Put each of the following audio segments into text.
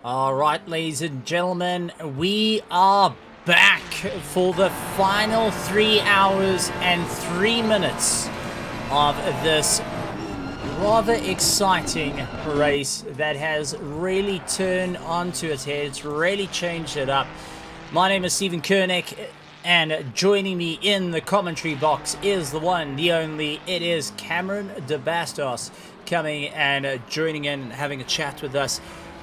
All right, ladies and gentlemen, we are back for the final 3 hours and 3 minutes of this rather exciting race that has really turned onto its head. It's really changed it up. My name is Stephen Koenig, and joining me in the commentary box is the one, the only, it is Cameron de Bastos coming and joining in, having a chat with us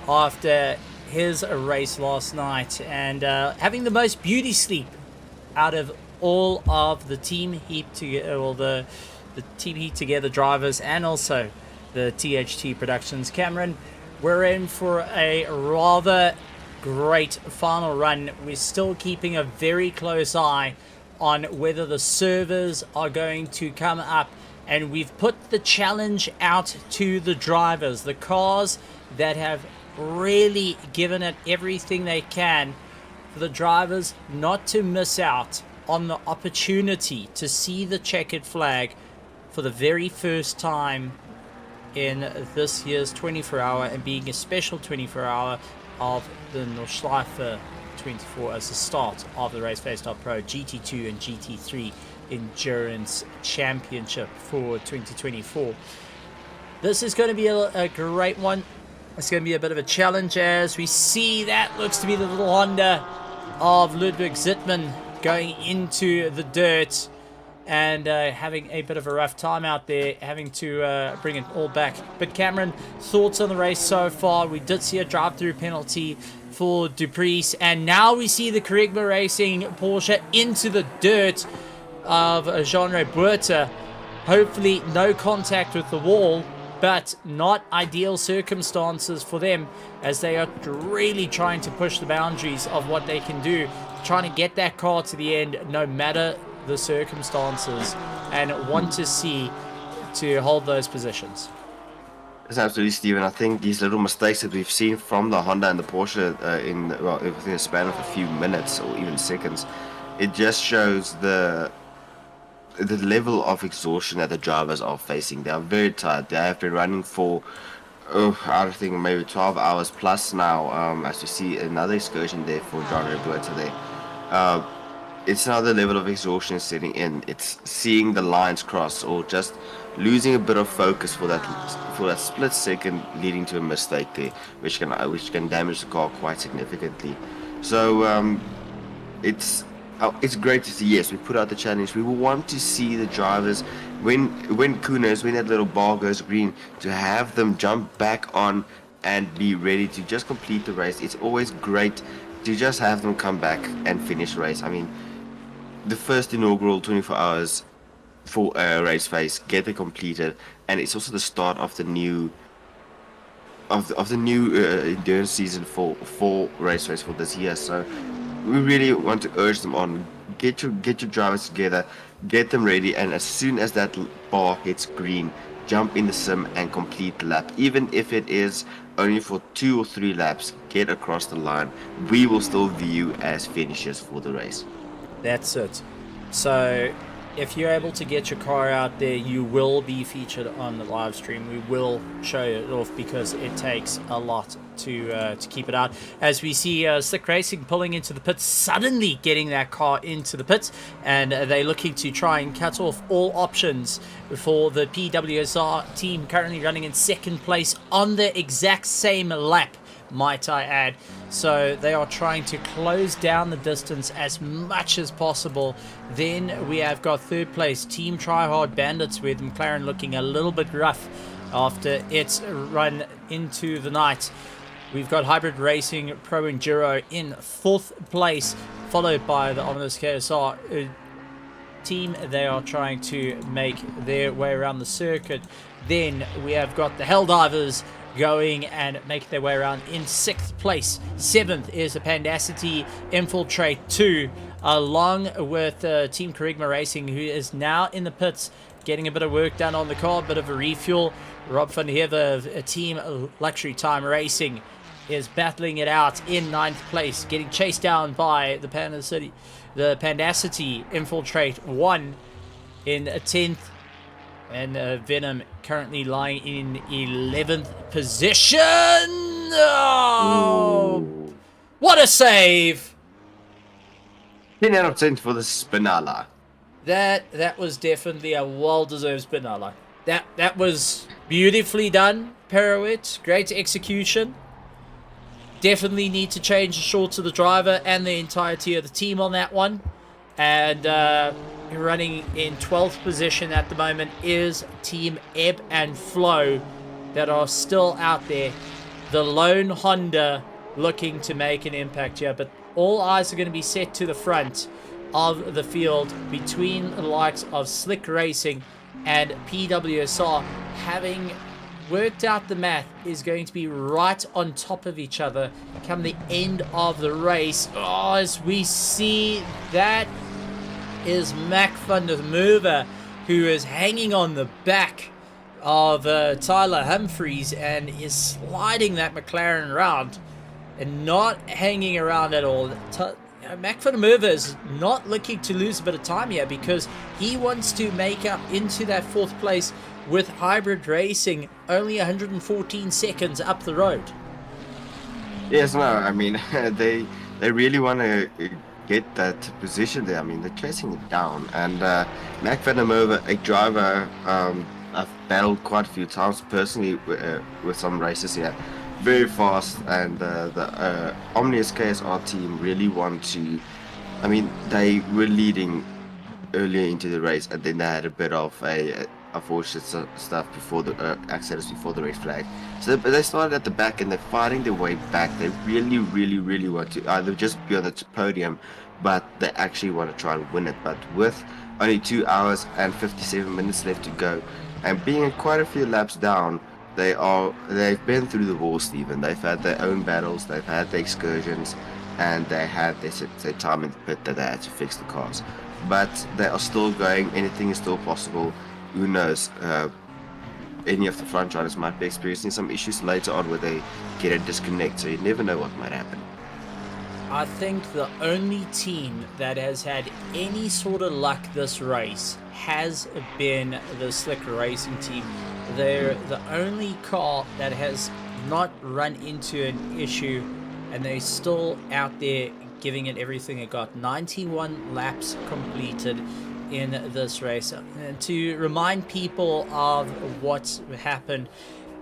after his race last night, and having the most beauty sleep out of all of the Team Heat together, well, the Team Heat Together drivers, and also the THT Productions. Cameron, we're in for a rather great final run. We're still keeping a very close eye on whether the servers are going to come up, and we've put the challenge out to the drivers, the cars that have really given it everything they can, for the drivers not to miss out on the opportunity to see the checkered flag for the very first time in this year's 24-hour, and being a special 24-hour of the Nordschleife 24 as the start of the RaceFace.Pro GT2 and GT3 Endurance Championship for 2024. This is going to be a great one. It's going to be a bit of a challenge, as we see that looks to be the little Honda of Ludwig Zittmann going into the dirt and having a bit of a rough time out there, having to bring it all back. But Cameron, thoughts on the race so far? We did see a drive-through penalty for Dupreece, and now we see the Carigma Racing Porsche into the dirt of Jean-Ray Buerta. Hopefully no contact with the wall, but not ideal circumstances for them, as they are really trying to push the boundaries of what they can do, trying to get that car to the end no matter the circumstances, and want to see to hold those positions. Yes, absolutely, Stephen. I think these little mistakes that we've seen from the Honda and the Porsche within a span of a few minutes or even seconds, it just shows the level of exhaustion that the drivers are facing. They are very tired. They have been running for I think maybe 12 hours plus now, as you see another excursion there for John Roberts today. It's another level of exhaustion setting in. It's seeing the lines cross, or just losing a bit of focus for that split second, leading to a mistake there, which can damage the car quite significantly. So it's great to see. Yes, we put out the challenge. We will want to see the drivers when that little bar goes green, to have them jump back on and be ready to just complete the race. It's always great to just have them come back and finish the race. I mean, the first inaugural 24 hours for RaceFace, get it completed, and it's also the start of the new endurance season for RaceFace for this year. So we really want to urge them on, get your drivers together, get them ready, and as soon as that bar hits green, jump in the sim and complete the lap. Even if it is only for 2 or 3 laps, get across the line. We will still view you as finishers for the race. That's it. So if you're able to get your car out there, you will be featured on the live stream. We will show it off, because it takes a lot to keep it out. As we see Slick Racing pulling into the pits, suddenly getting that car into the pits, and they're looking to try and cut off all options for the PWSR team, currently running in second place on the exact same lap, might I add. So they are trying to close down the distance as much as possible. Then we have got third place Team Tryhard Bandits, with McLaren looking a little bit rough after its run into the night. We've got Hybrid Racing Pro Enduro in fourth place, followed by the ominous KSR team. They are trying to make their way around the circuit. Then we have got the Helldivers going and make their way around in sixth place. Seventh is the Pandacity Infiltrate 2, along with Team Carigma Racing, who is now in the pits getting a bit of work done on the car, a bit of a refuel. Rob van der Heever of Team Luxury Time Racing is battling it out in ninth place, getting chased down by the Pandacity Infiltrate 1 in 10th. And Venom currently lying in 11th position. No! Ooh. What a save! 10 out of 10 for the Spinala. That was definitely a well-deserved Spinala. That was beautifully done, Pirouette. Great execution. Definitely need to change the short to the driver and the entirety of the team on that one. And running in 12th position at the moment is Team Ebb and Flow that are still out there. The lone Honda looking to make an impact here, but all eyes are going to be set to the front of the field between the likes of Slick Racing and PWSR. Having worked out the math, is going to be right on top of each other come the end of the race. Oh, as we see, that is Mac van der Merwe, who is hanging on the back of Tyler Humphries and is sliding that McLaren around and not hanging around at all. Mac van der Merwe is not looking to lose a bit of time here because he wants to make up into that 4th place with hybrid racing only 114 seconds up the road. Yes, no, I mean, they really want to get that position there. I mean, they're chasing it down. And Mac van der Merwe, a driver I've battled quite a few times personally with some races here. Very fast, and the Omnius KSR team really want to... I mean, they were leading earlier into the race, and then they had a bit of a unfortunate stuff before the accidents before the red flag. So they started at the back and they're fighting their way back. They really want to either just be on the podium, but they actually want to try and win it. But with only 2 hours and 57 minutes left to go, and being quite a few laps down, they've been through the wall, Stephen. They've had their own battles, they've had their excursions, and they had their time in the pit that they had to fix the cars. But they are still going. Anything is still possible. Who knows? Any of the front runners might be experiencing some issues later on where they get a disconnect, so you never know what might happen. I think the only team that has had any sort of luck this race has been the Slick Racing team. They're the only car that has not run into an issue, and they're still out there giving it everything it got. 91 laps completed in this race. And to remind people of what's happened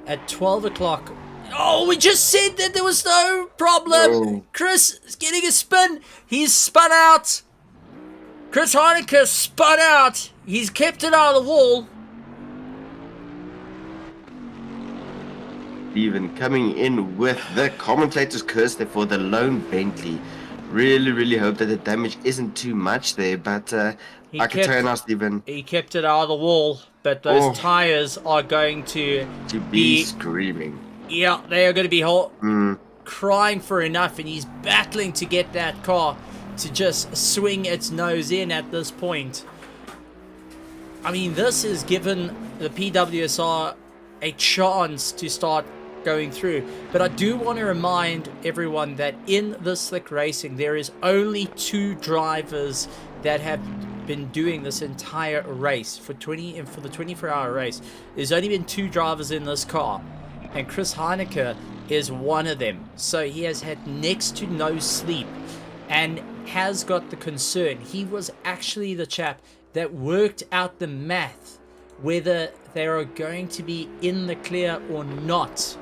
at 12 o'clock. Oh, we just said that there was no problem. Oh. Chris is getting a spin. He's spun out. Chris Heineke spun out. He's kept it out of the wall. Even coming in with the commentator's curse there for the lone Bentley. Really hope that the damage isn't too much there, but I can tell you now, Stephen. He kept it out of the wall, but those tires are going to be screaming. Yeah, they are going to be crying for enough, and he's battling to get that car to just swing its nose in at this point. I mean, this has given the PWSR a chance to start going through, but I do want to remind everyone that in the Slick Racing there is only 2 drivers that have been doing this entire race for the 24-hour race. There's only been 2 drivers in this car, and Chris Heineke is one of them. So he has had next to no sleep and has got the concern. He was actually the chap that worked out the math whether they are going to be in the clear or not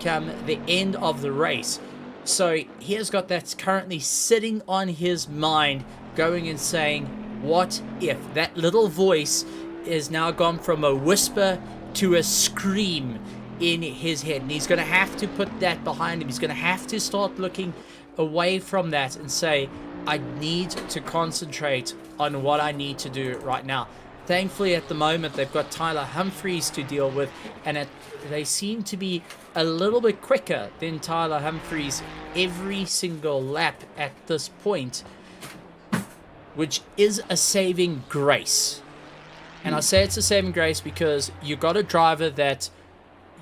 come the end of the race. So he has got that currently sitting on his mind, going and saying, what if? That little voice is now gone from a whisper to a scream in his head, and he's going to have to put that behind him. He's going to have to start looking away from that and say, I need to concentrate on what I need to do right now. Thankfully, at the moment, they've got Tyler Humphries to deal with, and they seem to be a little bit quicker than Tyler Humphries every single lap at this point, which is a saving grace. And I say it's a saving grace because you got a driver that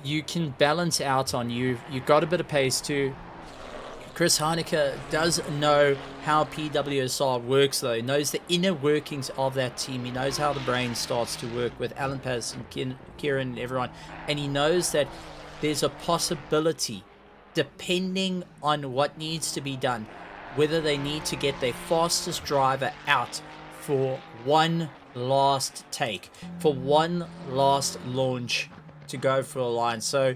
you can balance out on. You got a bit of pace too. Chris Heineke does know how PWSR works, though. He knows the inner workings of that team. He knows how the brain starts to work with Alan Patterson, Kieran, and everyone. And he knows that there's a possibility depending on what needs to be done, whether they need to get their fastest driver out for one last take, for one last launch to go for a line. So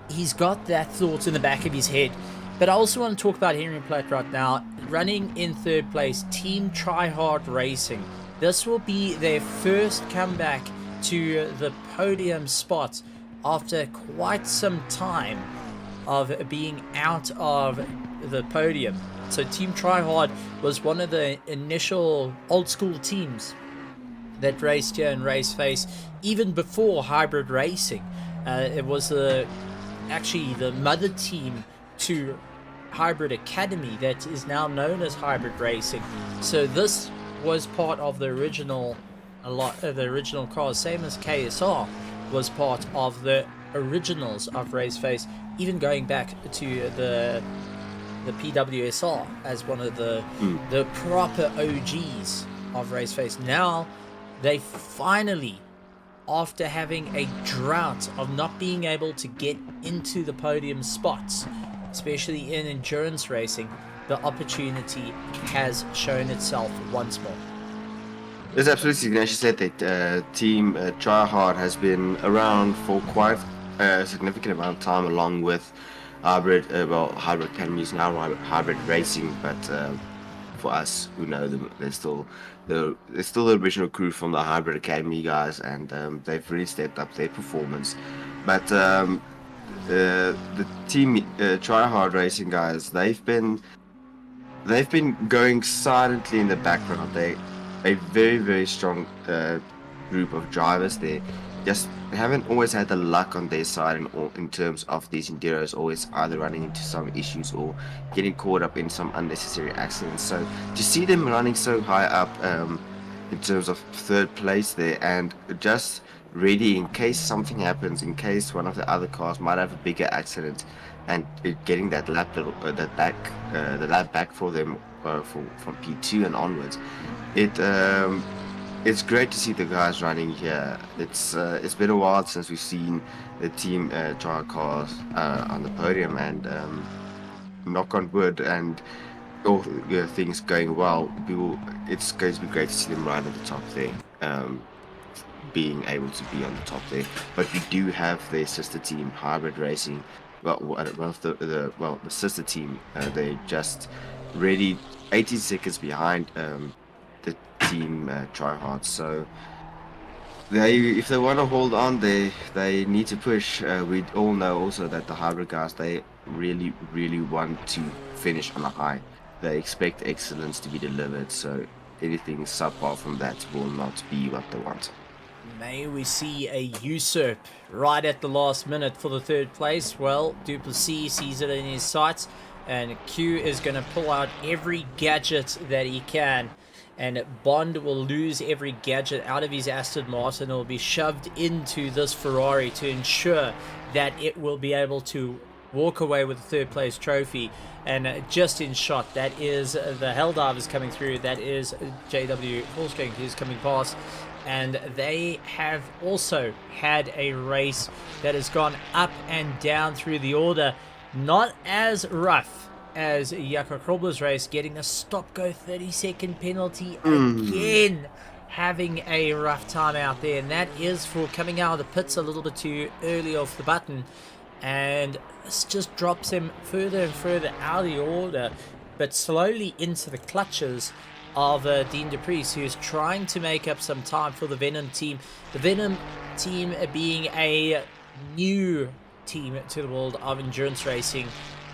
he's got that thought in the back of his head. But I also want to talk about Henry Platt right now, running in third place, Team Tryhard Racing. This will be their first comeback to the podium spot after quite some time of being out of the podium. So Team Tryhard was one of the initial old school teams that raced here in RaceFace even before hybrid racing. It was actually the mother team to Hybrid Academy that is now known as Hybrid Racing. So this was part of the original, the original cars, same as KSR was part of the originals of RaceFace, even going back to the PWSR as one of the proper OGs of RaceFace. Now they finally, after having a drought of not being able to get into the podium spots, especially in endurance racing, the opportunity has shown itself once more. It's absolutely, as you said, that Team Tryhard has been around for quite a significant amount of time, along with Hybrid, Hybrid Academy is now Hybrid Racing, but for us who know them, they're still the original crew from the Hybrid Academy guys, and they've really stepped up their performance. But the Team Tryhard Racing guys, they've been going silently in the background. They a very strong group of drivers. They just haven't always had the luck on their side in terms of these enduros, always either running into some issues or getting caught up in some unnecessary accidents. So to see them running so high up in terms of third place there, and just ready in case something happens, in case one of the other cars might have a bigger accident, and getting that lap back for them from P2 and onwards. It's great to see the guys running here. It's been a while since we've seen the Team Tryhard cars on the podium, and knock on wood, and all things going well, it's going to be great to see them right at the top there. Being able to be on the top there, but we do have their sister team, Hybrid Racing. The sister team, they just ready 18 seconds behind the Team Tryhard. So if they want to hold on, they need to push. We all know also that the Hybrid guys, they really want to finish on a high. They expect excellence to be delivered. So anything subpar from that will not be what they want. May we see a usurp right at the last minute for the third place? Well, Duplessis sees it in his sights, and Q is going to pull out every gadget that he can, and Bond will lose every gadget out of his Aston Martin. It will be shoved into this Ferrari to ensure that it will be able to walk away with the third place trophy. And just in shot, that is the Helldivers coming through. That is JW Volkswagen who's coming past. And they have also had a race that has gone up and down through the order. Not as rough as Jakob Krobler's race, getting a stop-go 30-second penalty again, having a rough time out there. And that is for coming out of the pits a little bit too early off the button. And this just drops him further and further out of the order, but slowly into the clutches of Dean DePriest, who is trying to make up some time for the Venom team. The Venom team being a new team to the world of endurance racing,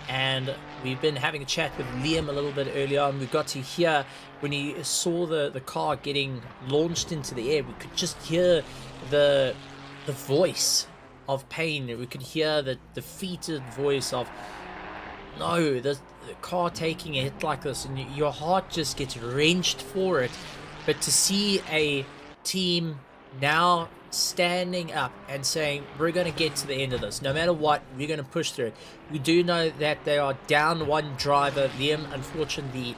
and we've been having a chat with Liam a little bit earlier on. We got to hear when he saw the car getting launched into the air, we could just hear the voice of pain. We could hear the defeated voice of, no, the car taking a hit like this, and your heart just gets wrenched for it. But to see a team now standing up and saying, we're going to get to the end of this, no matter what, we're going to push through it. We do know that they are down one driver. Liam unfortunately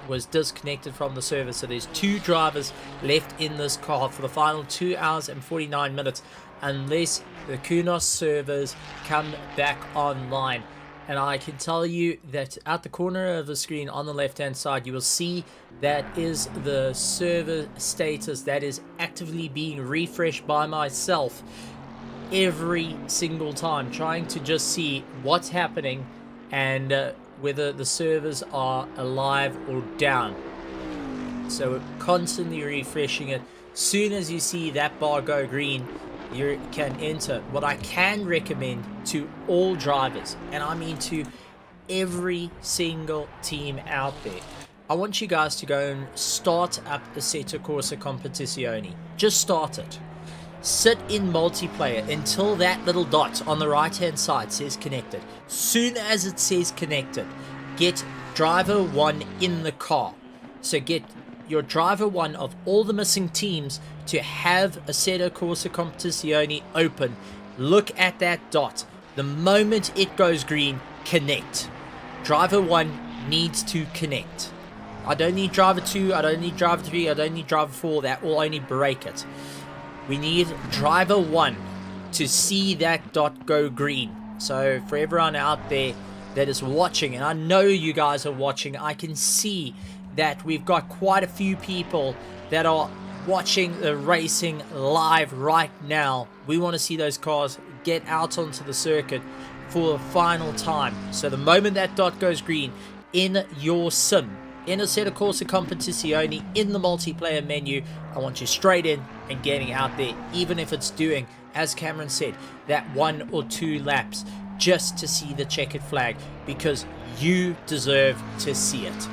was disconnected from the service, so there's two drivers left in this car for the final 2 hours and 49 minutes, unless the Kunos servers come back online. And I can tell you that at the corner of the screen on the left hand side, you will see that is the server status that is actively being refreshed by myself every single time, trying to just see what's happening and whether the servers are alive or down. So we're constantly refreshing it. Soon as you see that bar go green, you can enter. What I can recommend to all drivers, and I mean to every single team out there, I want you guys to go and start up Assetto Corsa Competizione. Just start it. Sit in multiplayer until that little dot on the right hand side says connected. Soon as it says connected, get driver 1 in the car. So get your driver 1 of all the missing teams to have Assetto Corsa Competizione open. Look at that dot. The moment it goes green, connect. Driver 1 needs to connect. I don't need driver 2, I don't need driver 3, I don't need driver 4. That will only break it. We need driver 1 to see that dot go green. So for everyone out there that is watching, and I know you guys are watching, I can see that we've got quite a few people that are watching the racing live right now. We want to see those cars get out onto the circuit for the final time. So the moment that dot goes green in your sim, in Assetto Corsa Competizione, in the multiplayer menu, I want you straight in and getting out there, even if it's doing, as Cameron said, that 1 or 2 laps just to see the checkered flag, because you deserve to see it.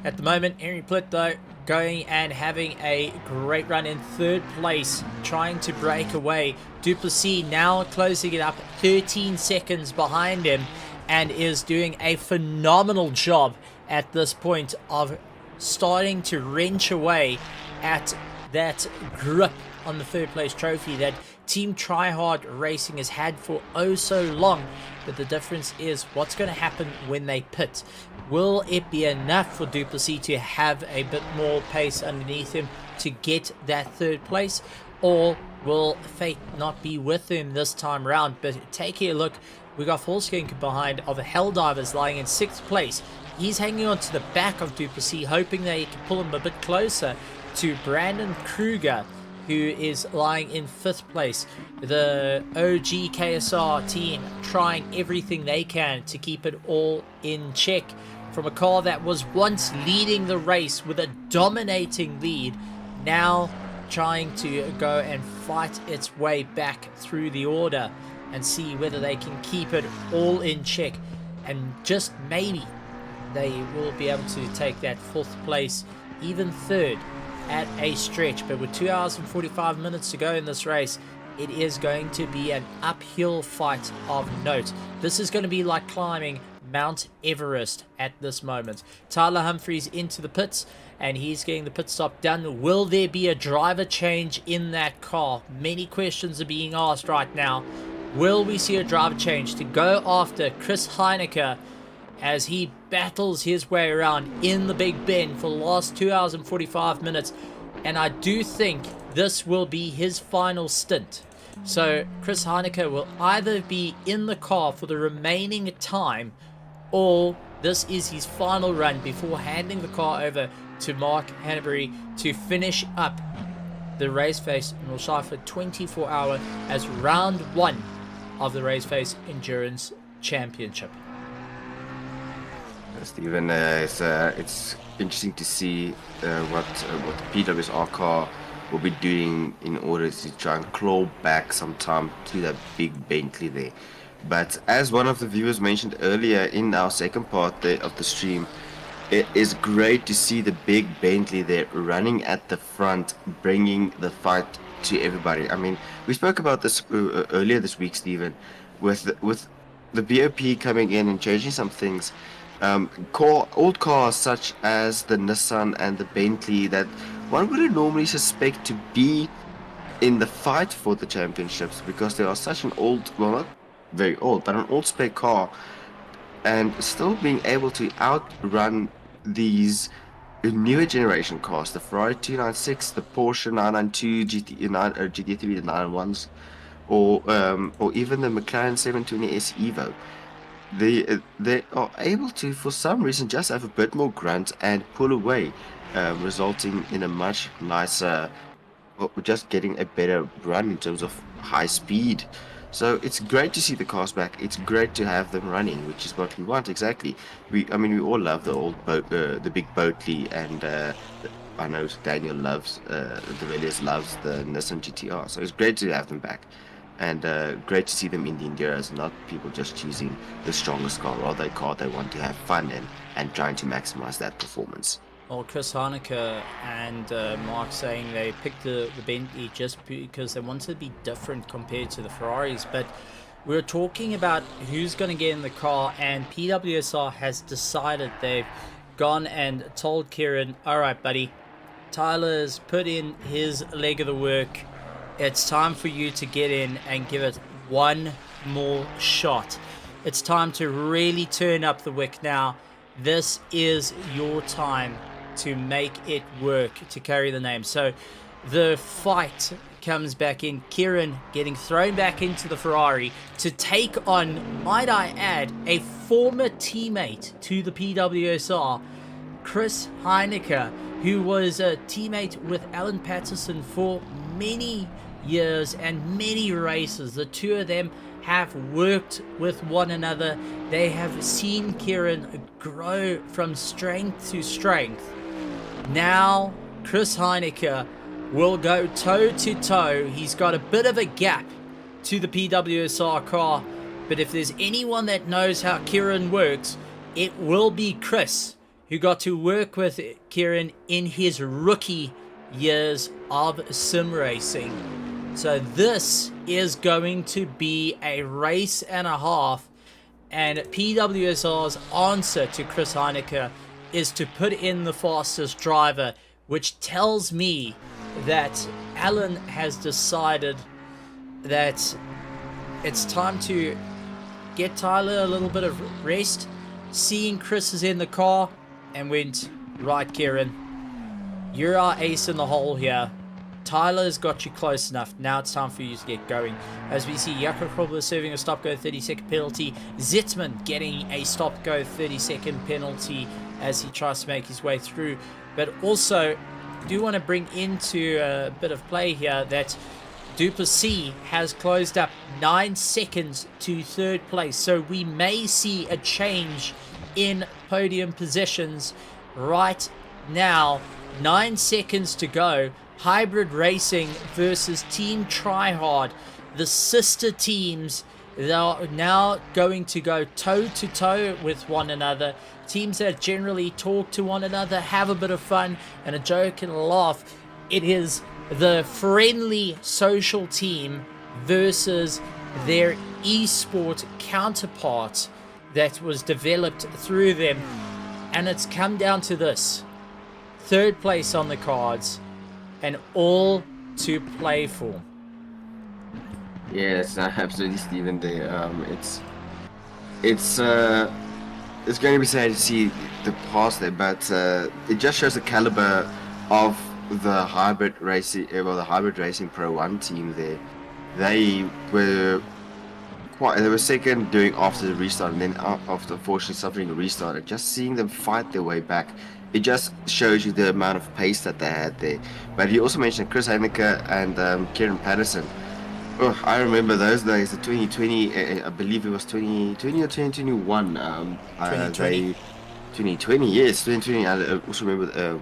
At the moment, Henry Plitt, though, going and having a great run in 3rd place, trying to break away. Duplessis now closing it up 13 seconds behind him and is doing a phenomenal job at this point of starting to wrench away at that grip on the 3rd place trophy that Team Tryhard Racing has had for oh so long. But the difference is what's going to happen when they pit. Will it be enough for Duplessis to have a bit more pace underneath him to get that 3rd place? Or will fate not be with him this time round? But taking a look, we got Volkswagen behind of the Helldivers lying in 6th place. He's hanging on to the back of Duplessis, hoping that he can pull him a bit closer to Brandon Kruger, who is lying in 5th place. The OG KSR team trying everything they can to keep it all in check from a car that was once leading the race with a dominating lead, now trying to go and fight its way back through the order and see whether they can keep it all in check, and just maybe they will be able to take that 4th place, even 3rd at a stretch. But with 2 hours and 45 minutes to go in this race, it is going to be an uphill fight of note. This is going to be like climbing Mount Everest at this moment. Tyler Humphries into the pits, and he's getting the pit stop done. Will there be a driver change in that car? Many questions are being asked right now. Will we see a driver change to go after Chris Heinecker as he battles his way around in the Big Bend for the last 2 hours and 45 minutes? And I do think this will be his final stint. So Chris Heinecker will either be in the car for the remaining time, or this is his final run before handing the car over to Mark Hanbury to finish up the RaceFace Nordschleife 24-hour as round 1 of the RaceFace Endurance Championship. Stephen, it's interesting to see what the PWSR car will be doing in order to try and claw back some time to that big Bentley there. But as one of the viewers mentioned earlier in our second part of the stream, it is great to see the big Bentley there running at the front, bringing the fight to everybody. I mean, we spoke about this earlier this week, Stephen, with the BOP coming in and changing some things. Old cars such as the Nissan and the Bentley that one wouldn't normally suspect to be in the fight for the championships because they are such an old, well, not very old, but an old spec car, and still being able to outrun these newer generation cars, the Ferrari 296, the Porsche 992, GT3, the 991s, or even the McLaren 720S Evo. they are able to, for some reason, just have a bit more grunt and pull away, resulting in a much nicer, well, we're just getting a better run in terms of high speed. So it's great to see the cars back. It's great to have them running, which is what we want exactly. I mean, we all love the old boat, the big Bentley, and I know Daniel loves, the Villiers loves the Nissan GTR. So it's great to have them back, and great to see them in the Enduros, not people just choosing the strongest car, rather a car they want to have fun in and trying to maximize that performance. Well, Chris Heineke and Mark saying they picked the Bentley just because they wanted to be different compared to the Ferraris. But we're talking about who's going to get in the car, and PWSR has decided. They've gone and told Kieran, all right, buddy, Tyler's put in his leg of the work. It's time for you to get in and give it one more shot. It's time to really turn up the wick now. This is your time to make it work, to carry the name. So the fight comes back in. Kieran getting thrown back into the Ferrari to take on, might I add, a former teammate to the PWSR, Chris Heineke, who was a teammate with Alan Patterson for many years and many races. The two of them have worked with one another. They have seen Kieran grow from strength to strength. Now Chris Heineke will go toe to toe. He's got a bit of a gap to the PWSR car, but if there's anyone that knows how Kieran works, it will be Chris, who got to work with Kieran in his rookie years of sim racing. So this is going to be a race and a half, and PWSR's answer to Chris Heineke is to put in the fastest driver, which tells me that Alan has decided that it's time to get Tyler a little bit of rest. Seeing Chris is in the car and went, right, Kieran, you're our ace in the hole here. Tyler's got you close enough. Now it's time for you to get going. As we see, Jakob Krobler serving a stop-go 30-second penalty. Zitzman getting a stop-go 30-second penalty as he tries to make his way through. But also, do want to bring into a bit of play here that Duplessis has closed up 9 seconds to third place. So we may see a change in podium positions right now. 9 seconds to go. Hybrid Racing versus Team Tryhard. The sister teams, they are now going to go toe-to-toe with one another. Teams that generally talk to one another, have a bit of fun and a joke and a laugh. It is the friendly social team versus their esport counterpart that was developed through them. And it's come down to this. Third place on the cards, and all to play for. Yes, absolutely, Stephen. It's going to be sad to see the past there, but it just shows the caliber of the hybrid racing, the Hybrid Racing Pro 1 team there. They were second doing after the restart, and then after unfortunately suffering a restart, and just seeing them fight their way back, it just shows you the amount of pace that they had there. But he also mentioned Chris Heineke and Kieran Patterson. Oh, I remember those days, the 2020, I believe it was 2020 or 2021. 2020. 2020, yes, 2020. I also remember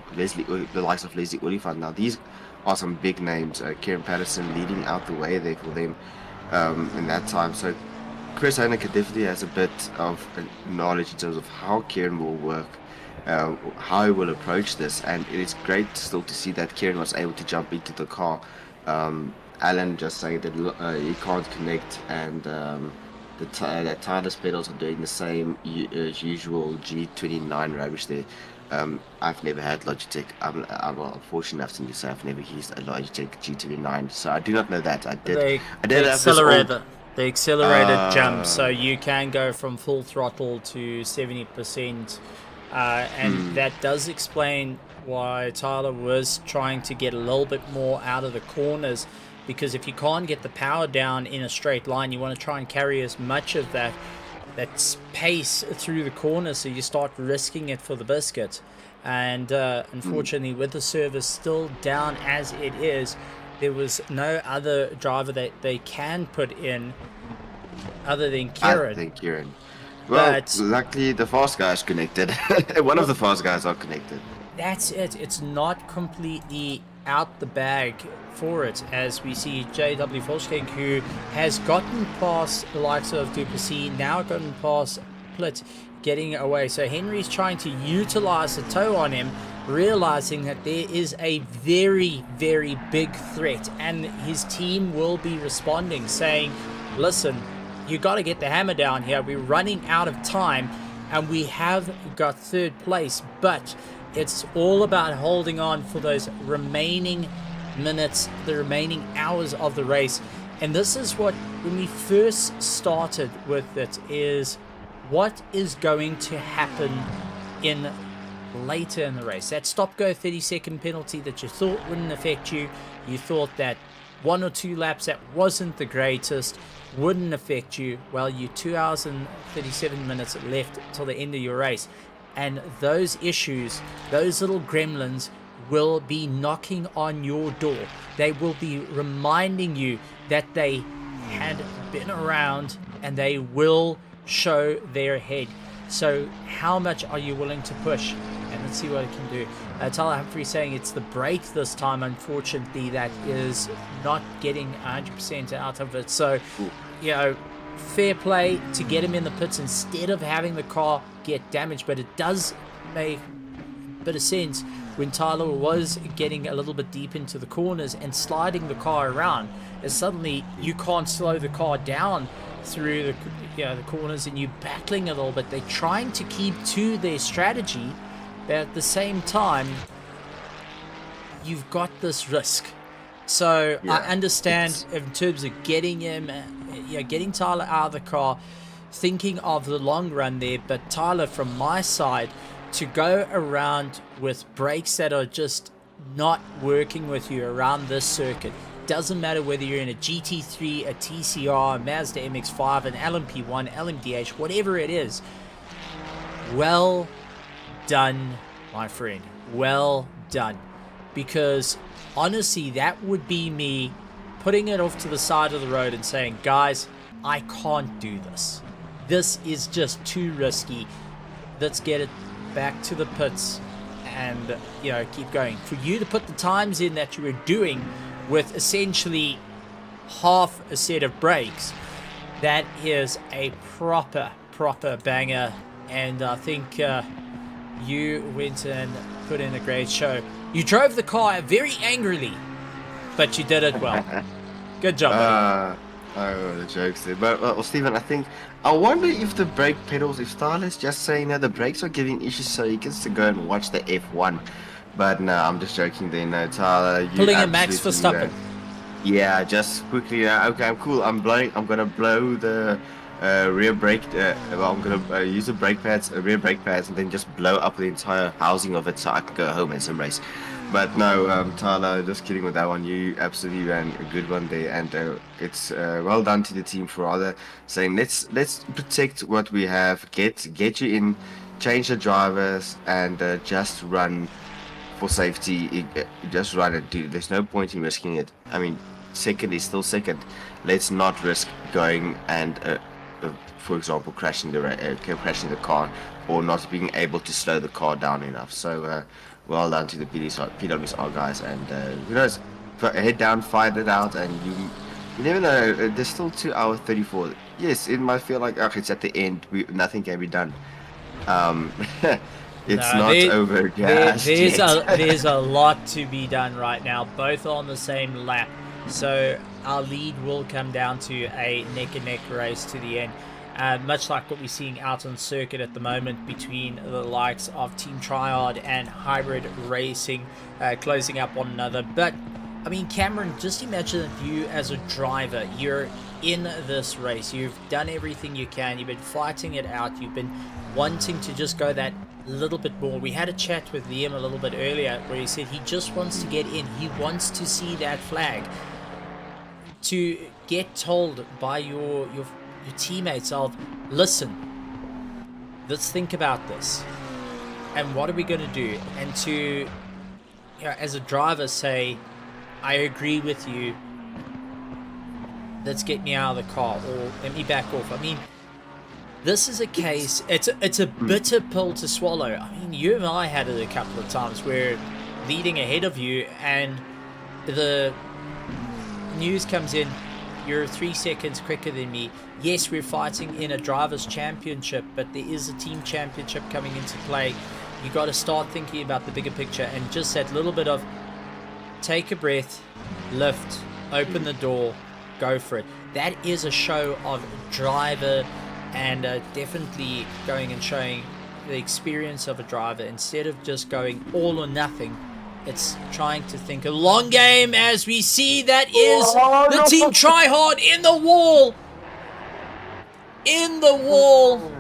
the likes of Leslie Oliphant. Now, these are some big names. Kieran Patterson leading out the way there for them in that time. So Chris Heineke definitely has a bit of knowledge in terms of how Kieran will work, how he will approach this, and it is great still to see that Kieran was able to jump into the car. Alan just saying that he can't connect, and that Tyler's pedals are doing the same as usual G29 rubbish there. I've never had Logitech. I'm fortunate enough to say I've never used a Logitech G29, so I do not know that. I did The accelerated jump, so you can go from full throttle to 70%, and that does explain why Tyler was trying to get a little bit more out of the corners, because if you can't get the power down in a straight line, you want to try and carry as much of that pace through the corner, so you start risking it for the biscuit. And unfortunately, with the service still down as it is, there was no other driver that they can put in other than Kieran. I think Kieran. Well, But luckily the fast guys connected. One of the fast guys are connected. that's it. It's not completely out the bag for it, as we see JW Volkswagen, who has gotten past the likes of Duplessis, now gotten past Plitt, getting away. So Henry's trying to utilize the tow on him, realizing that there is a very, very big threat, and his team will be responding, saying, listen, you got to get the hammer down here. We're running out of time, and we have got third place, but it's all about holding on for those remaining minutes, the remaining hours of the race. And this is what, when we first started with it, is what is going to happen in later in the race. That stop-go 30-second penalty that you thought wouldn't affect you, you thought that 1 or 2 laps that wasn't the greatest wouldn't affect you. Well, you 2 hours and 37 minutes left till the end of your race, and those issues, those little gremlins, will be knocking on your door. They will be reminding you that they had been around, and they will show their head. So how much are you willing to push? And let's see what it can do. Tyler Humphrey saying it's the brake this time, unfortunately, that is not getting 100% out of it. So, you know, fair play to get him in the pits instead of having the car get damaged. But it does make a bit of sense when Tyler was getting a little bit deep into the corners and sliding the car around, as suddenly you can't slow the car down through the corners, and you're battling a little bit. They're trying to keep to their strategy, but at the same time, you've got this risk. So I understand in terms of getting him, getting Tyler out of the car, thinking of the long run there. But Tyler, from my side, to go around with brakes that are just not working with you around this circuit, doesn't matter whether you're in a GT3, a TCR, a Mazda MX-5, an LMP1, LMDH, whatever it is, well done, my friend. Well done. Because honestly, that would be me putting it off to the side of the road and saying, guys, I can't do this. This is just too risky. Let's get it back to the pits and, keep going. For you to put the times in that you were doing with essentially half a set of brakes, that is a proper banger. And I think you went and put in a great show. You drove the car very angrily, but you did it well. Good job, buddy. The jokes there. But, well, Stephen, I wonder if the brake pedals, if Tyler's just saying that the brakes are giving issues so he gets to go and watch the F1. But no, I'm just joking there. No, Tyler, you pulling a Max Verstappen. Yeah, just quickly. Okay, I'm cool. I'm gonna blow the rear brake. I'm gonna use the brake pads, rear brake pads, and then just blow up the entire housing of it so I can go home and some race. But no, Tyler, just kidding with that one. You absolutely ran a good one there, and it's well done to the team for rather saying let's protect what we have, get you in, change the drivers, and just run for safety. Just run it, dude. There's no point in risking it. I mean, second is still second. Let's not risk going and, for example, crashing the car, or not being able to slow the car down enough. So, well done to the PWSR guys, and who knows, head down, fight it out, and you never know. There's still 2 hours 34. Yes, it might feel like it's at the end. Nothing can be done. It's not over, guys. There's a lot to be done right now, both on the same lap. So our lead will come down to a neck-and-neck race to the end. Much like what we're seeing out on circuit at the moment between the likes of Team Triad and Hybrid Racing closing up one another. But, I mean, Cameron, just imagine if you as a driver, you're in this race. You've done everything you can. You've been fighting it out. You've been wanting to just go that little bit more. We had a chat with Liam a little bit earlier where he said he just wants to get in. He wants to see that flag. To get told by your teammates of, listen, let's think about this. And what are we going to do? And to, you know, as a driver, say, I agree with you. Let's get me out of the car, or let me back off. I mean, this is a case, it's a bitter pill to swallow. I mean, you and I had it a couple of times where leading ahead of you and the news comes in, you're 3 seconds quicker than me. Yes, we're fighting in a driver's championship, but there is a team championship coming into play. You got to start thinking about the bigger picture, and just that little bit of take a breath, lift, open the door, go for it. That is a show of driver, and definitely going and showing the experience of a driver instead of just going all or nothing. It's trying to think a long game, as we see that is the team try hard in the wall. In the wall.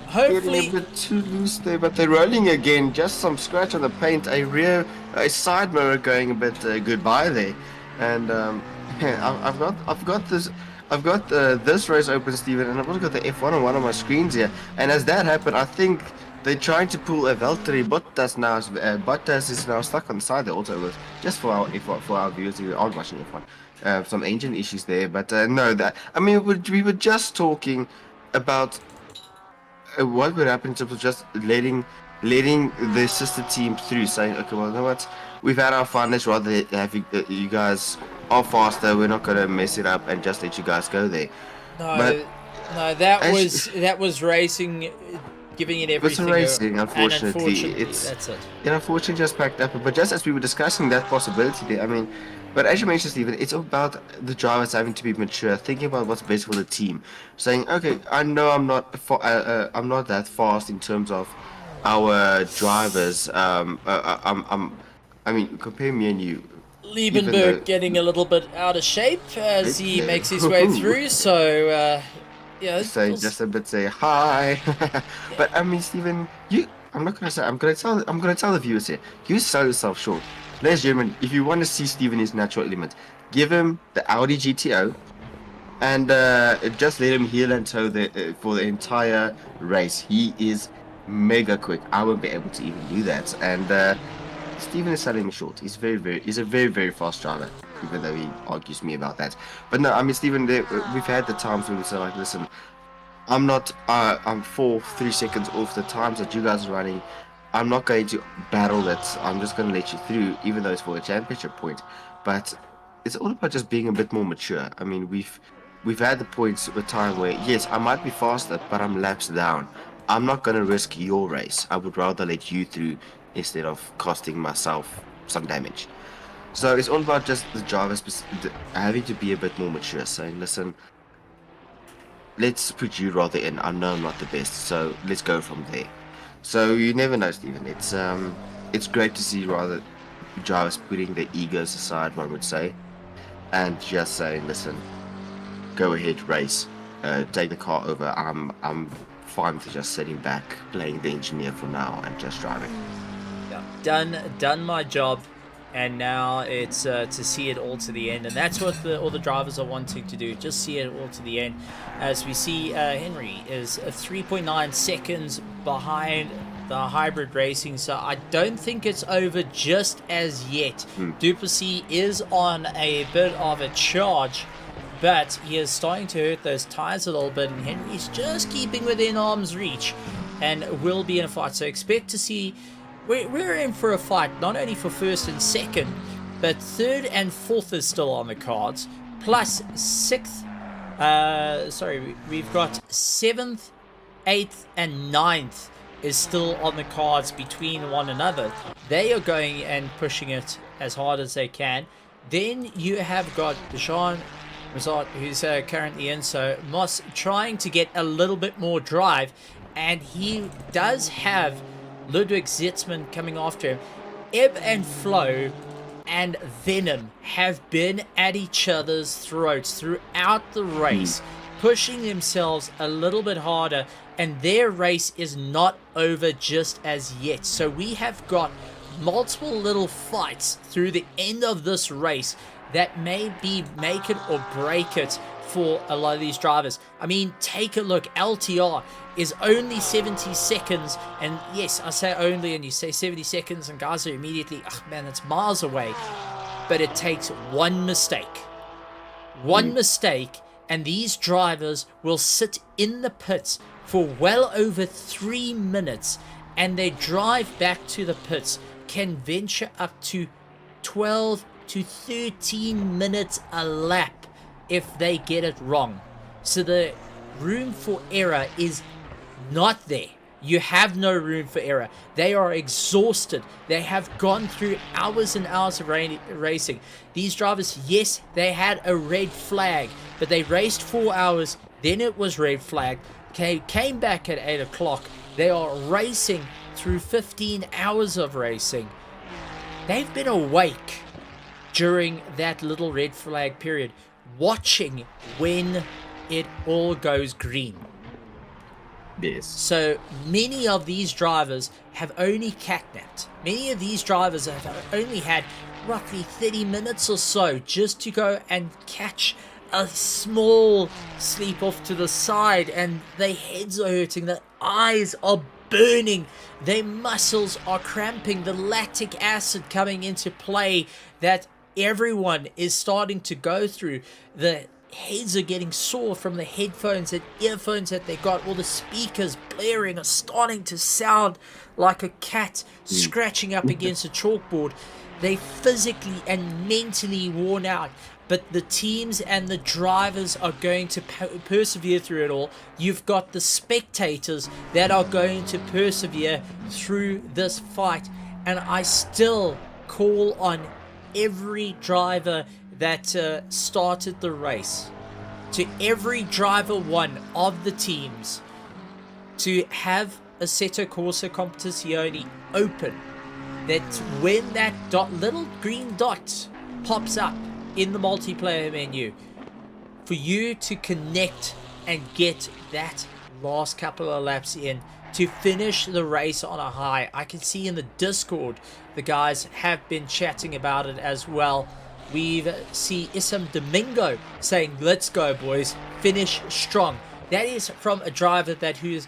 Hopefully. Getting a bit too loose there, but they're rolling again. Just some scratch on the paint. A side mirror going a bit goodbye there, and I've got this race open, Steven, and I've also got the F1 on one of my screens here. And as that happened, I think they're trying to pull a Valtteri Bottas now. Bottas is now stuck on the side there also, with just for our viewers who aren't watching F1. Some engine issues there, but no, that I mean we were just talking about what would happen in terms of just letting the sister team through, saying, okay, well, you know what, we've had our fun, let's rather have you guys are faster, we're not gonna mess it up and just let you guys go there. No, that was racing, giving it everything. It's racing, unfortunately. That's it. Unfortunately, just packed up. But just as we were discussing that possibility there, I mean, but as you mentioned, Stephen, it's about the drivers having to be mature, thinking about what's best for the team, saying, okay, I know I'm not that fast in terms of our drivers. I mean, compare me and you. Liebenberg getting a little bit out of shape as he makes his way through, so yeah. So just a bit say hi. But I mean, Stephen, I'm gonna tell the viewers here, you sell yourself short. Ladies and gentlemen, if you want to see Stephen in his natural element, give him the Audi GTO and just let him heel and toe for the entire race. He is mega quick. I won't be able to even do that. And Stephen is selling me short. He's a very, very fast driver, even though he argues me about that. But no, I mean, Stephen, we've had the times when we say, like, listen, I'm 3 seconds off the times that you guys are running. I'm not going to battle it. I'm just going to let you through, even though it's for a championship point. But it's all about just being a bit more mature. I mean, we've had the points of a time where, yes, I might be faster, but I'm laps down. I'm not going to risk your race. I would rather let you through instead of costing myself some damage. So it's all about just the drivers having to be a bit more mature, saying, listen, let's put you rather in. I know I'm not the best, so let's go from there. So you never know, Stephen. It's great to see rather drivers putting their egos aside, one would say, and just saying, listen, go ahead, race, take the car over. I'm fine with just sitting back, playing the engineer for now, and just driving. Yeah, done my job, and now it's to see it all to the end, and that's what all the drivers are wanting to do, just see it all to the end. As we see, Henry is 3.9 seconds behind the hybrid racing, so I don't think it's over just as yet. Duplessis is on a bit of a charge, but he is starting to hurt those tires a little bit, and Henry's just keeping within arm's reach and will be in a fight. So expect to see, we're in for a fight, not only for first and second, but third and fourth is still on the cards, plus sixth. We've got 7th, 8th, and 9th is still on the cards between one another. They are going and pushing it as hard as they can. Then you have got Deshaun Mazart, who's currently in, so Moss trying to get a little bit more drive, and he does have Ludwig Zitzman coming after him. Ebb and Flow and Venom have been at each other's throats throughout the race, pushing themselves a little bit harder, and their race is not over just as yet. So we have got multiple little fights through the end of this race that may be make it or break it for a lot of these drivers. I mean, take a look. LTR is only 70 seconds, and yes, I say only, and you say 70 seconds, and guys are immediately, oh man, that's miles away. But it takes one mistake. One mistake, and these drivers will sit in the pits for well over 3 minutes, and their drive back to the pits can venture up to 12 to 13 minutes a lap if they get it wrong. So the room for error is not there. You have no room for error. They are exhausted. They have gone through hours and hours of racing. These drivers, yes, they had a red flag, but they raced 4 hours, then it was red flag, came back at 8 o'clock. They are racing through 15 hours of racing. They've been awake during that little red flag period, watching when it all goes green. Yes. So many of these drivers have only catnapped. Many of these drivers have only had roughly 30 minutes or so just to go and catch a small sleep off to the side, and their heads are hurting, their eyes are burning, their muscles are cramping, the lactic acid coming into play that everyone is starting to go through. The heads are getting sore from the headphones and earphones that they got. All the speakers blaring are starting to sound like a cat scratching up against a chalkboard. They physically and mentally worn out, but the teams and the drivers are going to persevere through it all. You've got the spectators that are going to persevere through this fight, and I still call on every driver that started the race, to every driver one of the teams, to have Assetto Corsa Competizione open, that when that little green dot pops up in the multiplayer menu, for you to connect and get that last couple of laps in to finish the race on a high. I can see in the Discord the guys have been chatting about it as well. We see Issam Domingo saying, let's go boys, finish strong. That is from a driver that who's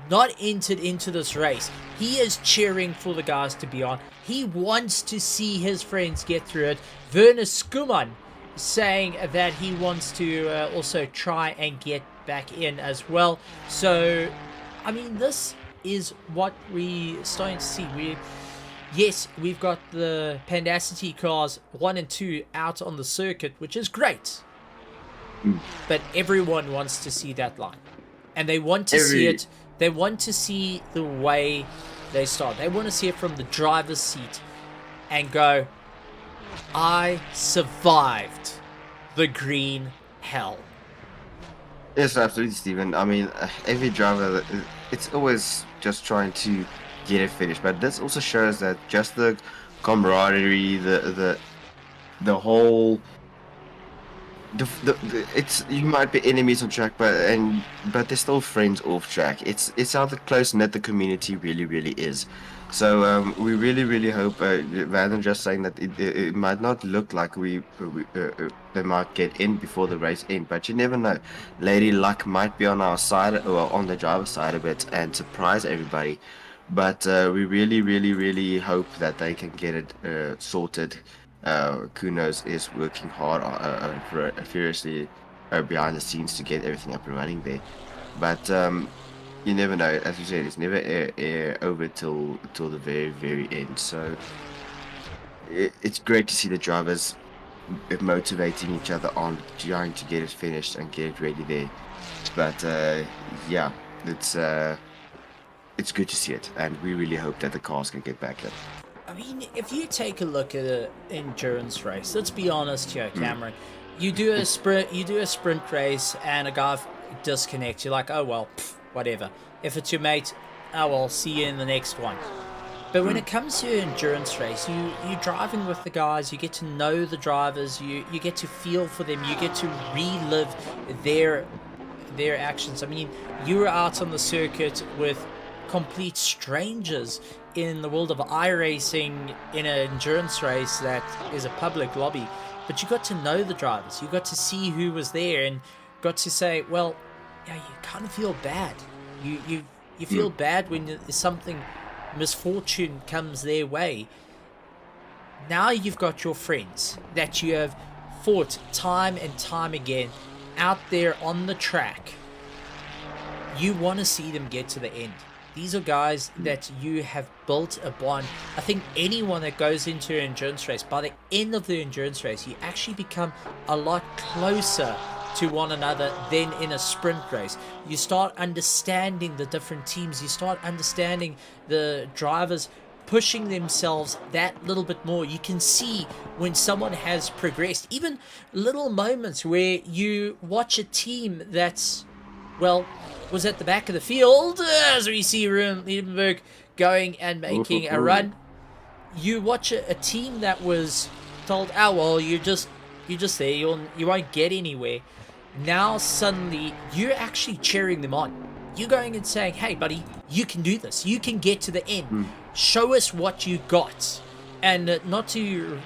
not entered into this race. He is cheering for the guys to be on. He wants to see his friends get through it. Werner Skuman saying that he wants to also try and get back in as well. So, I mean, this is what we're starting to see. Yes, we've got the Pandacity cars 1 and 2 out on the circuit, which is great. But everyone wants to see that line. And they want to see it. They want to see the way they start. They want to see it from the driver's seat and go, I survived the green hell. Yes, absolutely, Stephen. I mean, every driver, it's always just trying to get it finished, but this also shows that just the camaraderie, the whole, it's, you might be enemies on track, but they're still friends off track. It's how the close knit the community really is. So we really hope, rather than just saying that it might not look like they might get in before the race end, but you never know. Lady Luck might be on our side, or on the driver's side a bit, and surprise everybody. But we really hope that they can get it sorted. Kunos is working hard, furiously behind the scenes to get everything up and running there. But you never know. As you said, it's never over till the very end. So it's great to see the drivers motivating each other on trying to get it finished and get it ready there. But yeah, it's good to see it, and we really hope that the cars can get back in. I mean, if you take a look at an endurance race, let's be honest here, Cameron. You do a sprint race, and a guy disconnects. You're like, oh well, whatever. If it's your mate, oh well, see you in the next one. But when it comes to an endurance race, you're driving with the guys, you get to know the drivers, you get to feel for them, you get to relive their actions. I mean, you were out on the circuit with complete strangers in the world of iRacing in an endurance race that is a public lobby. but you got to know the drivers. You got to see who was there and got to say, well, yeah, you kind of feel bad. You feel bad when something misfortune comes their way. Now you've got your friends that you have fought time and time again out there on the track. You want to see them get to the end. These are guys that you have built a bond. I think anyone that goes into an endurance race, by the end of the endurance race, you actually become a lot closer to one another than in a sprint race. You start understanding the different teams. You start understanding the drivers pushing themselves that little bit more. You can see when someone has progressed. Even little moments where you watch a team that's, well, was at the back of the field, as we see Liebenberg going and making a run. You watch a team that was told, oh, well, you're just there, you won't get anywhere. Now suddenly you're actually cheering them on. You're going and saying, hey buddy, you can do this, you can get to the end. Show us what you got. And not to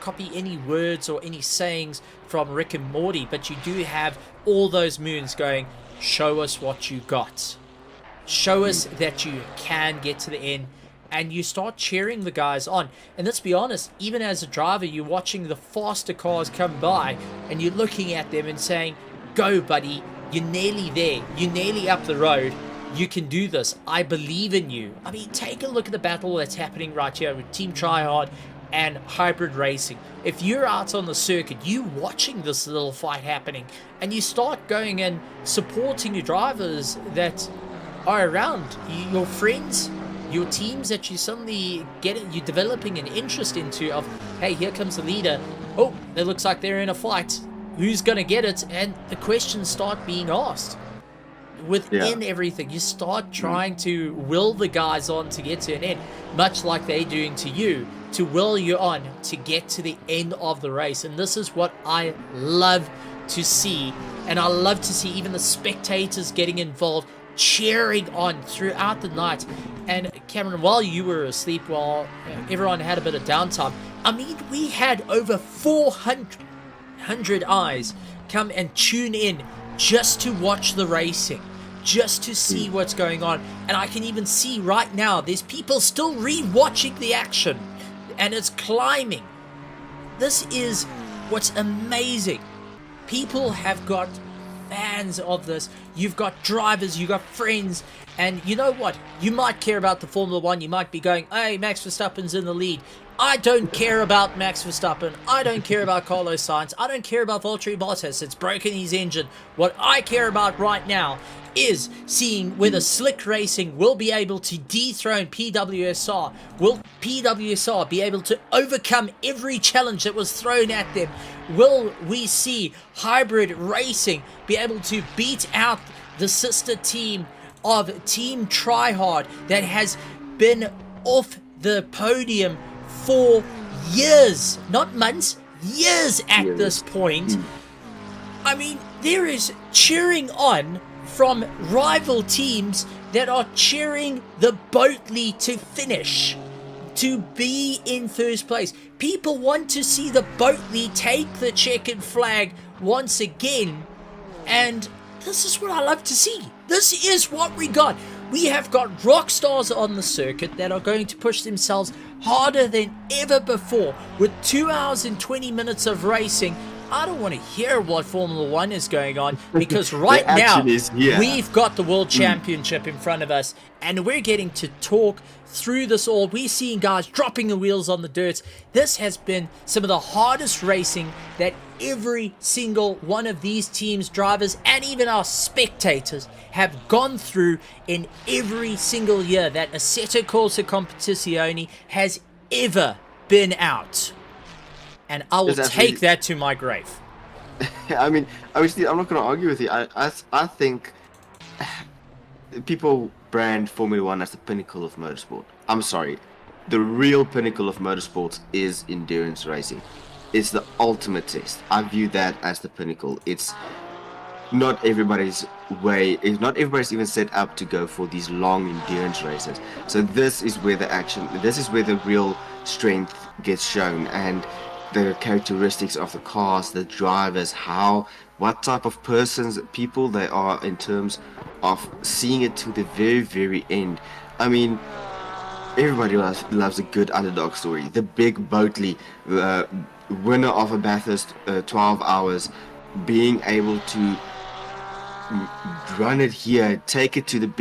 copy any words or any sayings from Rick and Morty, but you do have all those moons going, show us what you got. Show us that you can get to the end. And you start cheering the guys on. And let's be honest, even as a driver, you're watching the faster cars come by and you're looking at them and saying, go buddy, you're nearly there, you're nearly up the road, you can do this, I believe in you. I mean, take a look at the battle that's happening right here with Team Tryhard and Hybrid Racing. If you're out on the circuit, you watching this little fight happening, and you start going and supporting your drivers that are around, your friends, your teams that you suddenly you're developing an interest into of, hey, here comes the leader. Oh, it looks like they're in a fight. Who's going to get it? And the questions start being asked. Within everything, you start trying to will the guys on to get to an end, much like they're doing to you, to will you on to get to the end of the race. And this is what I love to see. And I love to see even the spectators getting involved, cheering on throughout the night. And Cameron, while you were asleep, while everyone had a bit of downtime, I mean, we had over 400 eyes come and tune in just to watch the racing, just to see what's going on. And I can even see right now there's people still re-watching the action, and it's climbing. This is what's amazing. People have got fans of this. You've got drivers, you've got friends, and you know what? You might care about the Formula One. You might be going, hey, Max Verstappen's in the lead. I don't care about Max Verstappen. I don't care about Carlos Sainz. I don't care about Valtteri Bottas. It's broken his engine. What I care about right now is seeing whether Slick Racing will be able to dethrone PWSR. Will PWSR be able to overcome every challenge that was thrown at them? Will we see Hybrid Racing be able to beat out the sister team of Team Tryhard that has been off the podium for years, not months, years at this point? I mean, there is cheering on from rival teams that are cheering the Bentley to finish, to be in first place. People want to see the Bentley take the checkered flag once again, and this is what I love to see. This is what we got. We have got rock stars on the circuit that are going to push themselves harder than ever before. With 2 hours and 20 minutes of racing, I don't want to hear what Formula One is going on, because right now we've got the World Championship in front of us, and we're getting to talk through this all. We're seeing guys dropping the wheels on the dirt. This has been some of the hardest racing that every single one of these teams, drivers, and even our spectators have gone through in every single year that Assetto Corsa Competizione has ever been out. And I will take that to my grave. I mean, obviously, I'm not going to argue with you. I think people brand Formula One as the pinnacle of motorsport. I'm sorry. The real pinnacle of motorsports is endurance racing. It's the ultimate test. I view that as the pinnacle. It's not everybody's way. Not everybody's even set up to go for these long endurance races. So this is where the action, this is where the real strength gets shown. And the characteristics of the cars, the drivers, what type of people they are in terms of seeing it to the very, very end. I mean, everybody loves a good underdog story. The big Bentley, winner of a Bathurst 12 hours, being able to run it here, take it to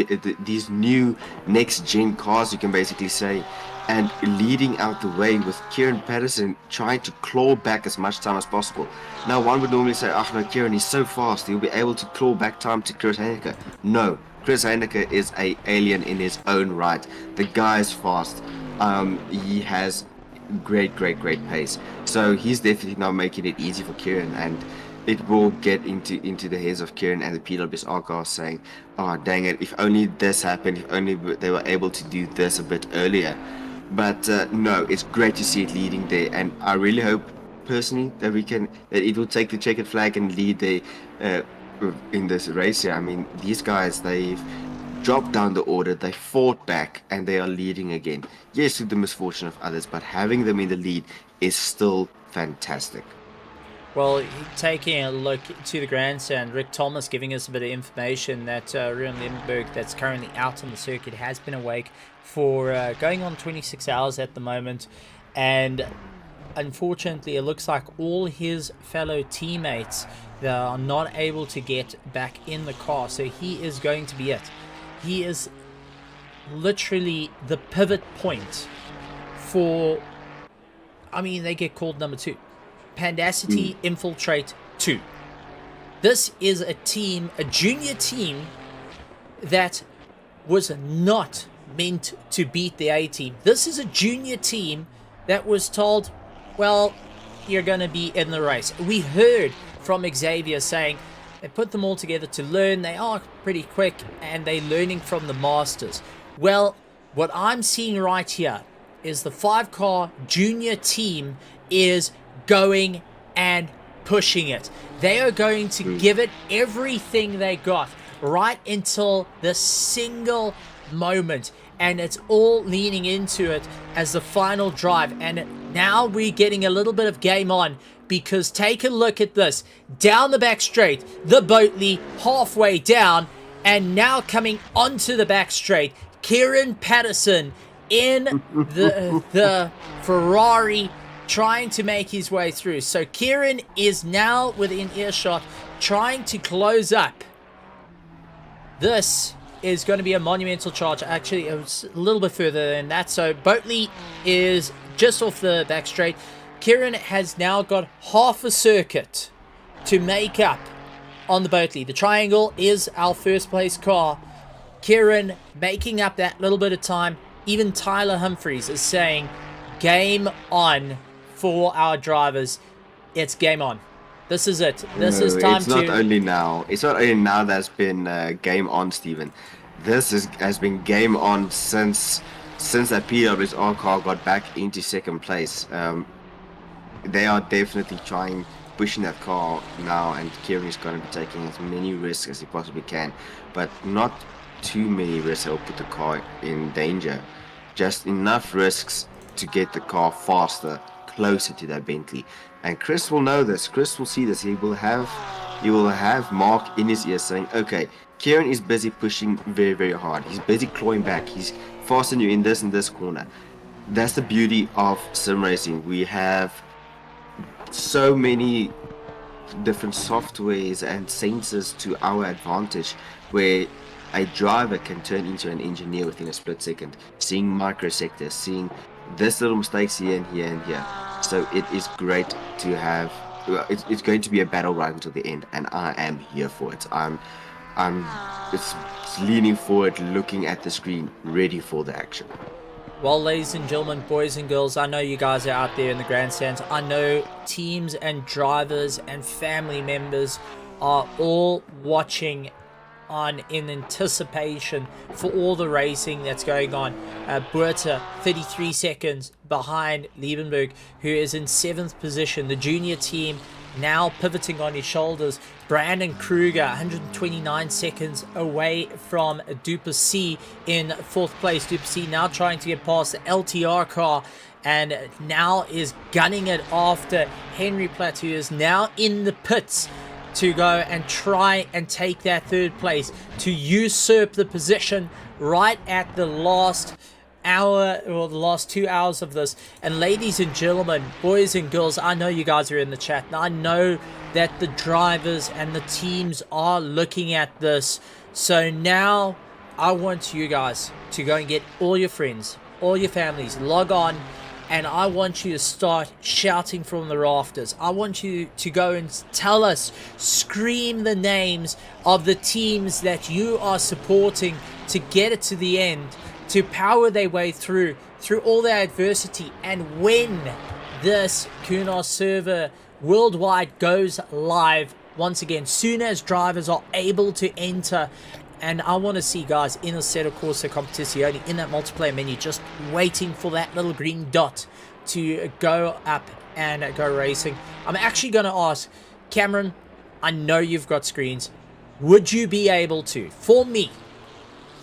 these new next gen cars, you can basically say, and leading out the way with Kieran Patterson trying to claw back as much time as possible. Now, one would normally say, oh no, Kieran is so fast, he'll be able to claw back time to Chris Heineke. No, Chris Heineke is an alien in his own right. The guy is fast. He has great pace. So he's definitely not making it easy for Kieran, and it will get into the heads of Kieran and the PWSR guys saying, oh dang it, if only this happened, if only they were able to do this a bit earlier. But no, it's great to see it leading there, and I really hope personally that it will take the checkered flag and lead in this race here. I mean, these guys, they've dropped down the order, they fought back, and they are leading again. Yes, with the misfortune of others, but having them in the lead is still fantastic. Well, taking a look to the grandstand, Rick Thomas giving us a bit of information that Ruben Limburg, that's currently out on the circuit, has been awake for going on 26 hours at the moment, and unfortunately it looks like all his fellow teammates are not able to get back in the car, so he is going to be it. He is literally the pivot point for, I mean, they get called number 2. Pandacity Infiltrate 2. This is a team, a junior team, that was not meant to beat the A team. This is a junior team that was told, well, you're going to be in the race. We heard from Xavier saying they put them all together to learn. They are pretty quick and they're learning from the masters. Well, what I'm seeing right here is the 5-car junior team is going and pushing it. They are going to give it everything they got right until the single moment, and it's all leaning into it as the final drive. And now we're getting a little bit of game on, because take a look at this. Down the back straight, the Bentley halfway down, and now coming onto the back straight, Kieran Patterson in the Ferrari, trying to make his way through. So Kieran is now within earshot, trying to close up. This is going to be a monumental charge. Actually, it was a little bit further than that. So Bentley is just off the back straight. Kieran has now got half a circuit to make up on the Bentley. The triangle is our first place car. Kieran making up that little bit of time. Even Tyler Humphreys is saying, game on for our drivers. It's game on. This is it. This is time it's not only now. It's not only now that's been game on, Stephen. This has been game on since that PWSR car got back into second place. They are definitely pushing that car now, and Kieran is going to be taking as many risks as he possibly can, but not too many risks that will put the car in danger. Just enough risks to get the car faster, closer to that Bentley. And Chris will know this. Chris will see this. He will have Mark in his ear saying, okay, Kieran is busy pushing very, very hard. He's busy clawing back. He's faster than you in this and this corner. That's the beauty of sim racing. We have so many different softwares and sensors to our advantage, where a driver can turn into an engineer within a split second, seeing microsectors, seeing this little mistakes here and here and here. So it is great to have. It's going to be a battle right until the end, and I am here for it. I'm it's leaning forward, looking at the screen, ready for the action. Well, ladies and gentlemen, boys and girls, I know you guys are out there in the grandstands. I know teams and drivers and family members are all watching in anticipation for all the racing that's going on. Buerta 33 seconds behind Liebenberg, who is in 7th position. The junior team now pivoting on his shoulders. Brandon Kruger 129 seconds away from Duplessis in 4th place. Duplessis now trying to get past the LTR car and now is gunning it after Henry Platt, who is now in the pits to go and try and take that third place, to usurp the position right at the last hour, or the last 2 hours of this. And ladies and gentlemen, boys and girls, I know you guys are in the chat, and I know that the drivers and the teams are looking at this. So now I want you guys to go and get all your friends, all your families, log on, and I want you to start shouting from the rafters. I want you to go and tell us, scream the names of the teams that you are supporting to get it to the end, to power their way through all their adversity. And when this Kunos server worldwide goes live once again, soon as drivers are able to enter, and I want to see guys in a set of Corsa Competizione in that multiplayer menu, just waiting for that little green dot to go up and go racing. I'm actually going to ask Cameron, I know you've got screens, would you be able to, for me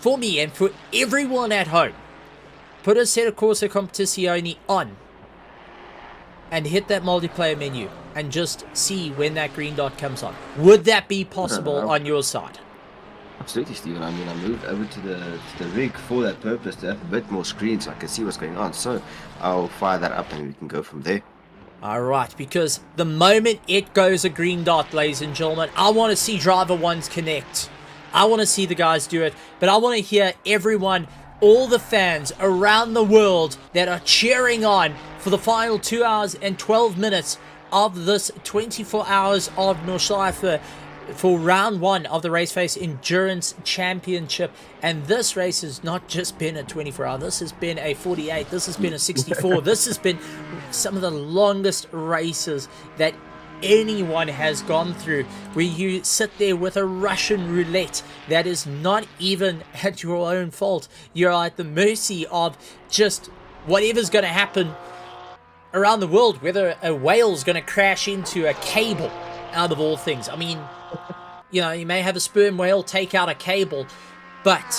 and for everyone at home, put a set of Corsa Competizione on and hit that multiplayer menu and just see when that green dot comes on? Would that be possible on your side? Absolutely, Stephen. I mean, I moved over to the rig for that purpose, to have a bit more screen so I can see what's going on. So I'll fire that up and we can go from there. Alright, because the moment it goes a green dot, ladies and gentlemen, I want to see driver ones connect. I want to see the guys do it, but I want to hear everyone, all the fans around the world that are cheering on for the final 2 hours and 12 minutes of this 24 hours of Nordschleife for round 1 of the RaceFace Endurance Championship. And this race has not just been a 24 hour, this has been a 48, this has been a 64, this has been some of the longest races that anyone has gone through, where you sit there with a Russian roulette that is not even at your own fault. You're at the mercy of just whatever's going to happen around the world, whether a whale's going to crash into a cable, out of all things. I mean, you know, you may have a sperm whale take out a cable, but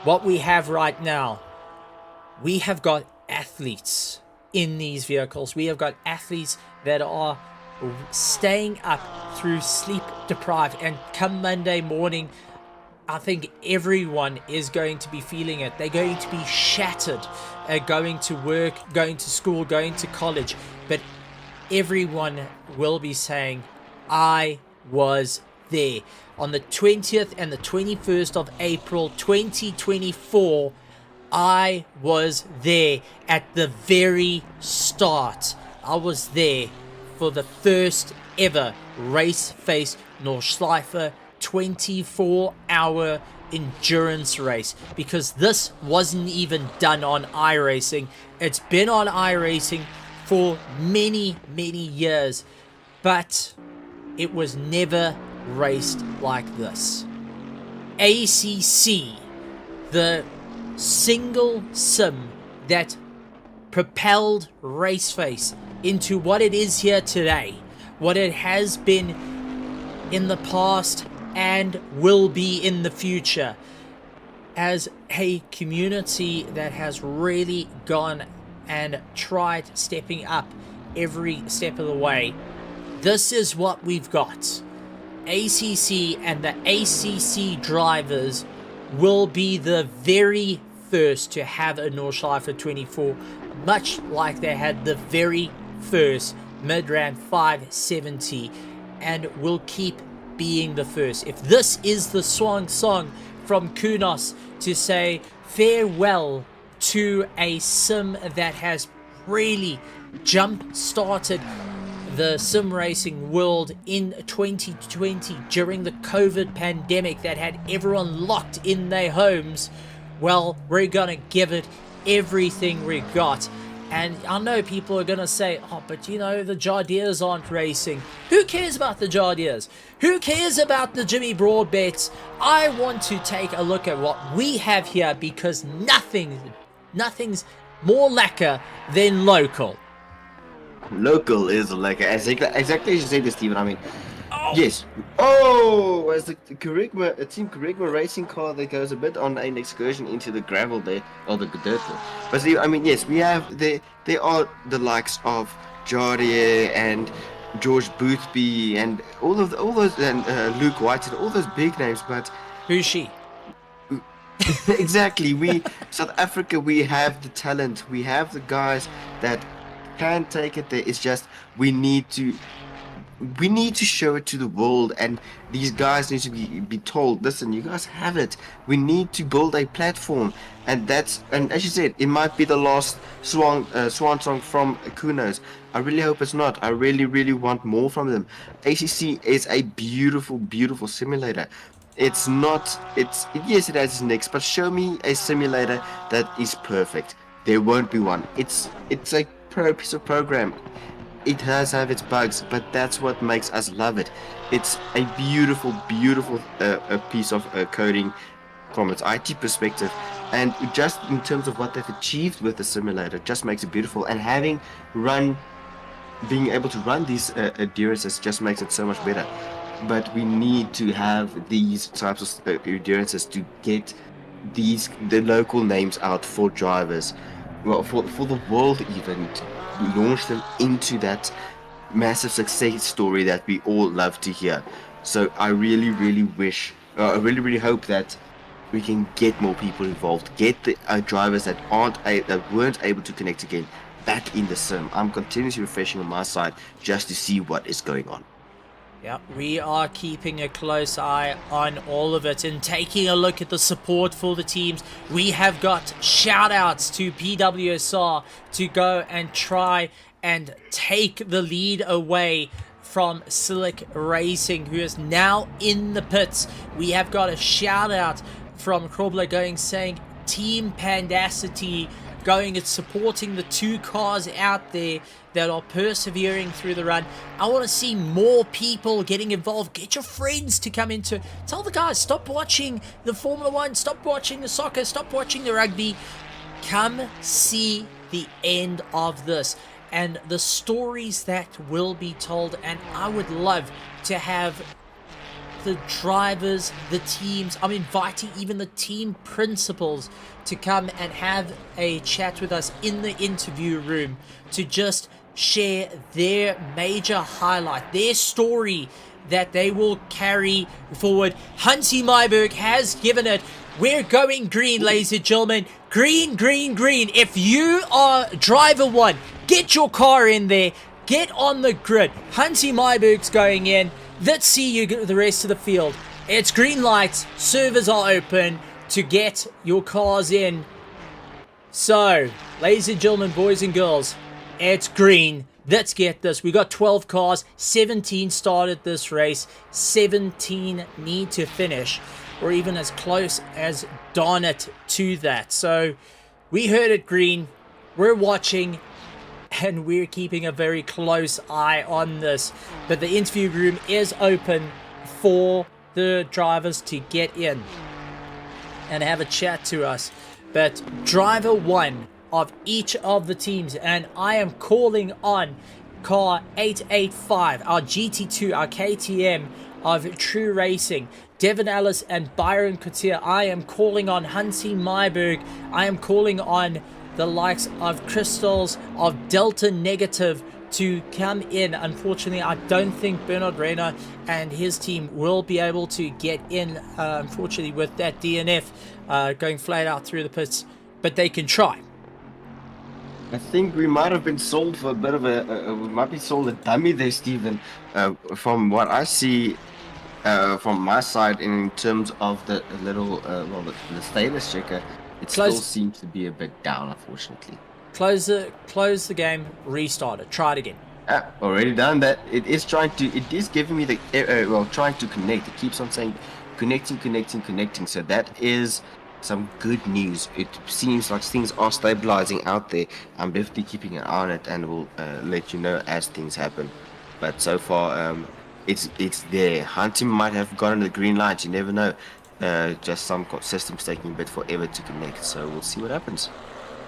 what we have right now, we have got athletes in these vehicles. We have got athletes that are staying up through sleep deprived, and come Monday morning, I think everyone is going to be feeling it. They're going to be shattered, going to work, going to school, going to college, but everyone will be saying, I was there. On the 20th and the 21st of April 2024, I was there at the very start. I was there for the first ever RaceFace Nordschleife 24-hour endurance race, because this wasn't even done on iRacing. It's been on iRacing for many years, but it was never raced like this. ACC, the single sim that propelled RaceFace into what it is here today, what it has been in the past and will be in the future, as a community that has really gone and tried stepping up every step of the way. This is what we've got. ACC and the ACC drivers will be the very first to have a Nordschleife 24, much like they had the very first Mid-Ran 570, and will keep being the first. If this is the swan song from Kunos to say farewell to a sim that has really jump-started the sim racing world in 2020 during the COVID pandemic that had everyone locked in their homes, well, we're gonna give it everything we got. And I know people are gonna say, oh, but you know, the Jardiers aren't racing. Who cares about the Jardiers? Who cares about the Jimmy Broadbets? I want to take a look at what we have here, because nothing's more lacquer than local. Local is like exactly as you said, Stephen. I mean, Yes. Oh, as the Kerigma, a Team Kerigma racing car that goes a bit on an excursion into the gravel there, or the dirt there. But see, I mean, yes, we have there are the likes of Jarier and George Boothby and all those and Luke White and all those big names. But Who's she? exactly, we South Africa, we have the talent, we have the guys that can take it there. It's just we need to show it to the world, and these guys need to be told, listen, you guys have it. We need to build a platform, and as you said, it might be the last swan song from Kunos. I really hope it's not. I really want more from them. ACC is a beautiful simulator. It's not yes, it has its nicks, but show me a simulator that is perfect. There won't be one. It's a piece of program. It does have its bugs, but that's what makes us love it. It's a beautiful a piece of coding from its IT perspective, and just in terms of what they've achieved with the simulator, just makes it beautiful. And being able to run these endurances just makes it so much better. But we need to have these types of endurances to get the local names out for drivers, well, for the world even, to launch them into that massive success story that we all love to hear. So I really wish, I really hope that we can get more people involved, get the drivers that weren't able to connect again back in the sim. I'm continuously refreshing on my side just to see what is going on. Yeah, we are keeping a close eye on all of it and taking a look at the support for the teams. We have got shout outs to PWSR to go and try and take the lead away from Silic Racing, who is now in the pits. We have got a shout out from Krobler saying Team Pandacity going and supporting the two cars out there that are persevering through the run. I want to see more people getting involved. Get your friends to come into. Tell the guys, stop watching the Formula One, stop watching the soccer, stop watching the rugby. Come see the end of this and the stories that will be told. And I would love to have the drivers, the teams. I'm inviting even the team principals to come and have a chat with us in the interview room to just share their major highlight, their story that they will carry forward. Hansi Myberg has given it. We're going green, ladies and gentlemen. Green. If you are driver one, get your car in there. Get on the grid. Hansi Myberg's going in. Let's see you the rest of the field. It's green lights. Servers are open to get your cars in. So, ladies and gentlemen, boys and girls, it's green. Let's get this. We got 12 cars. 17 started this race. 17 need to finish, or even as close as darn it to that. So, we heard it green. We're watching, and we're keeping a very close eye on this. But the interview room is open for the drivers to get in and have a chat to us. But driver one of each of the teams, and I am calling on car 885, our GT2, our KTM of True Racing, Devin Ellis and Byron Couture. I am calling on Hansi Myberg. I am calling on the likes of Crystals, of Delta Negative to come in. Unfortunately, I don't think Bernard Reyna and his team will be able to get in, unfortunately, with that DNF going flat out through the pits, but they can try. I think we might have been sold for a bit of we might be sold a dummy there, Stephen. From what I see from my side, in terms of the little, the status checker, it still seems to be a bit down, unfortunately. Close the game, restart it, try it again. Already done that. It is giving me the, trying to connect. It keeps on saying connecting. So that is some good news. It seems like things are stabilizing out there. I'm definitely keeping an eye on it, and we'll let you know as things happen. But so far, it's there. Hunting might have gotten the green light. You never know. Just some systems taking a bit forever to connect. So we'll see what happens.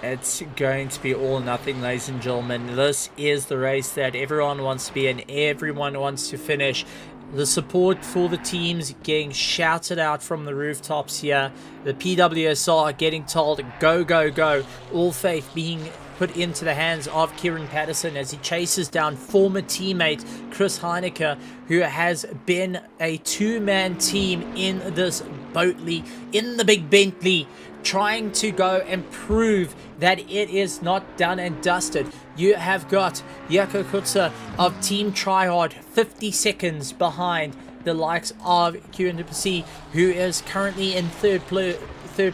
It's going to be all or nothing, ladies and gentlemen. This is the race that everyone wants to be in. Everyone wants to finish. The support for the teams getting shouted out from the rooftops here. The PWSR getting told, go, go, go. All faith being put into the hands of Kieran Patterson as he chases down former teammate Chris Heineke, who has been a two-man team in this Boatley, in the big Bentley, trying to go and prove that it is not done and dusted. You have got Jaco Kutzer of Team Tryhard 50 seconds behind the likes of QNWC, who is currently in third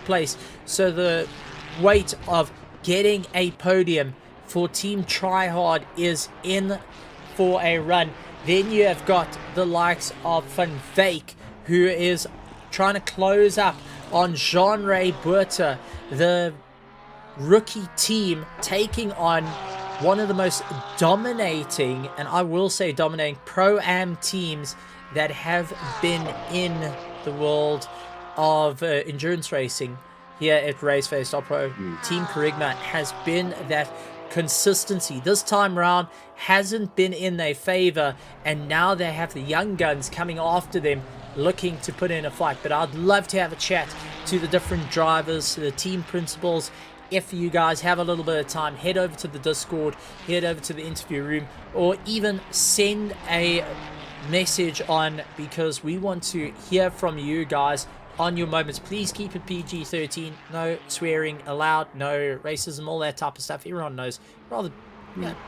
place. So the weight of getting a podium for Team Tryhard is in for a run. Then you have got the likes of Van Wyk, who is trying to close up on Jean-Ray Buerta, the rookie team, taking on one of the most dominating, and I will say dominating, Pro-Am teams that have been in the world of endurance racing here at RaceFace.Pro. Team Kerygma has been that consistency. This time round hasn't been in their favor, and now they have the young guns coming after them, looking to put in a fight. But I'd love to have a chat to the different drivers, the team principals. If you guys have a little bit of time, head over to the Discord, head over to the interview room, or even send a message on, because we want to hear from you guys on your moments. Please keep it PG-13, no swearing allowed, no racism, all that type of stuff. Everyone knows, rather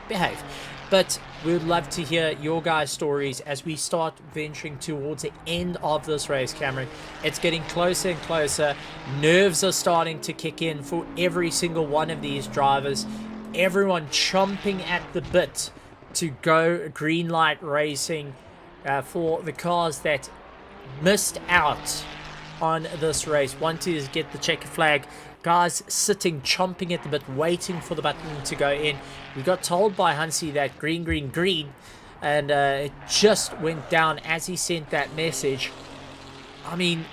behave. But we would love to hear your guys' stories as we start venturing towards the end of this race, Cameron. It's getting closer and closer. Nerves are starting to kick in for every single one of these drivers. Everyone chomping at the bit to go green light racing for the cars that missed out on this race. Want to get the checker flag. Guys sitting, chomping at the bit, waiting for the button to go in. We got told by Hansi that green, green, green, and it just went down as he sent that message. I mean,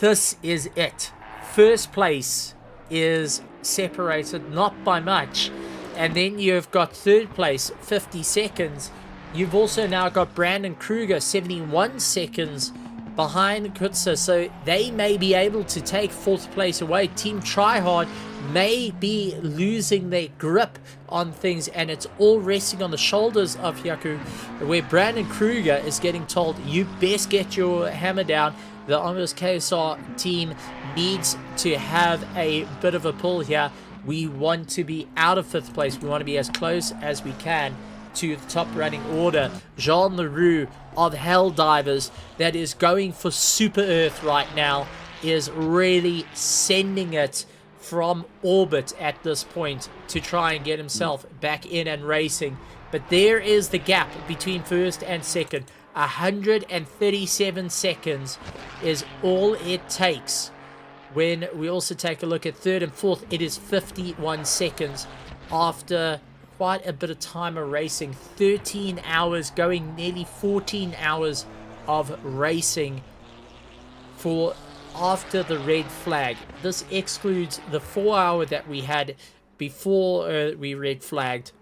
this is it. First place is separated, not by much, and then you've got third place, 50 seconds. You've also now got Brandon Kruger, 71 seconds behind Kutzer, so they may be able to take fourth place away. Team Tryhard may be losing their grip on things, and it's all resting on the shoulders of Jaco, where Brandon Kruger is getting told, you best get your hammer down. The Omnibus KSR team needs to have a bit of a pull here. We want to be out of fifth place. We want to be as close as we can to the top running order. Jean Leroux of Helldivers, that is going for Super Earth right now, is really sending it from orbit at this point to try and get himself back in and racing. But there is the gap between first and second. 137 seconds is all it takes. When we also take a look at third and fourth, it is 51 seconds after quite a bit of time of racing. 13 hours, going nearly 14 hours of racing for after the red flag. This excludes the 4 hour that we had before we red flagged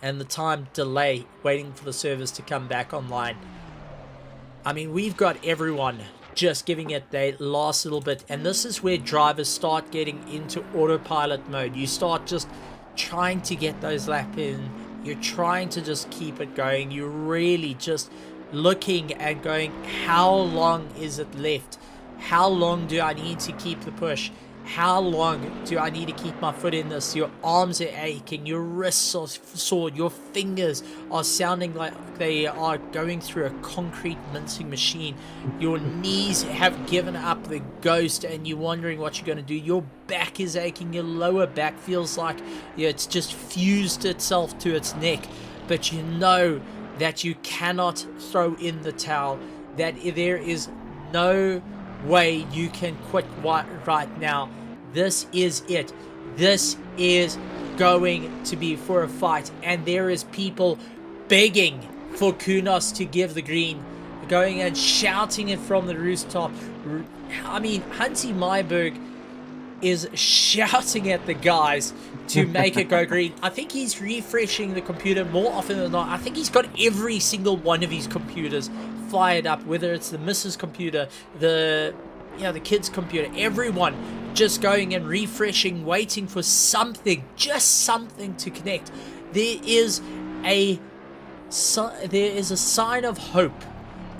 and the time delay waiting for the service to come back online. I mean, we've got everyone just giving it their last little bit, and this is where drivers start getting into autopilot mode. You start just trying to get those laps in, you're trying to just keep it going, you're really just looking and going, how long is it left, how long do I need to keep the push, how long do I need to keep my foot in this? Your arms are aching, your wrists are sore, your fingers are sounding like they are going through a concrete mincing machine. Your knees have given up the ghost and you're wondering what you're going to do. Your back is aching, your lower back feels like it's just fused itself to its neck. But you know that you cannot throw in the towel, that there is no way you can quit right now. This is it. This is going to be for a fight, and there is people begging for Kunos to give the green, going and shouting it from the rooftop. I mean, Hansi Myberg is shouting at the guys to make it go green. I think he's refreshing the computer more often than not. I think he's got every single one of his computers fired up, whether it's the missus computer, the kids' computer, everyone just going and refreshing, waiting for something, just something to connect. There is a sign of hope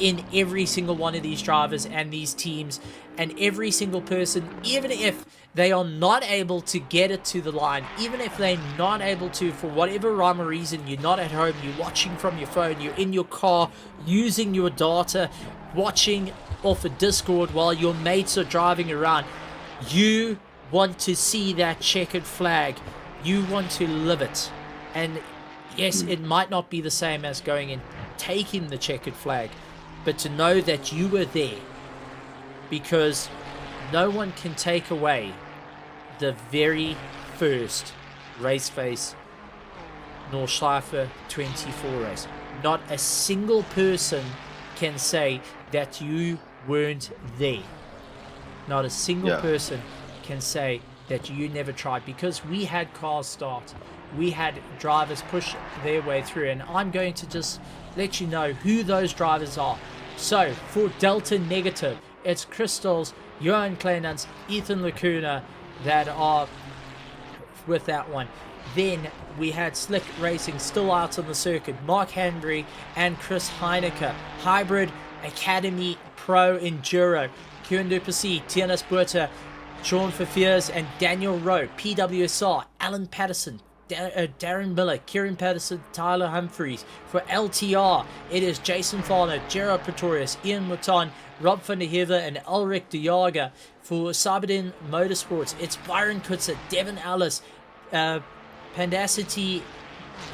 in every single one of these drivers and these teams, and every single person, even if they are not able to get it to the line, even if they're not able to, for whatever rhyme or reason, you're not at home, you're watching from your phone, you're in your car, using your data, watching off a Discord while your mates are driving around. You want to see that checkered flag. You want to live it. And yes, it might not be the same as going and taking the checkered flag, but to know that you were there, because no one can take away the very first RaceFace Nordschleife 24 race. Not a single person can say that you weren't there. Not a single person can say that you never tried, because we had cars start, we had drivers push their way through, and I'm going to just let you know who those drivers are. So for Delta Negative, it's Crystals, Johan Kleinans, Ethan Lacuna that are with that one. Then we had Slick Racing still out on the circuit, Mark Henry and Chris Heineke. Hybrid Academy Pro Enduro, Kieran Duplessis, Tianas Buerta, Sean Fafiers and Daniel Rowe. PWSR, Alan Patterson, Darren Miller, Kieran Patterson, Tyler Humphreys. For LTR, it is Jason Farner, Gerard Pretorius, Ian Mouton, Rob van der Hever and Ulrich de Jager. For Sabadin Motorsports, it's Byron Kutzer, Devin Ellis, Pandacity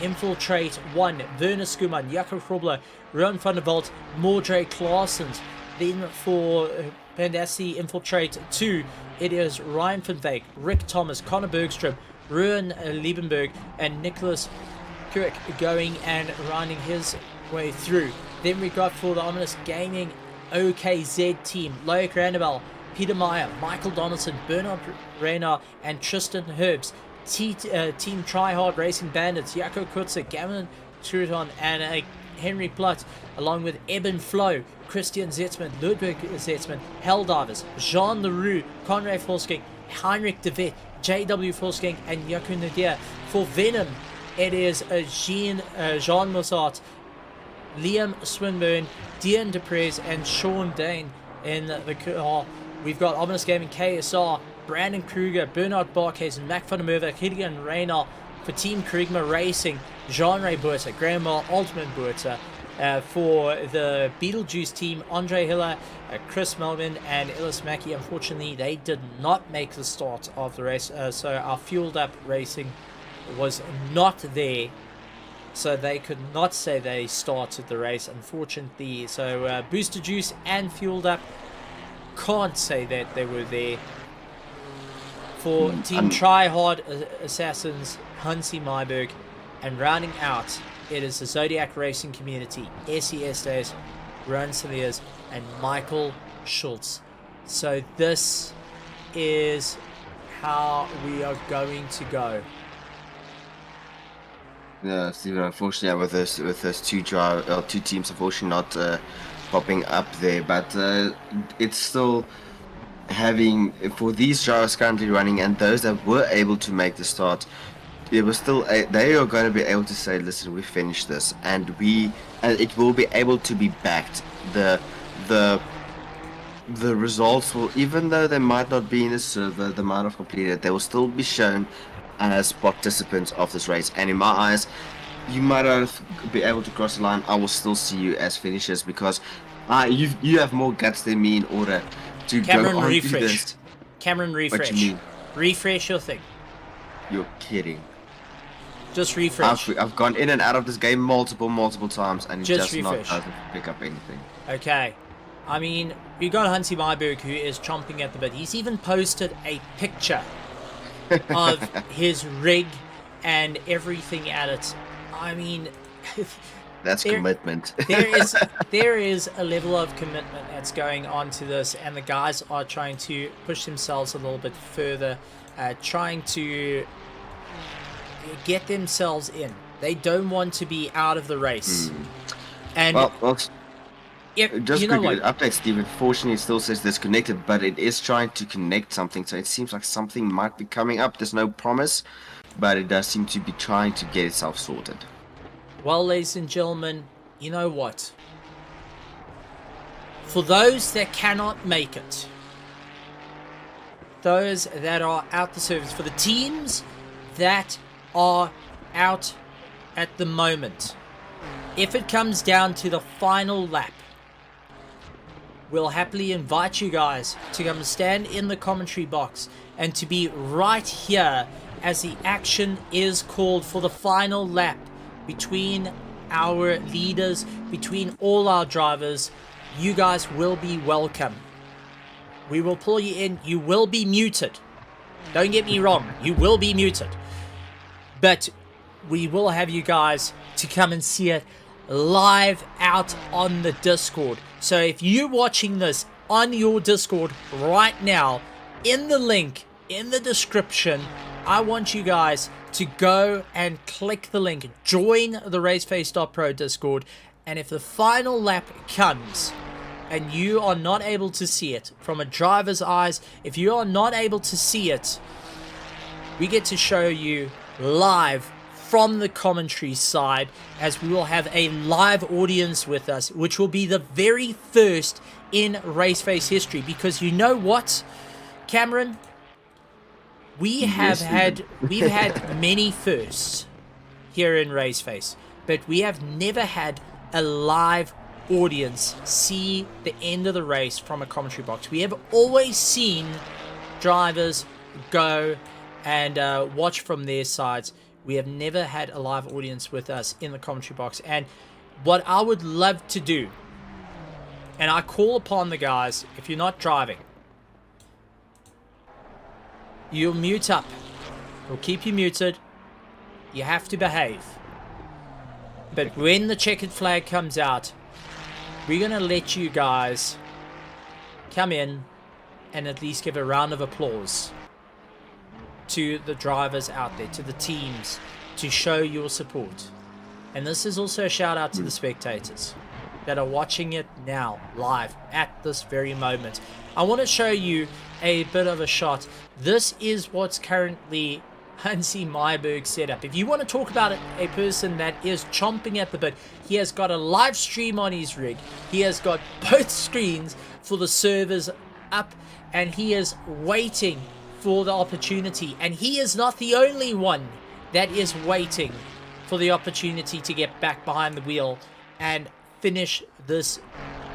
Infiltrate 1, Werner Skuman, Jakob Krobler, Ron van der Walt, Mordre Claessens. Then for Pandacity Infiltrate 2, it is Ryan van Veek, Rick Thomas, Connor Bergstrom, Ruan Liebenberg and Nicholas Kirk going and running his way through. Then we got for the Ominous Gaming OKZ team, Loic Randabel, Peter Meyer, Michael Donaldson, Bernard Reyna and Tristan Herbst. Team Tryhard Racing Bandits, Jaco Kutzer, Gavin Truton and Henry Plutt, along with Eben Flo, Christian Zetzman, Ludwig Zetzman, Helldivers, Jean Leroux, Conrad Forsking, Heinrich de Vet, J.W. Forsking and Jaco Nadir. For Venom, it is Jean Mossart, Liam Swinburne, Dion Deprez and Sean Dane in the car. We've got Ominous Gaming KSR, Brandon Kruger, Bernard Barkhuizen, Mac van der Merwe, Gideon Reyna. For Team Krigma Racing, Jean-Ray Buerta, Graham Moore, Altman Buerta. For the Beetlejuice team, Andre Hiller, Chris Melvin and Ellis Mackey. Unfortunately, they did not make the start of the race, so our Fueled Up Racing was not there, so they could not say they started the race, unfortunately. So Booster Juice and Fueled Up can't say that they were there. For Team Tryhard Assassins, Hansi Myberg, and rounding out, it is the Zodiac Racing Community, SES Days, Ron Saviers, and Michael Schultz. So this is how we are going to go. Yeah, Stephen, unfortunately, with those two teams, unfortunately, not popping up there, but it's still having, for these drivers currently running and those that were able to make the start, it was still they are going to be able to say, listen, we finished this, and it will be able to be backed. The results will, even though they might not be in the server, the amount of completed, they will still be shown as participants of this race. And in my eyes, you might not be able to cross the line, I will still see you as finishers, because you have more guts than me in order to Cameron, go on refresh. to this. Cameron, refresh. What you mean? Refresh your thing. You're kidding. Just refresh. I've gone in and out of this game multiple times, and it just not refresh. doesn't pick up anything. Okay. I mean, we got Hansi Myberg, who is chomping at the bit. He's even posted a picture of his rig and everything at it. I mean, that's commitment. there is a level of commitment that's going on to this, and the guys are trying to push themselves a little bit further, trying to get themselves in. They don't want to be out of the race. And Just you know quickly, what? update, Steve. Unfortunately, it still says disconnected, but it is trying to connect something, so it seems like something might be coming up. There's no promise, but it does seem to be trying to get itself sorted. Well, ladies and gentlemen, you know what? For those that cannot make it, those that are out the service, for the teams that are out at the moment, if it comes down to the final lap, we'll happily invite you guys to come and stand in the commentary box and to be right here as the action is called for the final lap between our leaders, between all our drivers. You guys will be welcome. We will pull you in. You will be muted. Don't get me wrong. You will be muted. But we will have you guys to come and see it live out on the Discord. So if you're watching this on your Discord right now, in the link in the description, I want you guys to go and click the link, join the RaceFace.Pro Discord, and if the final lap comes and you are not able to see it from a driver's eyes, if you are not able to see it, we get to show you live from the commentary side, as we will have a live audience with us, which will be the very first in RaceFace history. Because you know what, Cameron, we've had many firsts here in RaceFace, but we have never had a live audience see the end of the race from a commentary box. We have always seen drivers go and watch from their sides. We have never had a live audience with us in the commentary box. And what I would love to do, and I call upon the guys, if you're not driving, you'll mute up. We'll keep you muted. You have to behave. But when the checkered flag comes out, we're going to let you guys come in and at least give a round of applause to the drivers out there, to the teams, to show your support. And this is also a shout out to the spectators that are watching it now, live, at this very moment. I want to show you a bit of a shot. This is what's currently Hansi Myberg's setup. If you want to talk about a person that is chomping at the bit, he has got a live stream on his rig. He has got both screens for the servers up, and he is waiting for the opportunity. And he is not the only one that is waiting for the opportunity to get back behind the wheel and finish this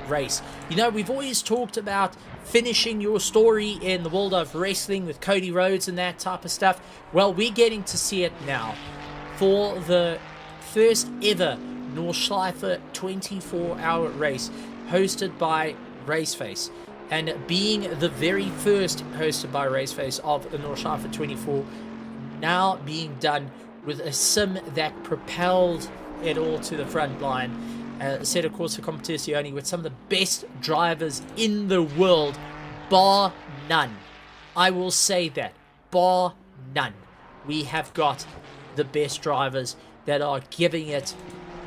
race. You know, we've always talked about finishing your story in the world of wrestling with Cody Rhodes and that type of stuff. Well, we're getting to see it now for the first ever Nordschleife 24-hour race hosted by RaceFace, and being the very first hosted by RaceFace of the Nordschleife 24, now being done with a sim that propelled it all to the front line. Set of course for competizione with some of the best drivers in the world, bar none. I will say that, bar none. We have got the best drivers that are giving it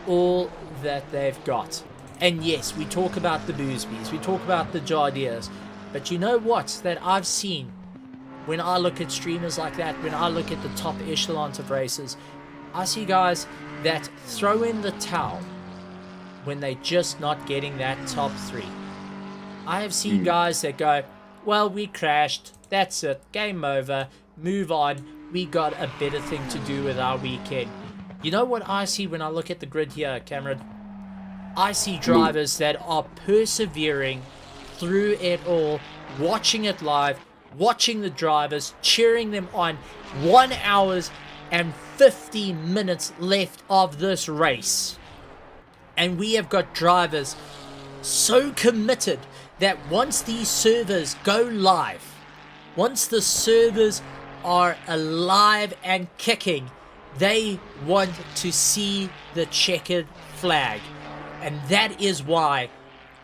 all that they've got. And yes, we talk about the Boosbys, we talk about the Jardiers, but you know what that I've seen when I look at streamers like that, when I look at the top echelons of races, I see guys that throw in the towel when they're just not getting that top three. I have seen guys that go, well, we crashed, that's it, game over, move on, we got a better thing to do with our weekend. You know what I see when I look at the grid here, Cameron? I see drivers that are persevering through it all, watching it live, watching the drivers, cheering them on. 1 hour and 50 minutes left of this race. And we have got drivers so committed that once these servers go live, once the servers are alive and kicking, they want to see the checkered flag. And that is why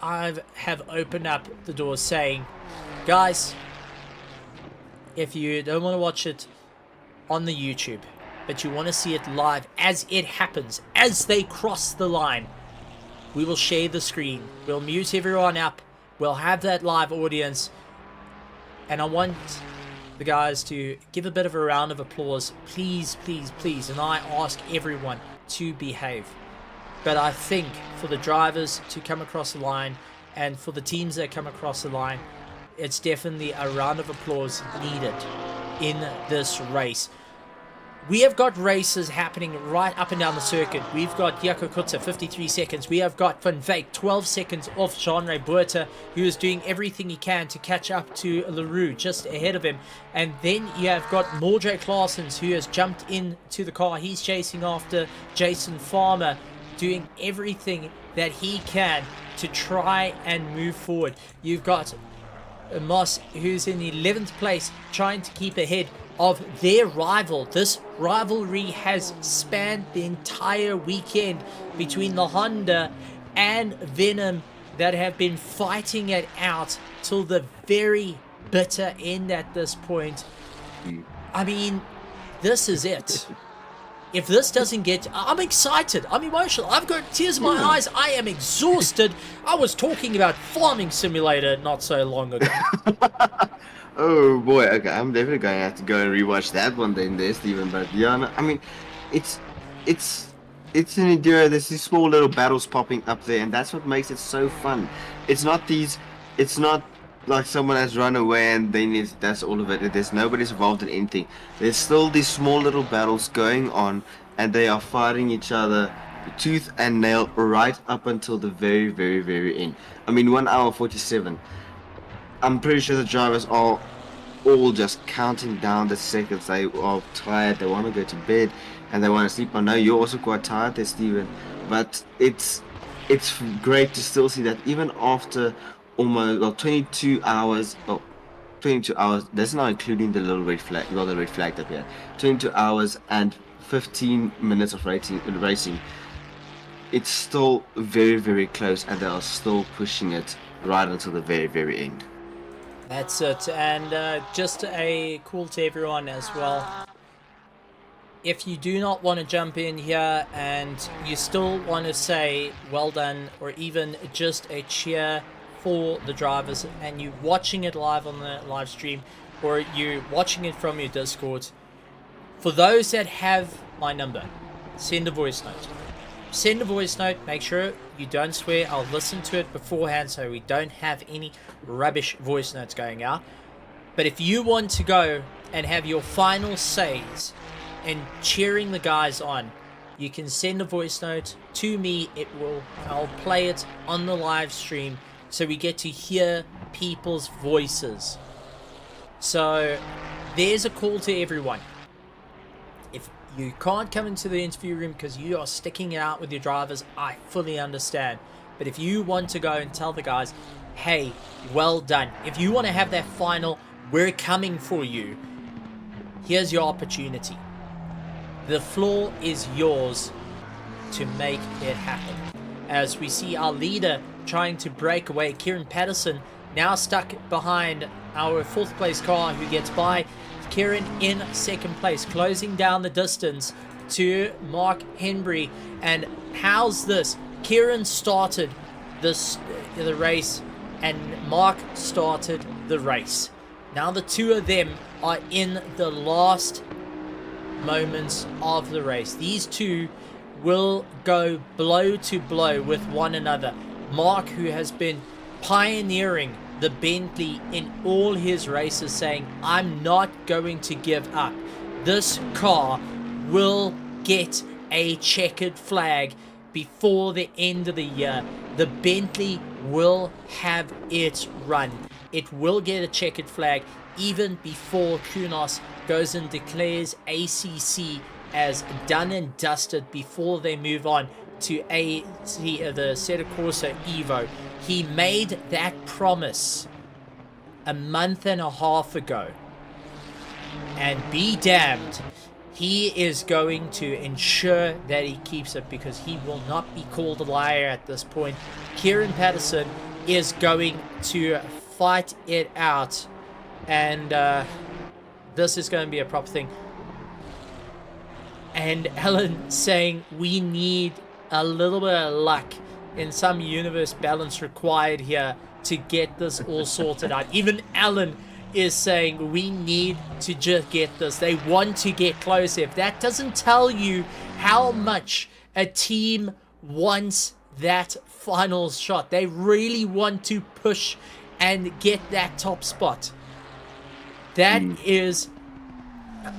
I have opened up the door saying, guys, if you don't want to watch it on the YouTube, but you want to see it live as it happens, as they cross the line, we will share the screen. We'll mute everyone up. We'll have that live audience. And I want the guys to give a bit of a round of applause. Please, please, please. And I ask everyone to behave. But I think for the drivers to come across the line and for the teams that come across the line, it's definitely a round of applause needed in this race. We have got races happening right up and down the circuit. We've got Jaco Kutzer, 53 seconds. We have got Van Wyk, 12 seconds off Jean-Ray Buerta, who is doing everything he can to catch up to LaRue, just ahead of him. And then you have got Mordre Claessens, who has jumped into the car. He's chasing after Jason Farmer, doing everything that he can to try and move forward. You've got Moss, who's in 11th place, trying to keep ahead of their rival. This rivalry has spanned the entire weekend between the Honda and Venom that have been fighting it out till the very bitter end at this point. I mean, this is it. If this doesn't get... I'm excited. I'm emotional. I've got tears in my eyes. I am exhausted. I was talking about Farming Simulator not so long ago. Oh boy, okay, I'm definitely going to have to go and rewatch that one then there, Steven. But yeah, no, I mean, it's an enduro. There's these small little battles popping up there, and that's what makes it so fun. It's not like someone has run away and then that's all of it. There's nobody's involved in anything. There's still these small little battles going on, and they are fighting each other tooth and nail right up until the very, very, very end. I mean, 1 hour 47. I'm pretty sure the drivers are all just counting down the seconds. They are tired, they want to go to bed, and they want to sleep. I know you're also quite tired there, Steven, but it's great to still see that even after almost 22 hours, 22 hours, that's not including the little red flag, the red flag up here, 22 hours and 15 minutes of racing, it's still very, very close, and they are still pushing it right until the very, very end. That's it. And just a call to everyone as well. If you do not want to jump in here and you still want to say well done, or even just a cheer for the drivers, and you're watching it live on the live stream, or you're watching it from your Discord, for those that have my number, send a voice note. Send a voice note. Make sure you don't swear. I'll listen to it beforehand so we don't have any rubbish voice notes going out. But if you want to go and have your final says and cheering the guys on, you can send a voice note to me. I'll play it on the live stream so we get to hear people's voices. So there's a call to everyone. If you can't come into the interview room because you are sticking out with your drivers, I fully understand. But if you want to go and tell the guys, hey, well done. If you want to have that final, we're coming for you. Here's your opportunity. The floor is yours to make it happen. As we see our leader trying to break away, Kieran Patterson now stuck behind our 4th place car, who gets by. Kieran in 2nd place, closing down the distance to Mark Henry. And how's this? Kieran started the race, and Mark started the race. Now the two of them are in the last moments of the race. These two will go blow to blow with one another. Mark, who has been pioneering the Bentley in all his races, saying, I'm not going to give up. This car will get a checkered flag before the end of the year. The Bentley will have its run. It will get a checkered flag even before Kunos goes and declares ACC as done and dusted before they move on to the Assetto Corsa Evo. He made that promise a month and a half ago, and be damned, he is going to ensure that he keeps it, because he will not be called a liar at this point. Kieran Patterson is going to fight it out, and this is going to be a proper thing. And Ellen saying we need a little bit of luck in some universe balance required here to get this all sorted out. Even Alan is saying we need to just get this. They want to get close. If that doesn't tell you how much a team wants that final shot, they really want to push and get that top spot. That is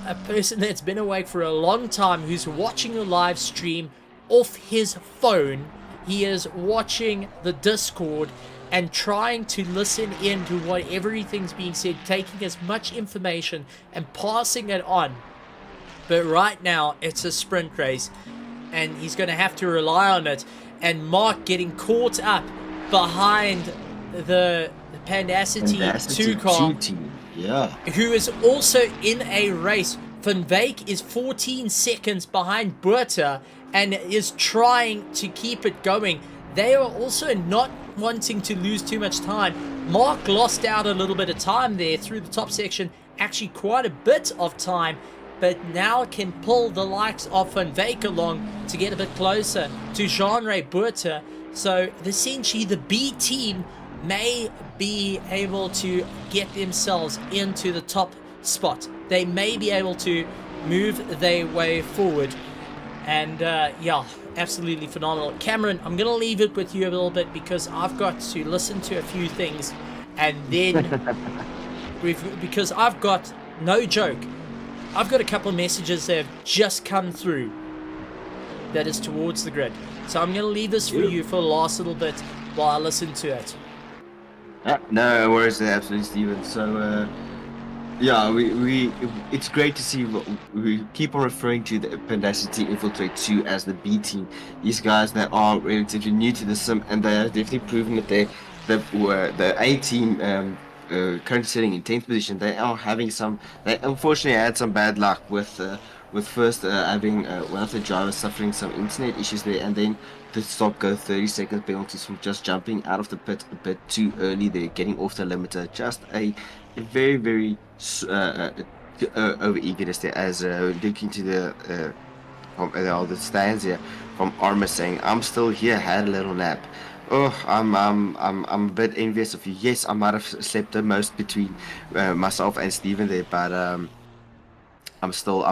a person that's been awake for a long time, who's watching a live stream off his phone. He is watching the Discord and trying to listen in to what everything's being said, taking as much information and passing it on. But right now, it's a sprint race, and he's going to have to rely on it. And Mark getting caught up behind the Pandacity 2 car, yeah, who is also in a race. Van Wyk is 14 seconds behind Buerta and is trying to keep it going. They are also not wanting to lose too much time. Mark lost out a little bit of time there through the top section, actually quite a bit of time, but now can pull the likes of Van Wyk along to get a bit closer to Jean-Ray Buerta. So essentially the B team may be able to get themselves into the top spot. They may be able to move their way forward. And yeah, absolutely phenomenal. Cameron, I'm going to leave it with you a little bit because I've got to listen to a few things. And then, because I've got, no joke, I've got a couple of messages that have just come through that is towards the grid. So I'm going to leave this for you for the last little bit while I listen to it. No worries there, absolutely, Steven. So, yeah, it's great to see. We keep on referring to the Pandacity Infiltrate 2 as the B team. These guys that are relatively new to the sim, and they have definitely proven that the A team, currently sitting in 10th position, they are having some. They unfortunately had some bad luck with first having one of the drivers suffering some internet issues there, and then the stop go 30-second penalties from just jumping out of the pit a bit too early there, getting off the limiter. Just a very, very over eagerness there, as looking to the stands here from Arma saying, "I'm still here, had a little nap." Oh, I'm a bit envious of you. Yes, I might have slept the most between myself and Steven there, but I'm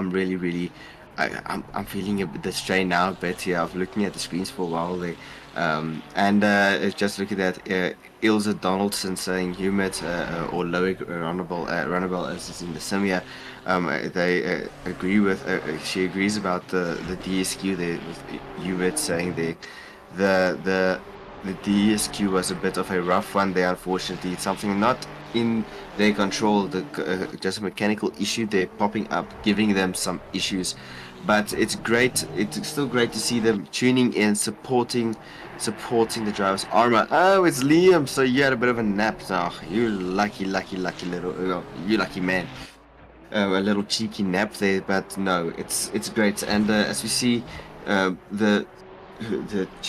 really I'm feeling the strain now a bit here of looking at the screens for a while there, and just looking at Ilza Donaldson saying humid or low runnable as is in the sim here. They agree with she agrees about the DSQ there, with humid saying the DSQ was a bit of a rough one there, unfortunately. It's something not in their control, just a mechanical issue there popping up, giving them some issues. But it's great, it's still great to see them tuning in, supporting the drivers. Arma, oh, it's Liam, so you had a bit of a nap now. You lucky little, you lucky man. A little cheeky nap there, but no, it's great. And as we see, the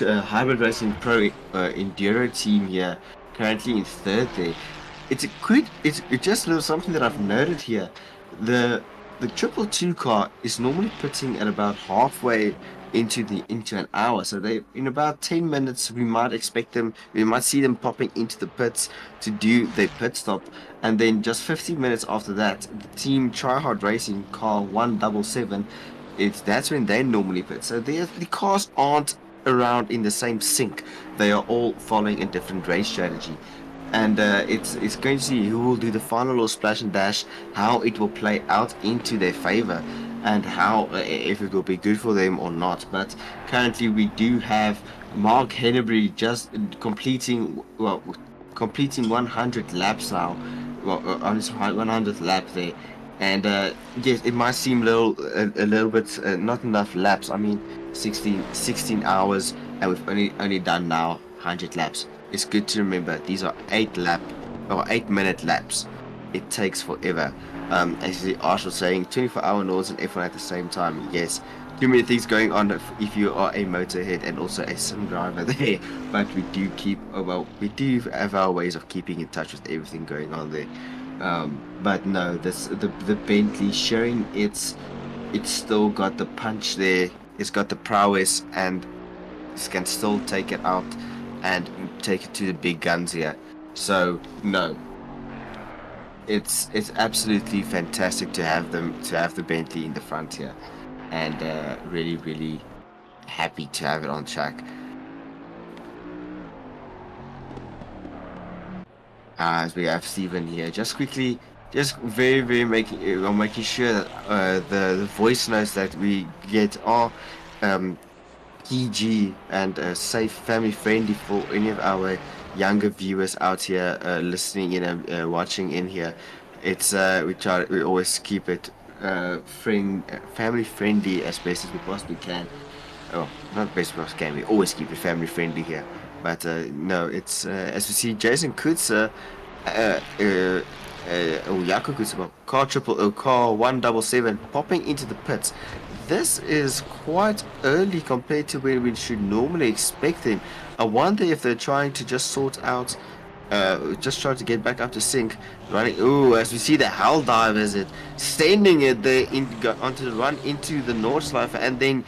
Hybrid Racing Pro Enduro team here currently in third there. It's just a little something that I've noted here. The 222 car is normally pitting at about halfway into an hour, so they in about 10 minutes we might see them popping into the pits to do their pit stop, and then just 15 minutes after that, the team Tryhard Racing car 177, that's when they normally pit. So the cars aren't around in the same sync. They are all following a different race strategy, and it's going to see who will do the final little splash and dash, how it will play out into their favor, and how if it will be good for them or not. But currently we do have Mark Hennebury just completing 100 laps now, on his 100th lap there. And yes, it might seem a little bit not enough laps. I mean, 16 hours, and we've only done now 100 laps. It's good to remember these are 8-minute laps. It takes forever. As the Arshel saying, 24-hour Nords and F1 at the same time. Yes, too many things going on if you are a motorhead and also a sim driver there. But we do we do have our ways of keeping in touch with everything going on there. But no, the Bentley showing it's still got the punch there. It's got the prowess, and can still take it out and take it to the big guns here. So no, it's absolutely fantastic to have the Bentley in the front here, and really happy to have it on track. As we have Steven here, just very making sure that the voice notes that we get are PG and safe, family friendly for any of our younger viewers out here listening in and watching in here. It's we always keep it family friendly as best as we possibly can. Oh, not best as we can. We always keep it family friendly here. But no, it's as we see Jason Kutzer, Jaco Kutzer, car 177 popping into the pits. This is quite early compared to where we should normally expect him. I wonder if they're trying to just sort out, just trying to get back up to sync. Running, as we see the hell dive, is it sending it there onto the run into the Nordschleife and then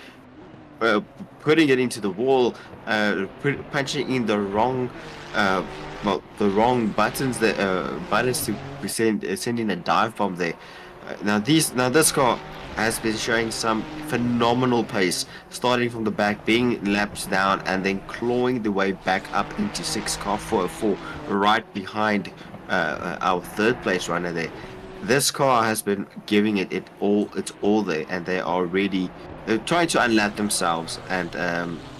putting it into the wall, punching in the wrong, buttons to send in a dive bomb there. Now this car has been showing some phenomenal pace, starting from the back, being lapped down, and then clawing the way back up into 6 car 404, right behind our third place runner there. This car has been giving it all. It's all there, and they are ready. They're trying to unlap themselves, and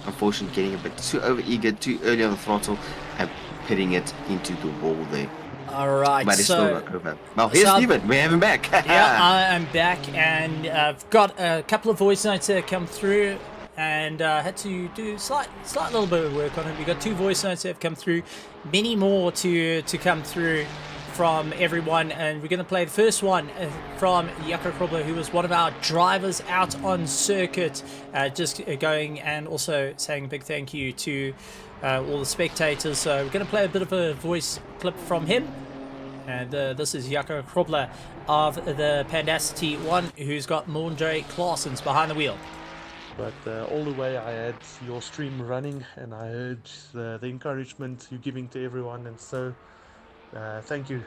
unfortunately getting a bit too over-eager, too early on the throttle, and hitting it into the wall there. Alright, but it's still not over. Well, here's Steven. We have him back. Yeah, I'm back, and I've got a couple of voice notes that come through, and had to do slight little bit of work on it. We got 2 voice notes that have come through, many more to come through from everyone, and we're going to play the first one from Jaco Krobler, who was one of our drivers out on circuit, just going and also saying a big thank you to all the spectators. So we're going to play a bit of a voice clip from him, and this is Jaco Krobler of the Pandacity 1, who's got Mondre Claessens behind the wheel. But all the way I had your stream running, and I heard the encouragement you're giving to everyone, and so thank you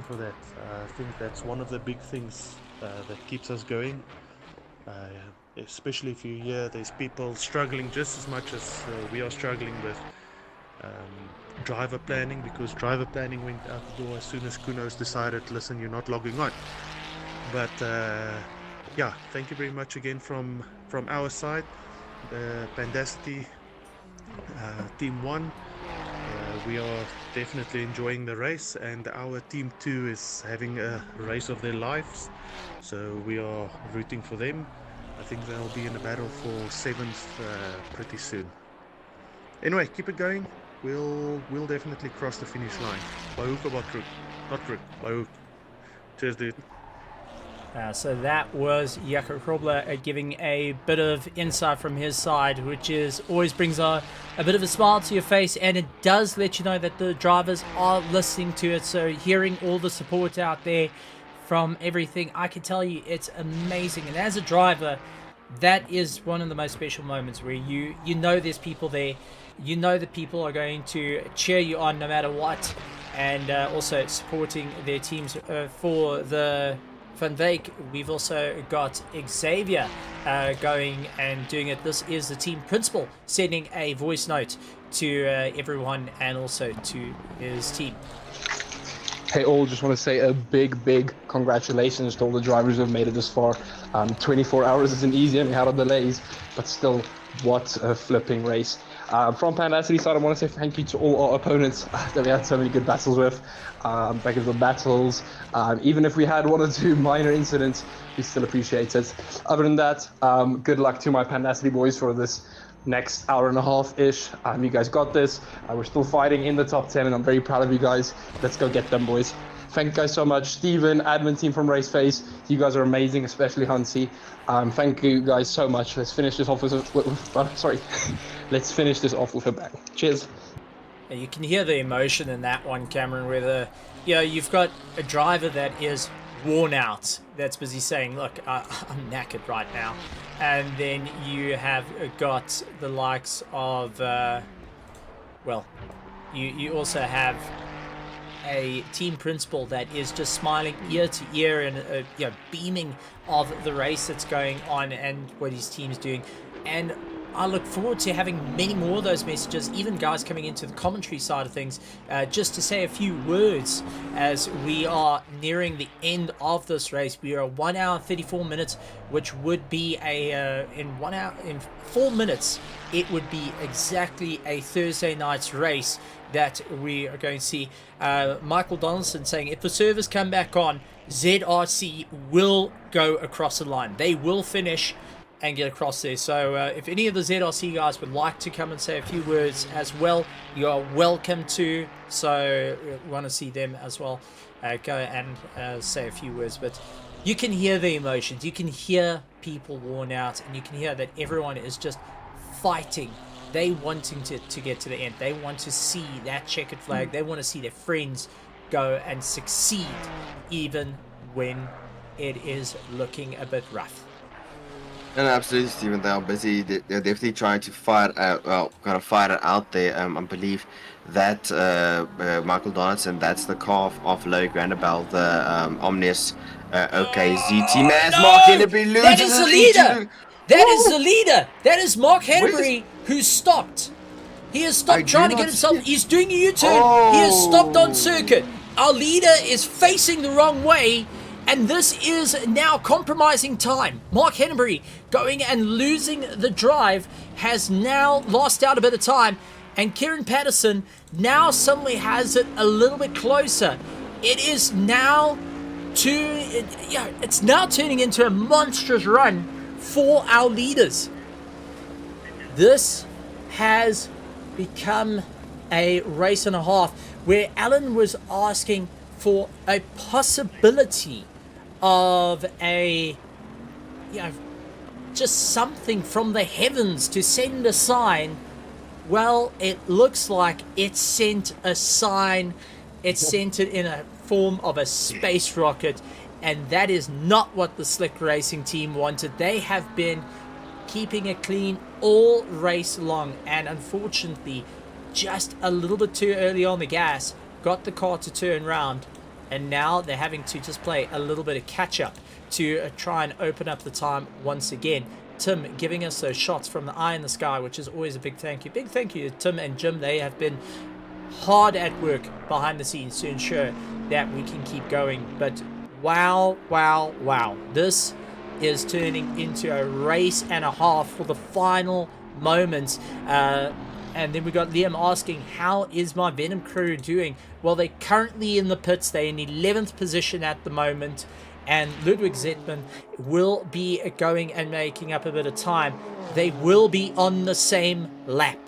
for that. I think that's one of the big things that keeps us going, especially if you hear there's people struggling just as much as we are struggling with driver planning, because driver planning went out the door as soon as Kunos decided, listen, you're not logging on. But yeah, thank you very much again from our side, the Pandacity Team 1. We are definitely enjoying the race, and our Team 2 is having a race of their lives, so we are rooting for them. I think they'll be in a battle for 7th pretty soon. Anyway, keep it going. We'll definitely cross the finish line. By hook or by crook? Not crook, by hook. Cheers, dude. So that was Jaco Krobler giving a bit of insight from his side, which is always brings a bit of a smile to your face, and it does let you know that the drivers are listening to it. So hearing all the support out there from everything, I can tell you it's amazing. And as a driver, that is one of the most special moments where you know there's people there, you know that people are going to cheer you on no matter what, and also supporting their teams for the Van Wyk. We've also got Xavier going and doing it. This is the team principal sending a voice note to everyone and also to his team. Hey all, just want to say a big congratulations to all the drivers who have made it this far. 24 hours isn't easy and we had our delays, but still, what a flipping race. From Pandacity side, I want to say thank you to all our opponents that we had so many good battles with. Back of the battles, even if we had 1 or 2 minor incidents, we still appreciate it. Other than that, good luck to my Pandacity boys for this next hour and a half-ish. You guys got this. We're still fighting in the top 10, and I'm very proud of you guys. Let's go get them, boys. Thank you guys so much. Steven, admin team from RaceFace, you guys are amazing, especially Hansi. Thank you guys so much. Let's finish this off with Let's finish this off with a bang. Cheers. You can hear the emotion in that one, Cameron, where you've got a driver that is worn out that's busy saying, look, I'm knackered right now. And then you have got the likes of, well, you also have a team principal that is just smiling ear to ear and you know, beaming of the race that's going on and what his team's doing. And I look forward to having many more of those messages, even guys coming into the commentary side of things, just to say a few words as we are nearing the end of this race. We are 1 hour 34 minutes, which would be in 4 minutes, it would be exactly a Thursday night's race that we are going to see. Michael Donaldson saying, if the servers come back on, ZRC will go across the line. They will finish and get across there. So if any of the ZRC guys would like to come and say a few words as well, you are welcome to. So we want to see them as well go and say a few words. But you can hear the emotions. You can hear people worn out, and you can hear that everyone is just fighting. They wanting to get to the end. They want to see that checkered flag. They want to see their friends go and succeed, even when it is looking a bit rough. And absolutely, Stephen, they are busy. They're definitely trying to fight out, well, kind of fight it out there. I believe that Michael Donaldson, that's the car of Low Grandabell, the Omnis OKZT. Man, No! Mark Henneberry loses. That is the leader! That is the leader! That is Mark Henneberry, who stopped. He has stopped trying to get himself. He's doing a U-turn. He has stopped on circuit. Our leader is facing the wrong way. And this is now compromising time. Mark Henneberry going and losing the drive has now lost out a bit of time. And Kieran Patterson now suddenly has it a little bit closer. It is now it's now turning into a monstrous run for our leaders. This has become a race and a half where Alan was asking for a possibility of a, just something from the heavens to send a sign. Well, it looks like it sent a sign. It sent it in a form of a space rocket, and that is not what the Slick Racing team wanted. They have been keeping it clean all race long, and unfortunately, just a little bit too early on the gas, got the car to turn round. And now they're having to just play a little bit of catch-up to try and open up the time once again. Tim giving us those shots from the eye in the sky, which is always a big thank you. Big thank you to Tim and Jim. They have been hard at work behind the scenes to ensure that we can keep going. But wow, wow, wow. This is turning into a race and a half for the final moments. And then we got Liam asking, how is my Venom crew doing? Well, they're currently in the pits. They're in 11th position at the moment. And Ludwig Zetman will be going and making up a bit of time. They will be on the same lap.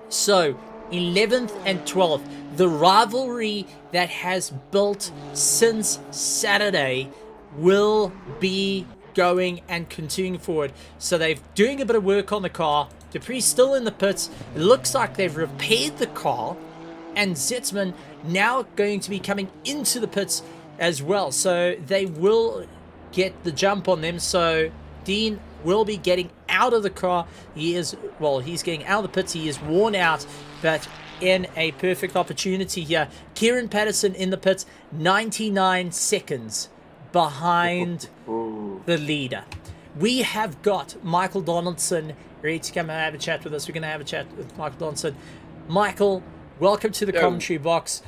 So, 11th and 12th. The rivalry that has built since Saturday will be going and continuing forward. So they're doing a bit of work on the car. Dupree's still in the pits. It looks like they've repaired the car, and Zetzman now going to be coming into the pits as well. So they will get the jump on them. So Dean will be getting out of the car. He's getting out of the pits. He is worn out, but in a perfect opportunity here. Kieran Patterson in the pits, 99 seconds behind the leader. We have got Michael Donaldson ready to come and have a chat with us. We're going to have a chat with Michael Donaldson. Michael, welcome to the commentary box.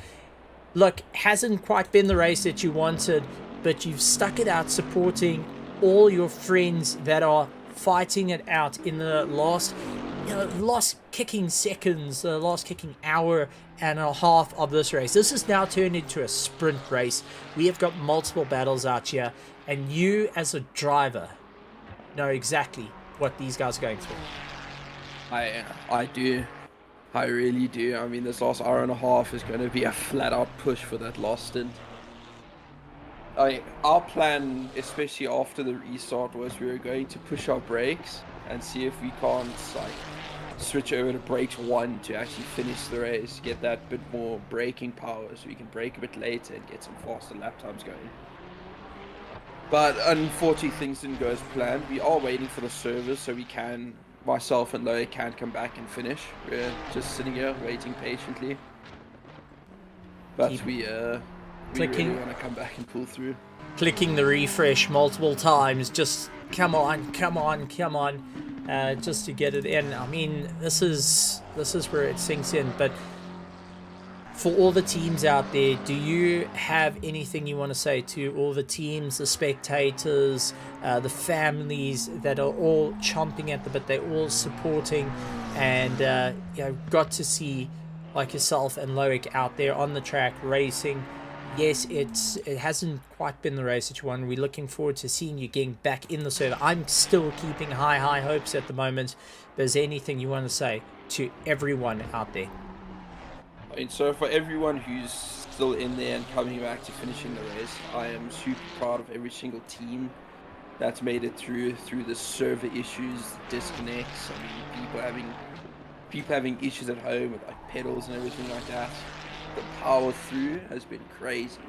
Look, hasn't quite been the race that you wanted, but you've stuck it out supporting all your friends that are fighting it out in the last kicking seconds, the last kicking hour and a half of this race. This has now turned into a sprint race. We have got multiple battles out here, and you as a driver know exactly what these guys are going through. I do. I really do. I mean, this last hour and a half is going to be a flat-out push for that last stint. Our plan, especially after the restart, was we were going to push our brakes and see if we can't switch over to brakes 1 to actually finish the race, get that bit more braking power so we can brake a bit later and get some faster lap times going. But unfortunately, things didn't go as planned. We are waiting for the service so myself and Loic can come back and finish. We're just sitting here waiting patiently. But we really want to come back and pull through. Clicking the refresh multiple times, just come on, just to get it in. I mean, this is where it sinks in. But for all the teams out there, do you have anything you want to say to all the teams, the spectators, the families that are all chomping at the bit? They're all supporting, and got to see like yourself and Loic out there on the track racing. Yes, it hasn't quite been the race that you want. We're looking forward to seeing you getting back in the server. I'm still keeping high hopes at the moment. But is there anything you want to say to everyone out there? And so for everyone who's still in there and coming back to finishing the race, I am super proud of every single team that's made it through the server issues, disconnects. I mean, people having issues at home with like pedals and everything like that. The power through has been crazy.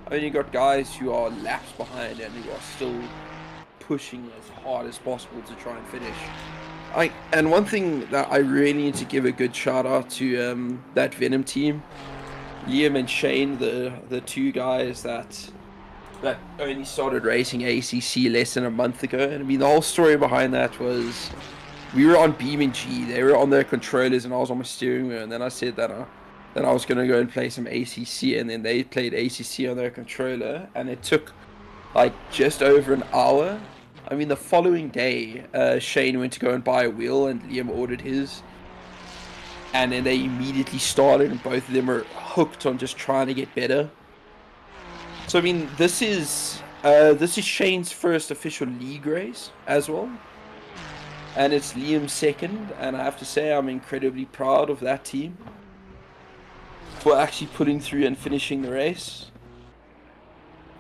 I mean, you got guys who are laps behind and who are still pushing as hard as possible to try and finish. And one thing that I really need to give a good shout out to that Venom team, Liam and Shane, the two guys that only started racing ACC less than a month ago. And I mean, the whole story behind that was we were on Beam and G, they were on their controllers, and I was on my steering wheel. And then I said that I was gonna go and play some ACC, and then they played ACC on their controller, and it took like just over an hour. I mean, the following day, Shane went to go and buy a wheel, and Liam ordered his. And then they immediately started, and both of them are hooked on just trying to get better. So, I mean, this is Shane's first official league race as well. And it's Liam's second, and I have to say I'm incredibly proud of that team for actually putting through and finishing the race.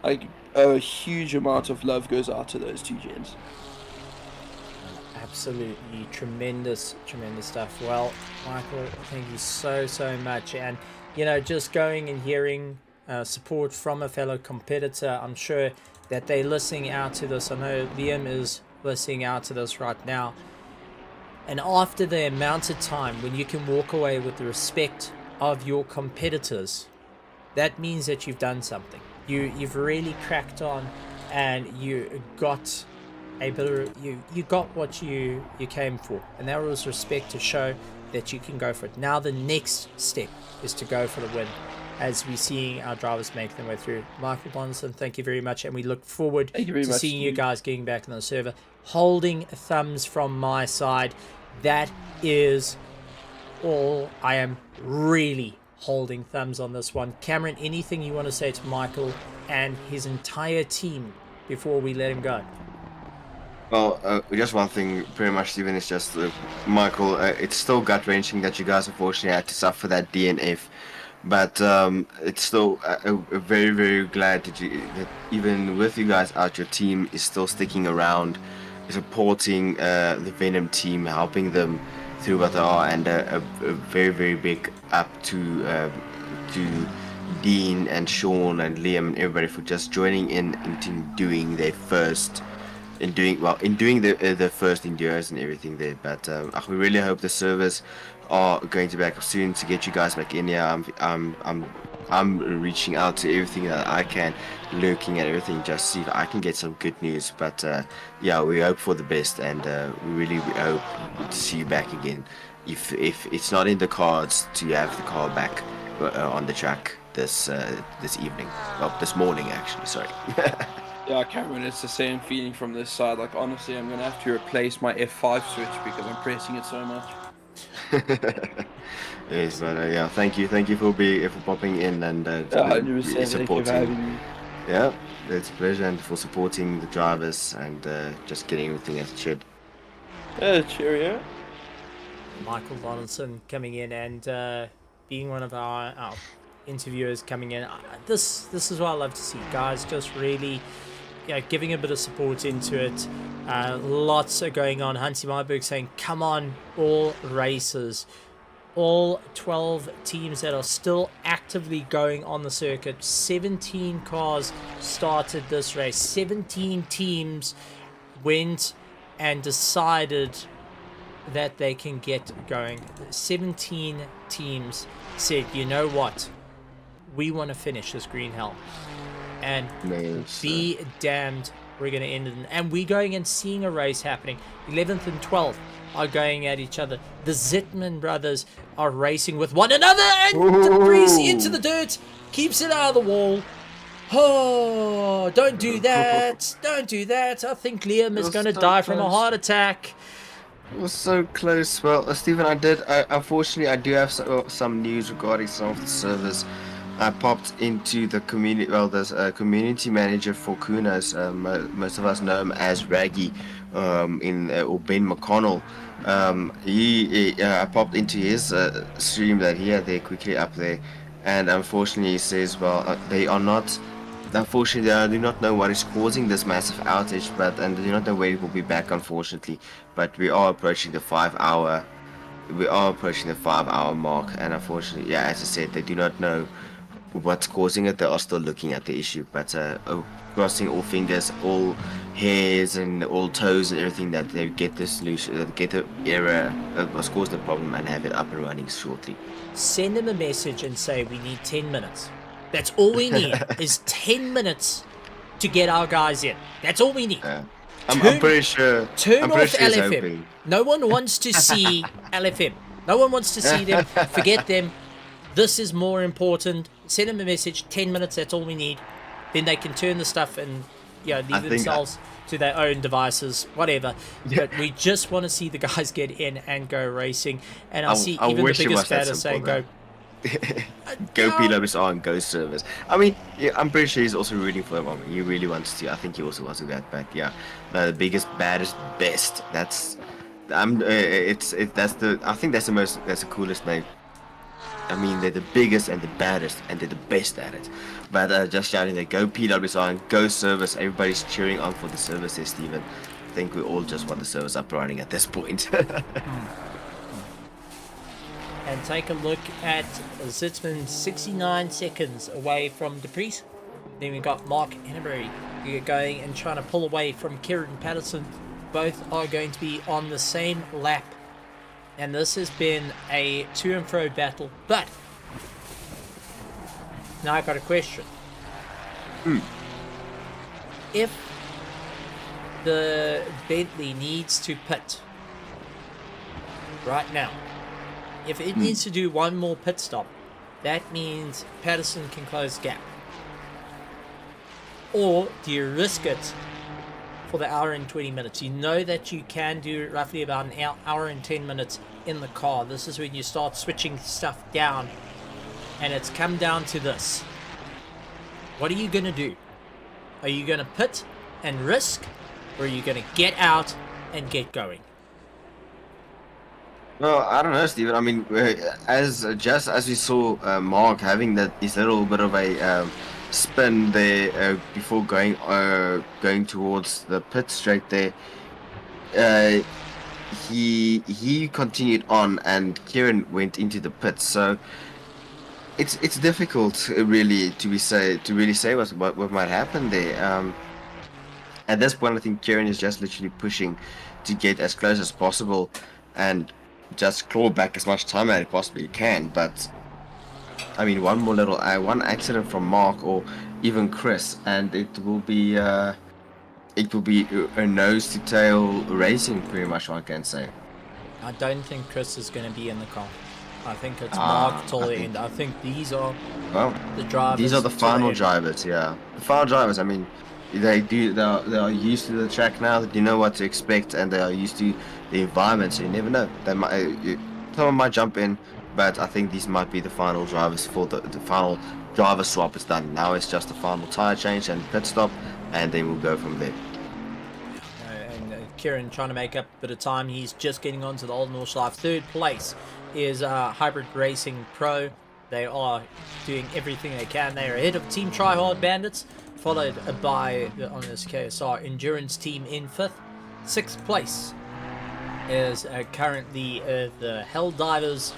Like, a huge amount of love goes out to those two gents. Absolutely tremendous stuff. Well, Michael, thank you so much. And just going and hearing support from a fellow competitor, I'm sure that they're listening out to this. I know Liam is listening out to this right now. And after the amount of time when you can walk away with the respect of your competitors, that means that you've done something. You've really cracked on, and you got you got what you came for, and that was respect to show that you can go for it. Now the next step is to go for the win, as we're seeing our drivers make their way through. Michael Bonson, thank you very much, and we look forward to seeing you guys getting back on the server. Holding thumbs from my side. That is all. I am really holding thumbs on this one. Cameron, anything you want to say to Michael and his entire team before we let him go? Well, just one thing, pretty much, Steven, is just Michael. It's still gut-wrenching that you guys unfortunately had to suffer that DNF, but it's still very, very glad that even with you guys out, your team is still sticking around, supporting the Venom team, helping them through what they are, and a very, very big up to Dean and Sean and Liam and everybody for just joining in into doing their first. In doing the first enduros and everything there, but we really hope the servers are going to be back soon to get you guys back in here. I'm reaching out to everything that I can, looking at everything just to see if I can get some good news. But yeah, we hope for the best, and we really hope to see you back again. If it's not in the cards to have the car back on the track this evening, well, this morning actually. Sorry. Yeah, Cameron, it's the same feeling from this side. Like, honestly, I'm gonna have to replace my F5 switch because I'm pressing it so much. Yes, but yeah, thank you for popping in and 100% supporting. Yeah, it's a pleasure, and for supporting the drivers and just getting everything as it should. Cheerio. Michael Donaldson coming in and being one of our interviewers coming in. This is what I love to see, guys. Just really, giving a bit of support into it. Lots are going on. Hansi Marburg saying, "Come on, all racers." all 12 teams that are still actively going on the circuit. 17 cars started this race. 17 teams went and decided that they can get going. 17 teams said, you know what, we want to finish this green hell, and be damned, we're going to end it. And we're going and seeing a race happening. 11th and 12th are going at each other. The Zitman brothers are racing with one another, and Debris into the dirt, keeps it out of the wall. Oh, don't do that. Don't do that. I think Liam is going to die from a heart attack. It was so close. Well, Stephen, unfortunately, I do have some news regarding some of the servers. I popped into the community, well, there's a community manager for Kunas, most of us know him as Raggy, or Ben McConnell. I popped into his stream that he had there quickly up there, and unfortunately he says, well, they are not, unfortunately they do not know what is causing this massive outage, and they do not know where it will be back, unfortunately, but we are approaching the 5 hour mark, and unfortunately, yeah, as I said, they do not know what's causing it. They are still looking at the issue, but crossing all fingers, all hairs and all toes and everything that they get the solution, that get the error that was caused the problem and have it up and running shortly. Send them a message and say we need 10 minutes. That's all we need is 10 minutes to get our guys in. That's all we need. I'm pretty sure. Turn I'm off pretty sure he's LFM. hoping. No one wants to see LFM. No one wants to see them. Forget them. This is more important. Send them a message. 10 minutes. That's all we need. Then they can turn the stuff and leave themselves to their own devices, whatever. Yeah. But we just want to see the guys get in and go racing. And I see I even the wish it biggest was that batter saying simple, go. Go PWSR and go service. I mean, yeah, I'm pretty sure he's also rooting for him. I mean, he really wants to. I think he also wants to get back. Yeah, no, the biggest, baddest, best. That's I think that's the coolest name. I mean, they're the biggest and the baddest, and they're the best at it. But just shouting there, go PWSR and go service. Everybody's cheering on for the service there, Stephen. I think we all just want the service up and running at this point. And take a look at Zitzman, 69 seconds away from Debris. Then we've got Mark Henneberry going and trying to pull away from Kieran Patterson. Both are going to be on the same lap. And this has been a to and fro battle. But now I've got a question. If the Bentley needs to pit right now, if it needs to do one more pit stop, that means Patterson can close the gap. Or do you risk it for the hour and 20 minutes? You know that you can do roughly about an hour and 10 minutes in the car. This is when you start switching stuff down. And it's come down to this. What are you going to do? Are you going to pit and risk? Or are you going to get out and get going? Well, I don't know, Steven. I mean, as we saw Mark having this little bit of a spin there before going towards the pit straight there, he continued on, and Kieran went into the pit. So it's difficult really to really say what might happen there. At this point, I think Kieran is just literally pushing to get as close as possible and just claw back as much time as he possibly can. But I mean, one accident from Mark or even Chris, and it will be a nose to tail racing, pretty much, I can say. I don't think Chris is going to be in the car. I think it's Mark till the end. I think these are the drivers. These are the final drivers. Yeah, the final drivers. I mean, they are used to the track now. They know what to expect, and they are used to the environment. So you never know. Someone might jump in, but I think these might be the final drivers for the final driver swap is done. Now it's just the final tire change and pit stop, and then we'll go from there. And Kieran trying to make up a bit of time. He's just getting onto the old Nordschleife. Third place is Hybrid Racing Pro. They are doing everything they can. They are ahead of Team Tryhard Bandits, followed by on this KSR Endurance Team in 5th. 6th place is currently the Hell Divers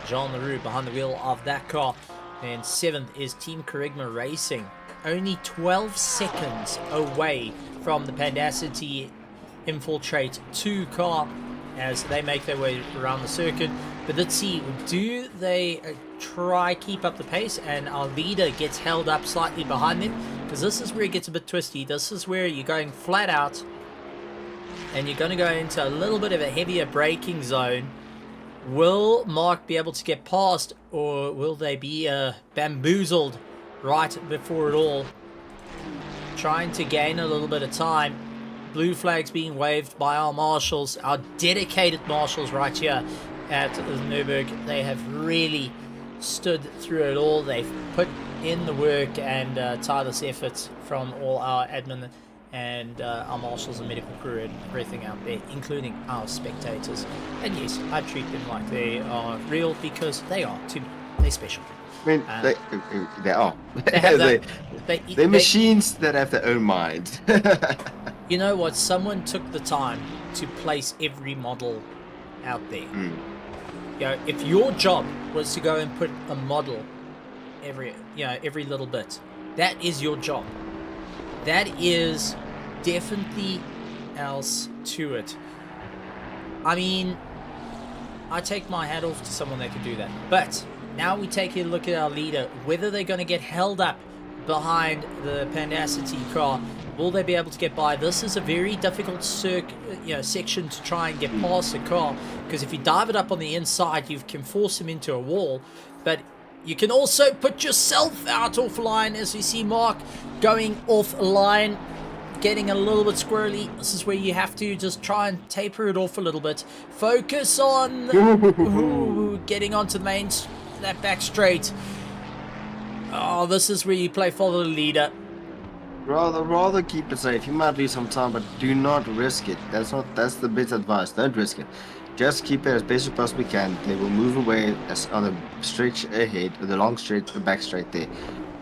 Jean Leroux behind the wheel of that car. And 7th is Team Kerygma Racing. Only 12 seconds away from the Pandacity Infiltrate 2 car as they make their way around the circuit. But let's see, do they try keep up the pace, and our leader gets held up slightly behind them, because this is where it gets a bit twisty. This is where you're going flat out and you're going to go into a little bit of a heavier braking zone. Will Mark be able to get past, or will they be bamboozled right before it all? Trying to gain a little bit of time. Blue flags being waved by our marshals, our dedicated marshals right here at Nürburgring. They have really stood through it all. They've put in the work and tireless efforts from all our admin and our marshals and medical crew and everything out there, including our spectators. And yes, I treat them like they are real, because they are to me. They're special. I mean, they are. They have They're machines that have their own mind. You know what? Someone took the time to place every model out there. You know, if your job was to go and put a model every little bit, that is your job. That is definitely else to it. I mean, I take my hat off to someone that can do that. But now we take a look at our leader, whether they're going to get held up behind the Pandacity car. Will they be able to get by? This is a very difficult section to try and get past the car, because if you dive it up on the inside, you can force him into a wall, but you can also put yourself out offline, as we see Mark going offline, getting a little bit squirrely. This is where you have to just try and taper it off a little bit. Focus on getting onto the that back straight. Oh, this is where you play follow the leader. Rather keep it safe. You might lose some time, but do not risk it. That's the best advice. Don't risk it. Just keep it as best as you possibly can. They will move away on the stretch ahead, the long straight, the back straight there.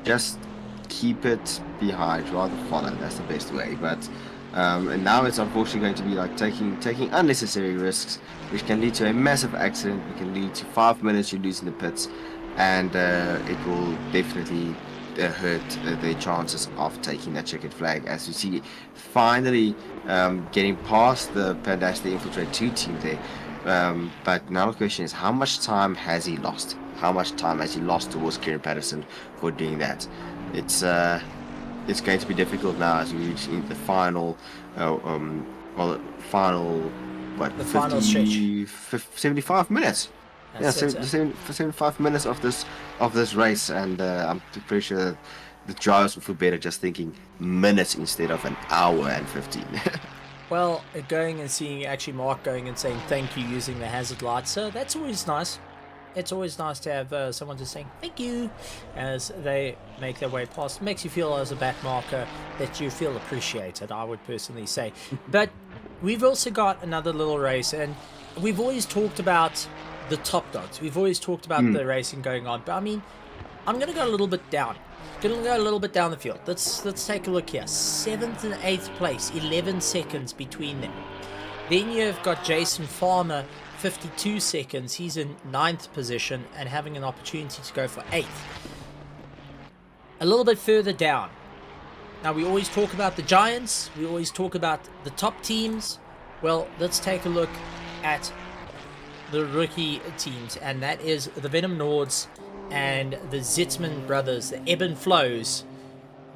Just keep it behind, rather follow. That's the best way. But and now it's unfortunately going to be like taking unnecessary risks, which can lead to a massive accident. It can lead to 5 minutes you lose in the pits, and it will definitely hurt their chances of taking that checkered flag, as you see finally getting past the Pandacity Infiltrate 2 team there. But now the question is, how much time has he lost? How much time has he lost towards Kieran Patterson for doing that? It's going to be difficult now as we reach the final final stretch. 75 minutes. That's Yeah, it, 75 minutes of this race, and I'm pretty sure the drivers will feel better just thinking minutes instead of an hour and 15. Well, going and seeing actually Mark going and saying thank you using the hazard lights, so that's always nice. It's always nice to have someone just saying thank you as they make their way past. It makes you feel as a back marker that you feel appreciated, I would personally say. But we've also got another little race, and we've always talked about the top dogs. We've always talked about the racing going on, but I mean, I'm going to go a little bit down. Going to go a little bit down the field. Let's take a look here. 7th and 8th place, 11 seconds between them. Then you've got Jason Farmer, 52 seconds. He's in 9th position and having an opportunity to go for 8th. A little bit further down. Now, we always talk about the giants. We always talk about the top teams. Well, let's take a look at the rookie teams, and that is the Venom Nords and the Zitzman brothers, the Ebb and Flows,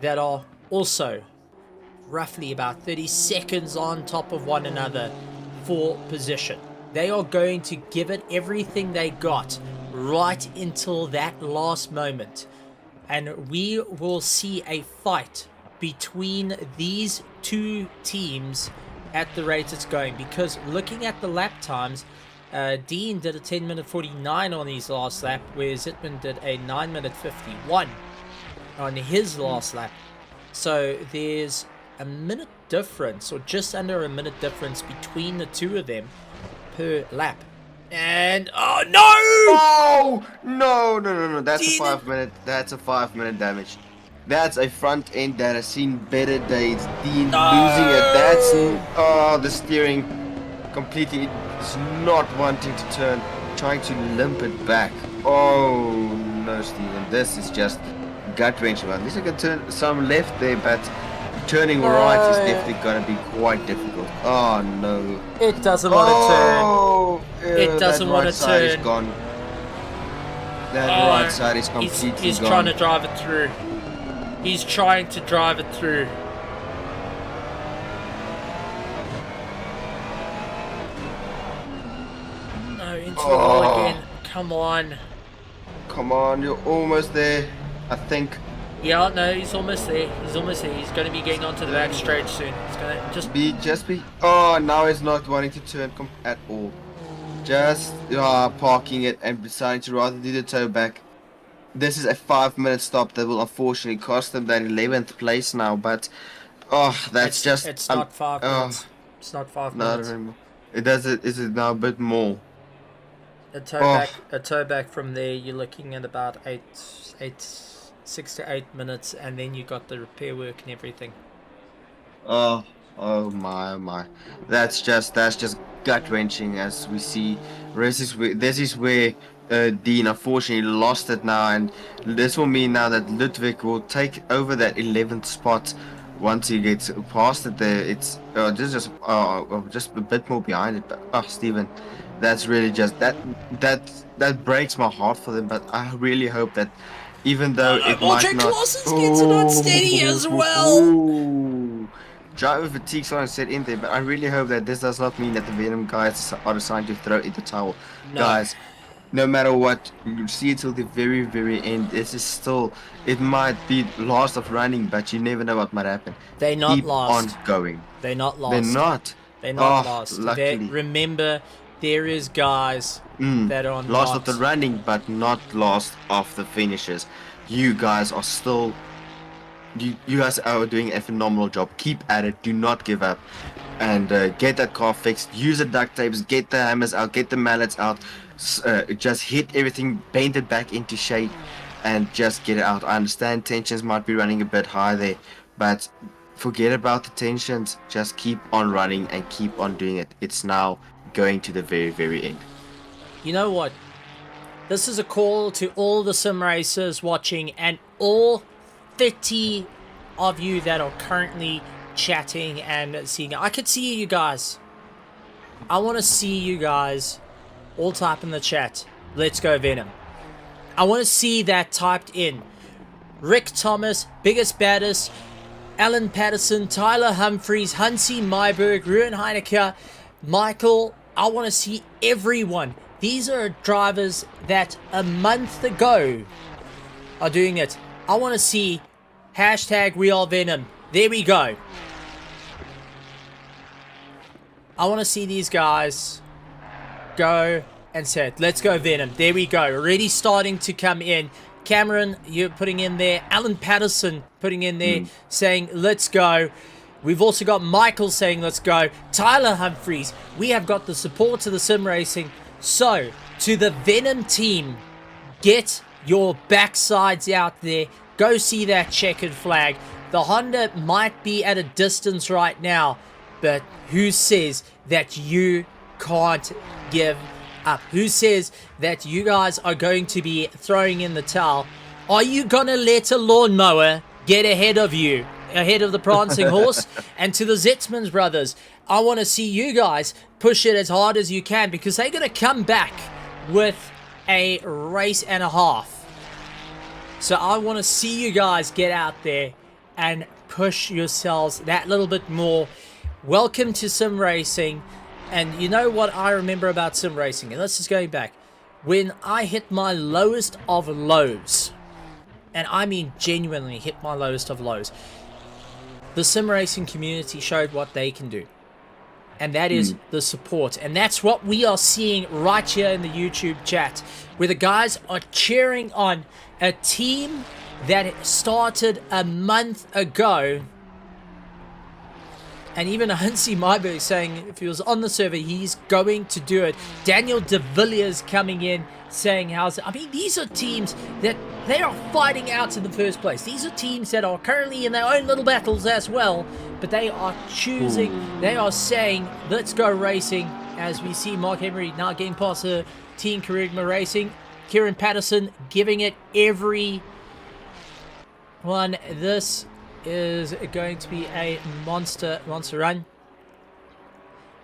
that are also roughly about 30 seconds on top of one another for position. They are going to give it everything they got right until that last moment, and we will see a fight between these two teams at the rate it's going, because looking at the lap times, Dean did a 10 minute 49 on his last lap, where Zitzman did a 9 minute 51 on his last lap. So there's a minute difference, or just under a minute difference between the two of them per lap. And oh no! No! That's a 5 minute damage. That's a front end that has seen better days. Dean losing it. That's the steering completely is not wanting to turn. trying to limp it back. Oh no, Steven, this is just gut-wrenching. At least I can turn some left there, but turning right is definitely gonna be quite difficult. Oh no. It doesn't want to turn. Oh, It doesn't want to side is turn. gone. That Oh, right side is completely he's gone. trying to drive it through. He's trying to drive it through. No, into the wall again. Come on. Come on, you're almost there. I think. Yeah, no, he's almost there. He's almost there. He's going to be getting onto the back straight soon. He's going to just... Be. Oh, now he's not wanting to turn at all. Just parking it and deciding to rather do the toe back. This is a 5-minute stop that will unfortunately cost them that 11th place now. But that's It's not 5 minutes. It's not 5 minutes. No, it does. Is it now a bit more? A toe back from there. You're looking at about 6 to 8 minutes, and then you got the repair work and everything. Oh my. That's just gut wrenching as we see. This is where Dean unfortunately lost it now, and this will mean now that Ludwig will take over that 11th spot once he gets past it. There, it's just a bit more behind it. But Steven, that's really just that breaks my heart for them. But I really hope that even though it might not. Colossus gets it unsteady as well. Ooh. Driver fatigue someone said in there, but I really hope that this does not mean that the Venom guys are deciding to throw in the towel. No. Guys, no matter what, you see it till the very, very end. This is still, it might be last of running, but you never know what might happen. They're not Keep lost. on going. They're not lost. They're not. They're not Oh, lost. luckily. Remember, there is guys that are Lost not of the running, but not lost of the finishes. You guys are still. You guys are doing a phenomenal job. Keep at it. Do not give up. And get that car fixed. Use the duct tapes. Get the hammers out. Get the mallets out. Just hit everything. Paint it back into shape. And just get it out. I understand tensions might be running a bit high there. But forget about the tensions. Just keep on running and keep on doing it. It's now going to the very, very end. You know what? This is a call to all the sim racers watching and all 30 of you that are currently chatting and seeing. I could see you guys. I want to see you guys all type in the chat. Let's go Venom. I want to see that typed in. Rick Thomas, Biggest Baddest, Alan Patterson, Tyler Humphreys, Hansi Myberg, Ruan Heineke, Michael. I want to see everyone. These are drivers that a month ago are doing it. I want to see hashtag #WeAreVenom. There we go. I want to see these guys go and say it. Let's go Venom. There we go. Already starting to come in. Cameron, you're putting in there. Alan Patterson putting in there saying let's go. We've also got Michael saying let's go. Tyler Humphreys. We have got the support to the sim racing. So, to the Venom team, get your backsides out there. Go see that checkered flag. The Honda might be at a distance right now, but who says that you can't give up? Who says that you guys are going to be throwing in the towel? Are you gonna let a lawnmower get ahead of you? Ahead of the prancing horse? And to the Zetzmans brothers, I want to see you guys push it as hard as you can, because they're going to come back with a race and a half. So I want to see you guys get out there and push yourselves that little bit more. Welcome to sim racing. And you know what I remember about sim racing? And this is going back. When I hit my lowest of lows, and I mean genuinely hit my lowest of lows, the sim racing community showed what they can do. And that is the support. And that's what we are seeing right here in the YouTube chat, where the guys are cheering on a team that started a month ago. And even Hansi Myberg saying if he was on the server, he's going to do it. Daniel De Villiers coming in saying how's it. I mean, these are teams that they are fighting out in the first place. These are teams that are currently in their own little battles as well, but they are choosing, they are saying, let's go racing. as we see Mark Emery now getting past the Team Kerygma Racing. Kieran Patterson giving it every one. This is going to be a monster run.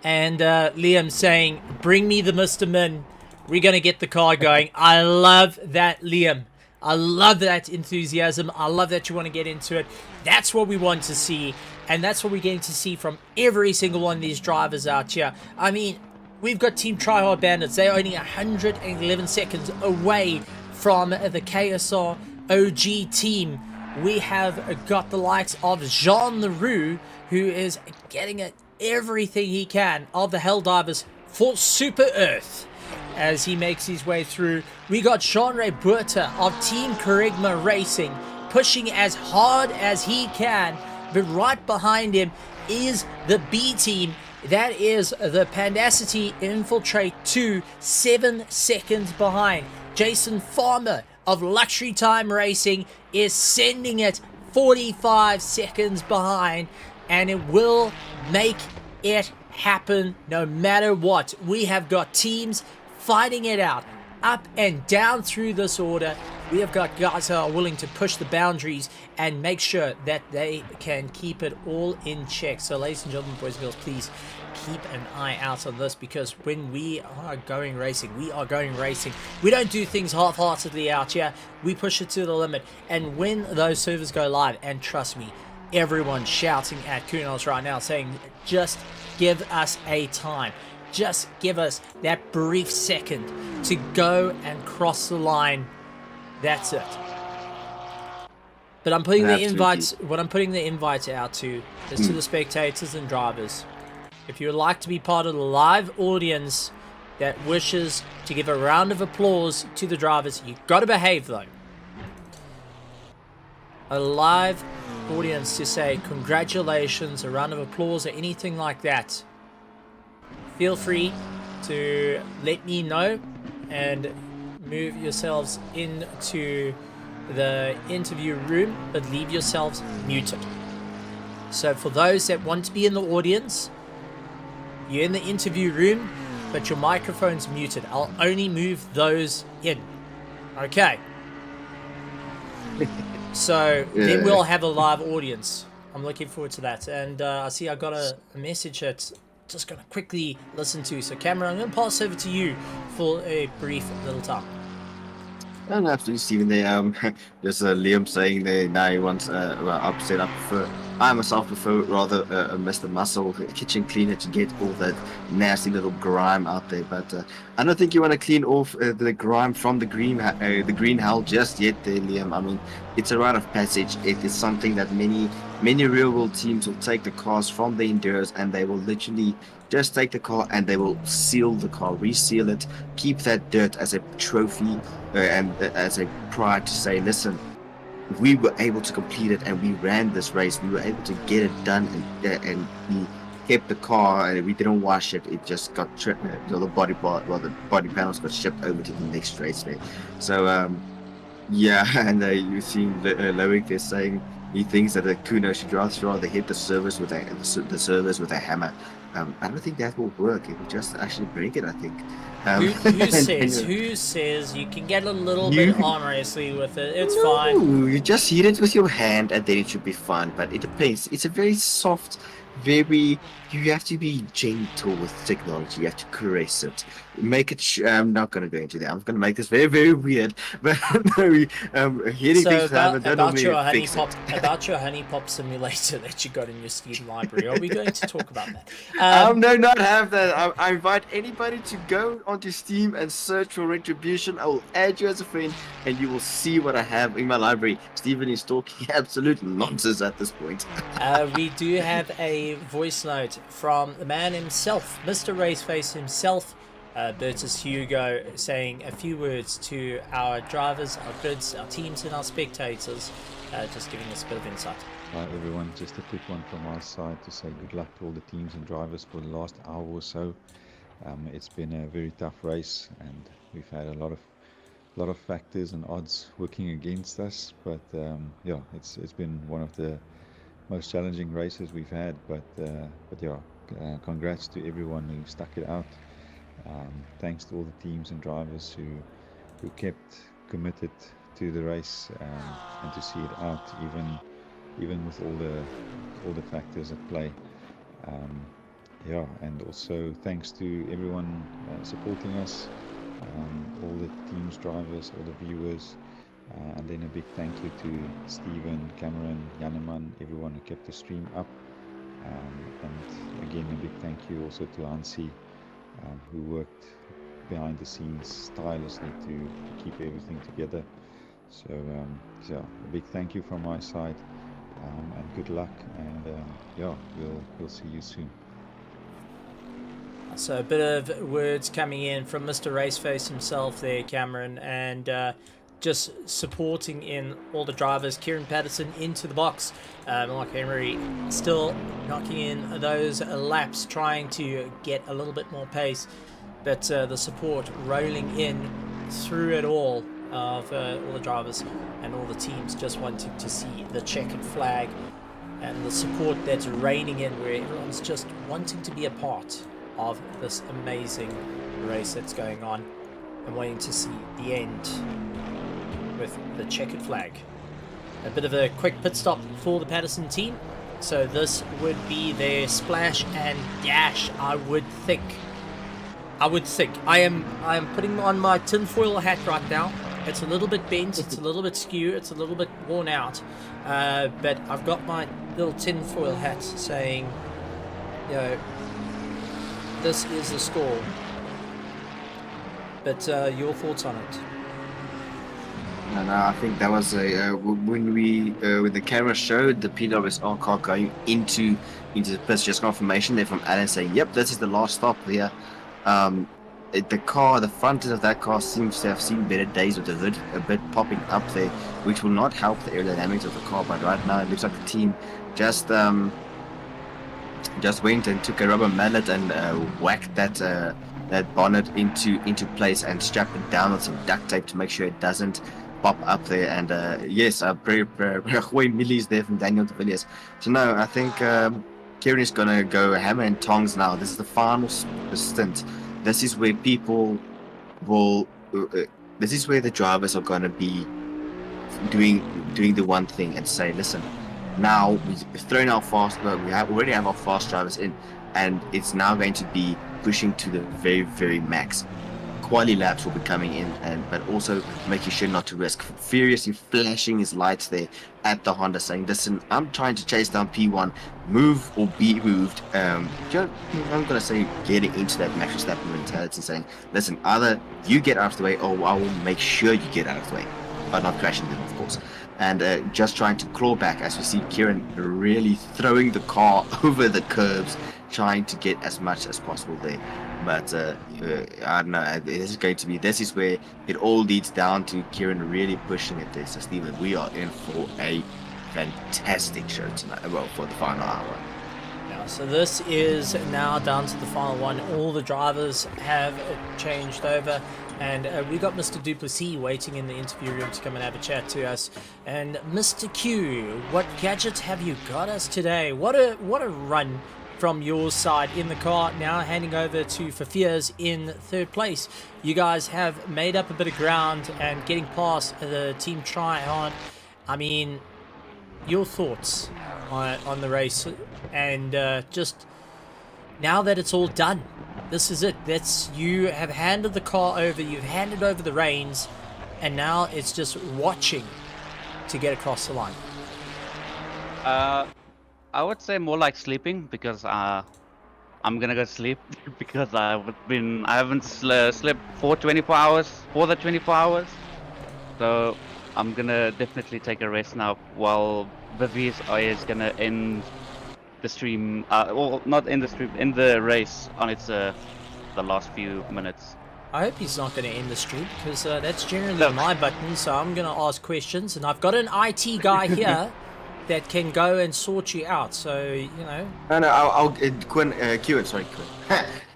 And Liam saying, bring me the Mr. Min. We're going to get the car going. I love that, Liam. I love that enthusiasm. I love that you want to get into it. That's what we want to see. And that's what we're getting to see from every single one of these drivers out here. I mean, we've got Team Tryhard Bandits. They're only 111 seconds away from the KSR OG team. We have got the likes of Jean Leroux, who is getting it everything he can of the Helldivers for Super Earth as he makes his way through. We got Jean-Ray Buerta of Team Kerygma Racing pushing as hard as he can, but right behind him is the B team. That is the Pandacity Infiltrate 2, 7 seconds behind. Jason Farmer of Luxury Time Racing is sending it 45 seconds behind, and it will make it happen no matter what. We have got teams fighting it out up and down through this order. We have got guys who are willing to push the boundaries and make sure that they can keep it all in check. So ladies and gentlemen, boys and girls, please keep an eye out on this, because when we are going racing, we are going racing. We don't do things half-heartedly out here. We push it to the limit. And when those servers go live, and trust me, everyone's shouting at Kunos right now saying, just give us a time. Just give us that brief second to go and cross the line. That's it. But I'm putting the invites, what I'm putting the invites out to is to the spectators and drivers. If you would like to be part of the live audience that wishes to give a round of applause to the drivers, you've got to behave though. A live audience to say congratulations, a round of applause, or anything like that. Feel free to let me know and move yourselves into the interview room, but leave yourselves muted. So for those that want to be in the audience, you're in the interview room, but your microphone's muted. I'll only move those in. Okay. So then we'll have a live audience. I'm looking forward to that. And I see I got a message that's just going to quickly listen to. So Cameron, I'm going to pass over to you for a brief little time. No, absolutely, Stephen. There's Liam saying there now he wants upset. I myself prefer rather a Mr. Muscle kitchen cleaner to get all that nasty little grime out there. But I don't think you want to clean off the grime from the green hell just yet, there, Liam. I mean, it's a rite of passage. It is something that many real world teams will take the cars from the Enduros and they will literally just take the car and they will seal the car, reseal it, keep that dirt as a trophy and as a pride to say, listen, we were able to complete it and we ran this race. We were able to get it done and we kept the car and we didn't wash it. It just got the body panels got shipped over to the next race there. So yeah, and you've seen Loic there saying he thinks that the Kuno should rather hit the servers with a hammer. I don't think that will work. It will just actually break it, I think. Who says you can get a little bit harmlessly with it? It's fine. You just hit it with your hand and then it should be fine. But it depends. It's a very soft, you have to be gentle with technology. You have to caress it. Make it, I'm not going to go into that. I'm going to make this very, very weird. But hitting things about your honey pop simulator that you got in your Steam library. Are we going to talk about that? No, not have that. I invite anybody to go onto Steam and search for Retribution. I will add you as a friend and you will see what I have in my library. Stephen is talking absolute nonsense at this point. We do have a voice note from the man himself, Mr. Raceface himself, Bertus Hugo, saying a few words to our drivers, our grids, our teams and our spectators, just giving us a bit of insight. Hi everyone, just a quick one from our side to say good luck to all the teams and drivers for the last hour or so. It's been a very tough race and we've had a lot of factors and odds working against us, but yeah, it's been one of the most challenging races we've had, but yeah, congrats to everyone who stuck it out. Thanks to all the teams and drivers who kept committed to the race and to see it out, even with all the factors at play. Yeah, and also thanks to everyone supporting us, all the teams, drivers, all the viewers, and then a big thank you to Steven, Cameron, Janeman, everyone who kept the stream up. And again, a big thank you also to Hansi, who worked behind the scenes tirelessly to keep everything together. So, yeah, a big thank you from my side, and good luck. And yeah, we'll see you soon. So a bit of words coming in from Mr. Raceface himself there, Cameron, and just supporting in all the drivers. Kieran Patterson into the box. Mark Emery still knocking in those laps, trying to get a little bit more pace. But the support rolling in through it all of all the drivers and all the teams just wanting to see the checkered flag, and the support that's raining in where everyone's just wanting to be a part of this amazing race that's going on and waiting to see the end with the checkered flag. A bit of a quick pit stop for the Patterson team. So this would be their splash and dash, I would think. I am putting on my tinfoil hat right now. It's a little bit bent, it's a little bit skew, it's a little bit worn out. But I've got my little tinfoil hat saying, you know, this is the score. But your thoughts on it? And I think that was when the camera showed the PWSR car going into the pits, just confirmation there from Alan saying, "Yep, this is the last stop here." The front end of that car seems to have seen better days with the hood a bit popping up there, which will not help the aerodynamics of the car. But right now, it looks like the team just went and took a rubber mallet and whacked that bonnet into place and strapped it down with some duct tape to make sure it doesn't pop up there. And yes, very millies there from Daniel de Villiers. So no, I think Kieran is gonna go hammer and tongs now. This is the final stint. This is where people will. This is where the drivers are gonna be doing the one thing and say, listen, now we've thrown our fast. We already have our fast drivers in, and it's now going to be pushing to the very, very max. Quali laps will be coming in, but also making sure not to risk. Furiously flashing his lights there at the Honda, saying, listen, I'm trying to chase down P1, move or be moved. I'm going to say getting into that Max Verstappen mentality, saying, listen, either you get out of the way or I will make sure you get out of the way, but not crashing them, of course. And just trying to claw back, as we see Kieran really throwing the car over the curbs, trying to get as much as possible there. But I don't know, this is where it all leads down to Kieran really pushing it there. So Steven, we are in for a fantastic show tonight, well, for the final hour. Yeah, so this is now down to the final one. All the drivers have changed over, and we got Mr. Duplessis waiting in the interview room to come and have a chat to us. And Mr. Q, what gadgets have you got us today? What a run from your side in the car. Now handing over to Fafias in third place. You guys have made up a bit of ground and getting past the team try-hard. I mean, your thoughts on the race, and just now that it's all done, this is it. You have handed the car over, you've handed over the reins, and now it's just watching to get across the line. I would say more like sleeping, because I'm gonna go sleep because I haven't slept for the 24 hours, so I'm gonna definitely take a rest now while Vivi's is gonna end the stream, well, not end the stream, end the race on its the last few minutes. I hope he's not going to end the stream, because that's generally my button, so I'm going to ask questions, and I've got an IT guy here that can go and sort you out, so, you know. No, I'll Kieran, sorry,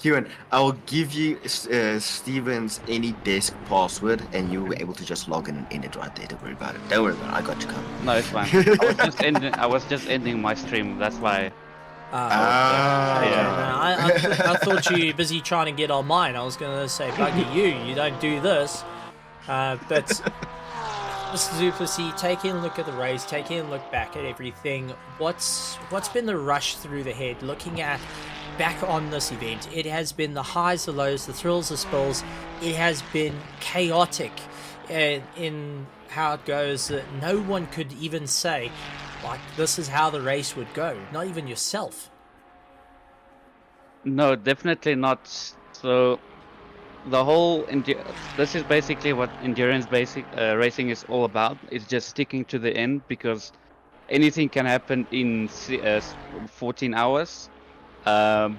Kieran, I'll give you Steven's any desk password, and you'll be able to just log in and end it right there. Don't worry about it. I got you covered. No, it's fine. I was just ending my stream, that's why. Okay, Yeah. no, I thought you were busy trying to get on mine. I was going to say, bugger you don't do this. But Mr. Duplessis, taking a look at the race, taking a look back at everything, what's been the rush through the head, looking at back on this event? It has been the highs, the lows, the thrills, the spills. It has been chaotic in how it goes. No one could even say, like, this is how the race would go. Not even yourself. No, definitely not. So the whole this is basically what endurance racing is all about. It's just sticking to the end, because anything can happen in 14 hours.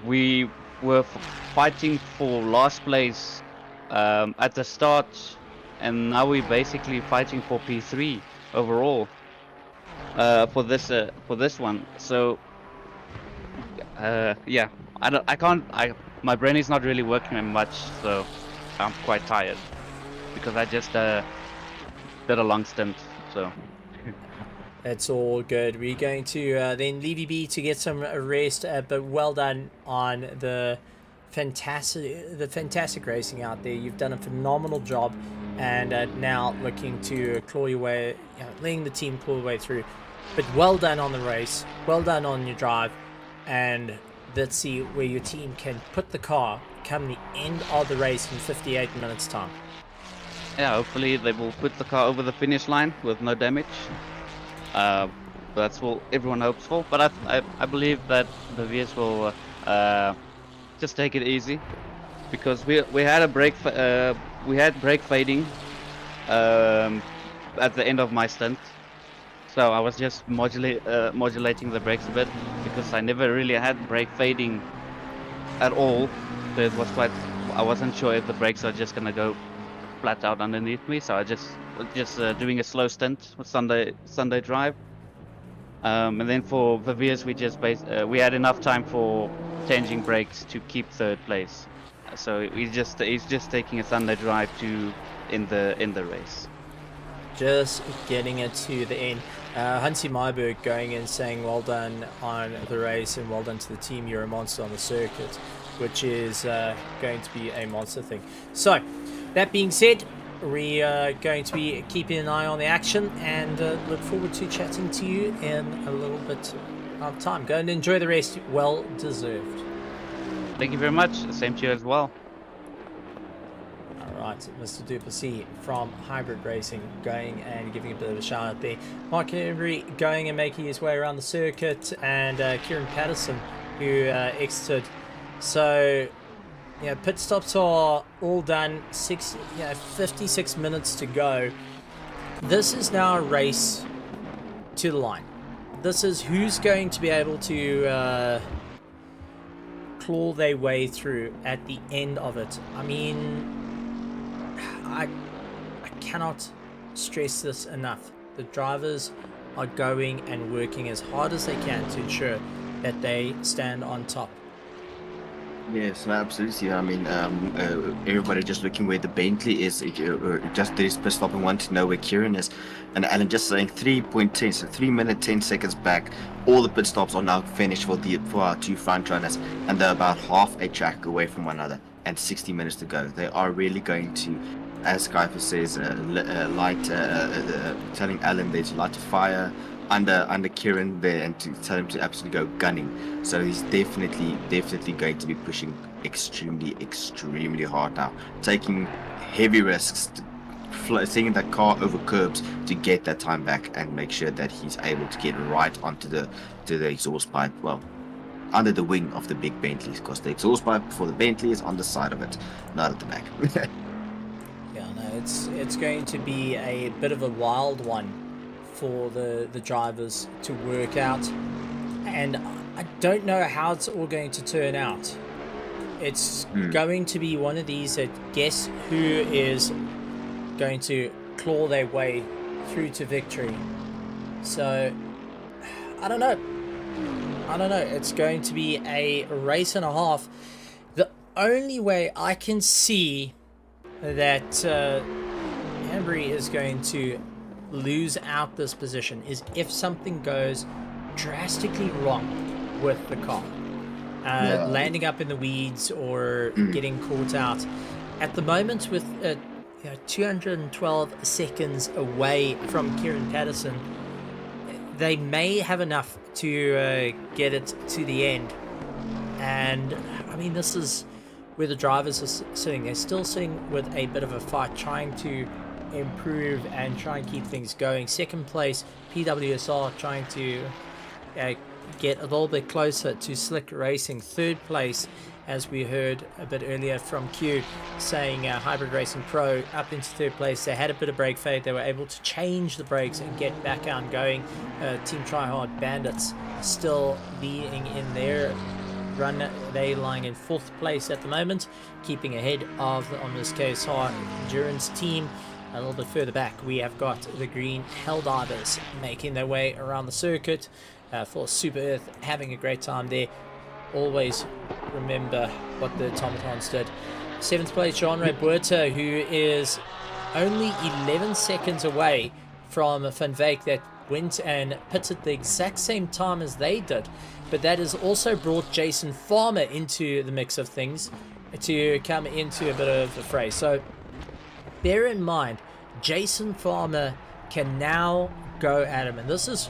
We were fighting for last place at the start, and now we're basically fighting for P3 overall for this one. So yeah, my brain is not really working much, so I'm quite tired because I just did a long stint. So It's all good. We're going to then leave you be to get some rest, but well done on the fantastic racing out there. You've done a phenomenal job, and now looking to claw your way, letting the team claw your way through. But well done on the race, well done on your drive, and let's see where your team can put the car come the end of the race in 58 minutes time. yeah, hopefully they will put the car over the finish line with no damage. That's what everyone hopes for. But I believe that the VS will just take it easy, because we had a brake brake fading at the end of my stint. So I was just modulating the brakes a bit, because I never really had brake fading at all. So it was I wasn't sure if the brakes are just gonna go flat out underneath me. So I just doing a slow stint with Sunday drive. And then for Viviers, we had enough time for changing brakes to keep third place. So he's just taking a Sunday drive to end the race. Just getting it to the end. Hansi Myberg going in saying well done on the race and well done to the team. You're a monster on the circuit, which is going to be a monster thing. So that being said, we are going to be keeping an eye on the action, and look forward to chatting to you in a little bit of time. Go and enjoy the rest. Well deserved. Thank you very much. Same to you as well. Alright, Mr. Duplessis from Hybrid Racing going and giving a bit of a shout out there. Mark Henry going and making his way around the circuit, and Kieran Patterson who exited. So yeah, pit stops are all done. 56 minutes to go. This is now a race to the line. This is who's going to be able to claw their way through at the end of it. I mean, I cannot stress this enough. The drivers are going and working as hard as they can to ensure that they stand on top. Yes, no, absolutely. I mean, everybody just looking where the Bentley is. Just there's pit stop and want to know where Kieran is. And Alan just saying 3.10, so 3 minutes 10 seconds back. All the pit stops are now finished for our two front runners, and they're about half a track away from one another, and 60 minutes to go. They are really going to, as Skyper says, telling Alan there to light a fire under Kieran there, and to tell him to absolutely go gunning. So he's definitely going to be pushing extremely hard now, taking heavy risks, seeing that car over curbs to get that time back and make sure that he's able to get right onto the exhaust pipe, well, under the wing of the big Bentleys, because the exhaust pipe for the Bentley is on the side of it, not at the back. Yeah, no, it's going to be a bit of a wild one for the drivers to work out, and I don't know how it's all going to turn out. It's going to be one of these that guess who is going to claw their way through to victory. So I don't know. It's going to be a race and a half. The only way I can see that Embry is going to lose out this position is if something goes drastically wrong. with the car. Landing up in the weeds or getting caught out. At the moment, with 212 seconds away from Kieran Patterson, they may have enough to get it to the end. And I mean, this is where the drivers are sitting. They're still sitting with a bit of a fight, trying to improve and try and keep things going. Second place, PWSR trying to get a little bit closer to Slick Racing. Third place, as we heard a bit earlier from Q, saying Hybrid Racing Pro up into third place. They had a bit of brake fade. They were able to change the brakes and get back out and going. Team Tryhard Bandits still leading in their run. They lying in fourth place at the moment, keeping ahead of the Omnis KSR Endurance team. A little bit further back, we have got the Green Helldivers making their way around the circuit for Super Earth, having a great time there. Always remember what the automatons did. Seventh place, Jean-Ray Buerta, who is only 11 seconds away from Van Wyk, that went and pitted the exact same time as they did. But that has also brought Jason Farmer into the mix of things to come into a bit of a fray. So bear in mind, Jason Farmer can now go at him. And this is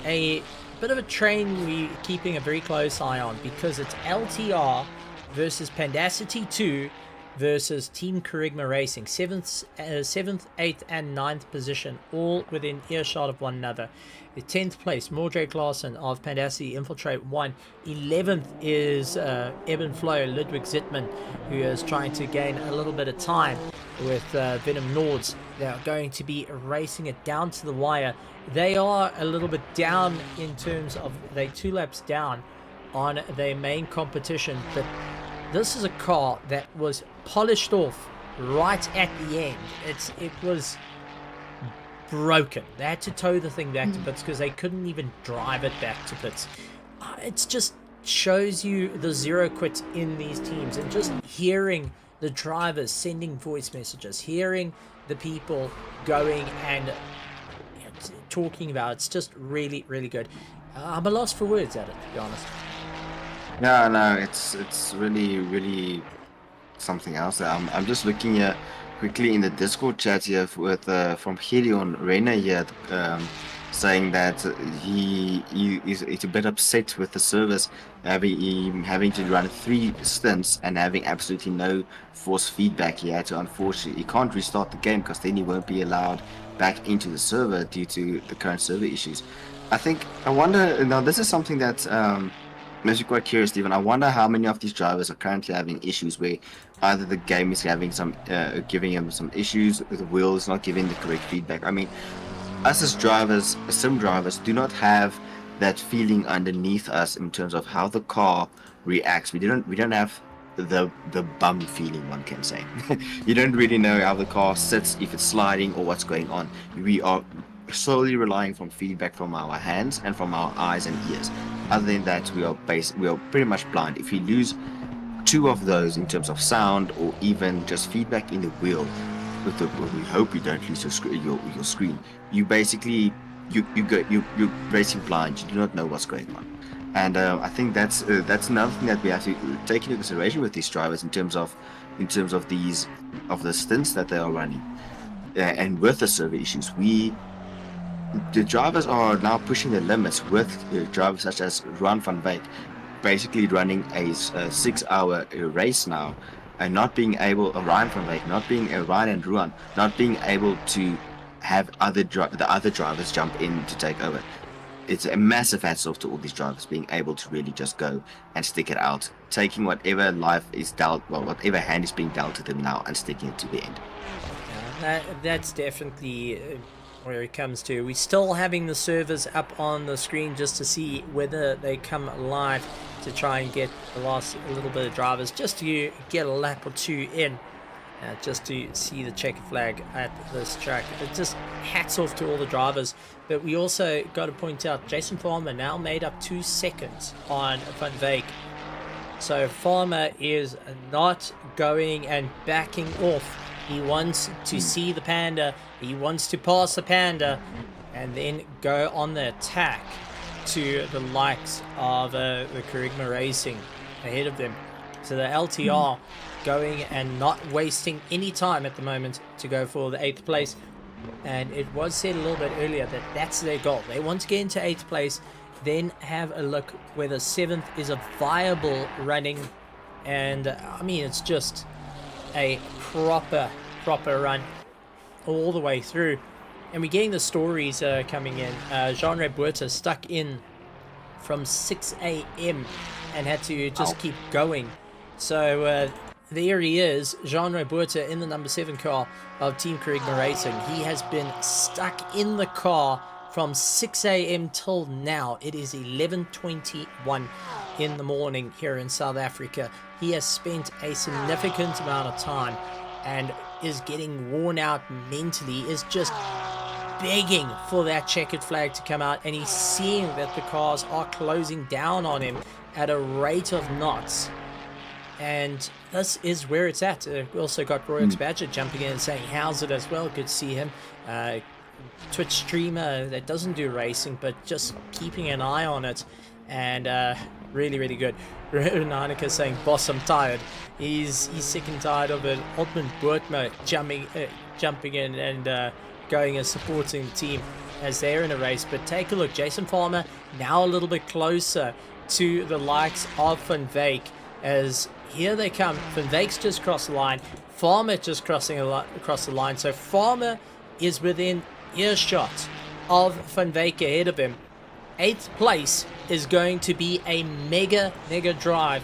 a bit of a train we're keeping a very close eye on, because it's LTR versus Pandacity 2 versus Team Kerygma Racing. 7th, 8th, and 9th position, all within earshot of one another. The 10th place, Mordred Claassen of Pandacity Infiltrate 1. 11th is Eben Flo, Ludwig Zittmann, who is trying to gain a little bit of time with Venom Nords. They are going to be racing it down to the wire. They are a little bit down in terms of, they 2 laps down on their main competition, but this is a car that was polished off right at the end. It was broken. They had to tow the thing back to pits because they couldn't even drive it back to pits. It just shows you the zero quit in these teams, and just hearing the drivers sending voice messages, hearing the people going and talking about it. It's just really, really good. I'm a loss for words at it, to be honest. No, it's really, really something else. I'm just looking here quickly in the Discord chat here with from Helion Reina here, saying that he's a bit upset with the service having to run 3 stints and having absolutely no force feedback. He had to, unfortunately, he can't restart the game because then he won't be allowed back into the server due to the current server issues. I wonder, now this is something that makes me quite curious, Stephen. I wonder how many of these drivers are currently having issues where either the game is having some giving him some issues, the wheel is not giving the correct feedback. I mean, us as drivers, sim drivers, do not have that feeling underneath us in terms of how the car reacts. We don't have the bum feeling, one can say. You don't really know how the car sits, if it's sliding or what's going on. We are solely relying from feedback from our hands and from our eyes and ears. Other than that, we are pretty much blind. If we lose 2 of those in terms of sound or even just feedback in the wheel, we hope you don't lose your screen. You basically you're racing blind. You do not know what's going on. And I think that's another thing that we have to take into consideration with these drivers in terms of the stints that they are running, and with the server issues. The drivers are now pushing the limits with drivers such as Ruan van Wyk, basically running a 6-hour race now, and not being able, Ryan van Wyk, Ryan and Ruan, not being able to have the other drivers jump in to take over. It's a massive hats off to all these drivers being able to really just go and stick it out, taking whatever life is dealt, whatever hand is being dealt to them now, and sticking it to the end. Yeah, that's definitely where it comes to. We're still having the servers up on the screen just to see whether they come live, to try and get the last little bit of drivers, just to get a lap or 2 in, just to see the checker flag at this track. It's just hats off to all the drivers. But we also got to point out, Jason Farmer now made up 2 seconds on Van Wyk. So Farmer is not going and backing off. He wants to see the Panda. He wants to pass the Panda and then go on the attack. to the likes of the Kerigma Racing ahead of them. So the LTR going and not wasting any time at the moment to go for the 8th place. And it was said a little bit earlier that that's their goal. They want to get into 8th place, then have a look whether 7th is a viable running. And I mean, it's just a proper run all the way through. And we're getting the stories coming in. Jean-Ray Buerta stuck in from 6 a.m. and had to just keep going. So there he is, Jean-Ray Buerta in the number 7 car of Team Kerigma Racing. He has been stuck in the car from 6 a.m. till now. It is 11:21 in the morning here in South Africa. He has spent a significant amount of time and is getting worn out mentally, is just begging for that checkered flag to come out, and he's seeing that the cars are closing down on him at a rate of knots. And this is where it's at. We also got Royx Badger jumping in and saying how's it as well. Good to see him. Twitch streamer that doesn't do racing but just keeping an eye on it, and really good. Nanaka saying boss, I'm tired. He's sick and tired of it. Altman Boertma jumping in and going and supporting the team as they're in a race. But take a look, Jason Farmer now a little bit closer to the likes of Van Wyk, as here they come. Van Wyk's just crossed the line, Farmer just crossing across the line. So Farmer is within earshot of Van Wyk ahead of him. 8th place is going to be a mega drive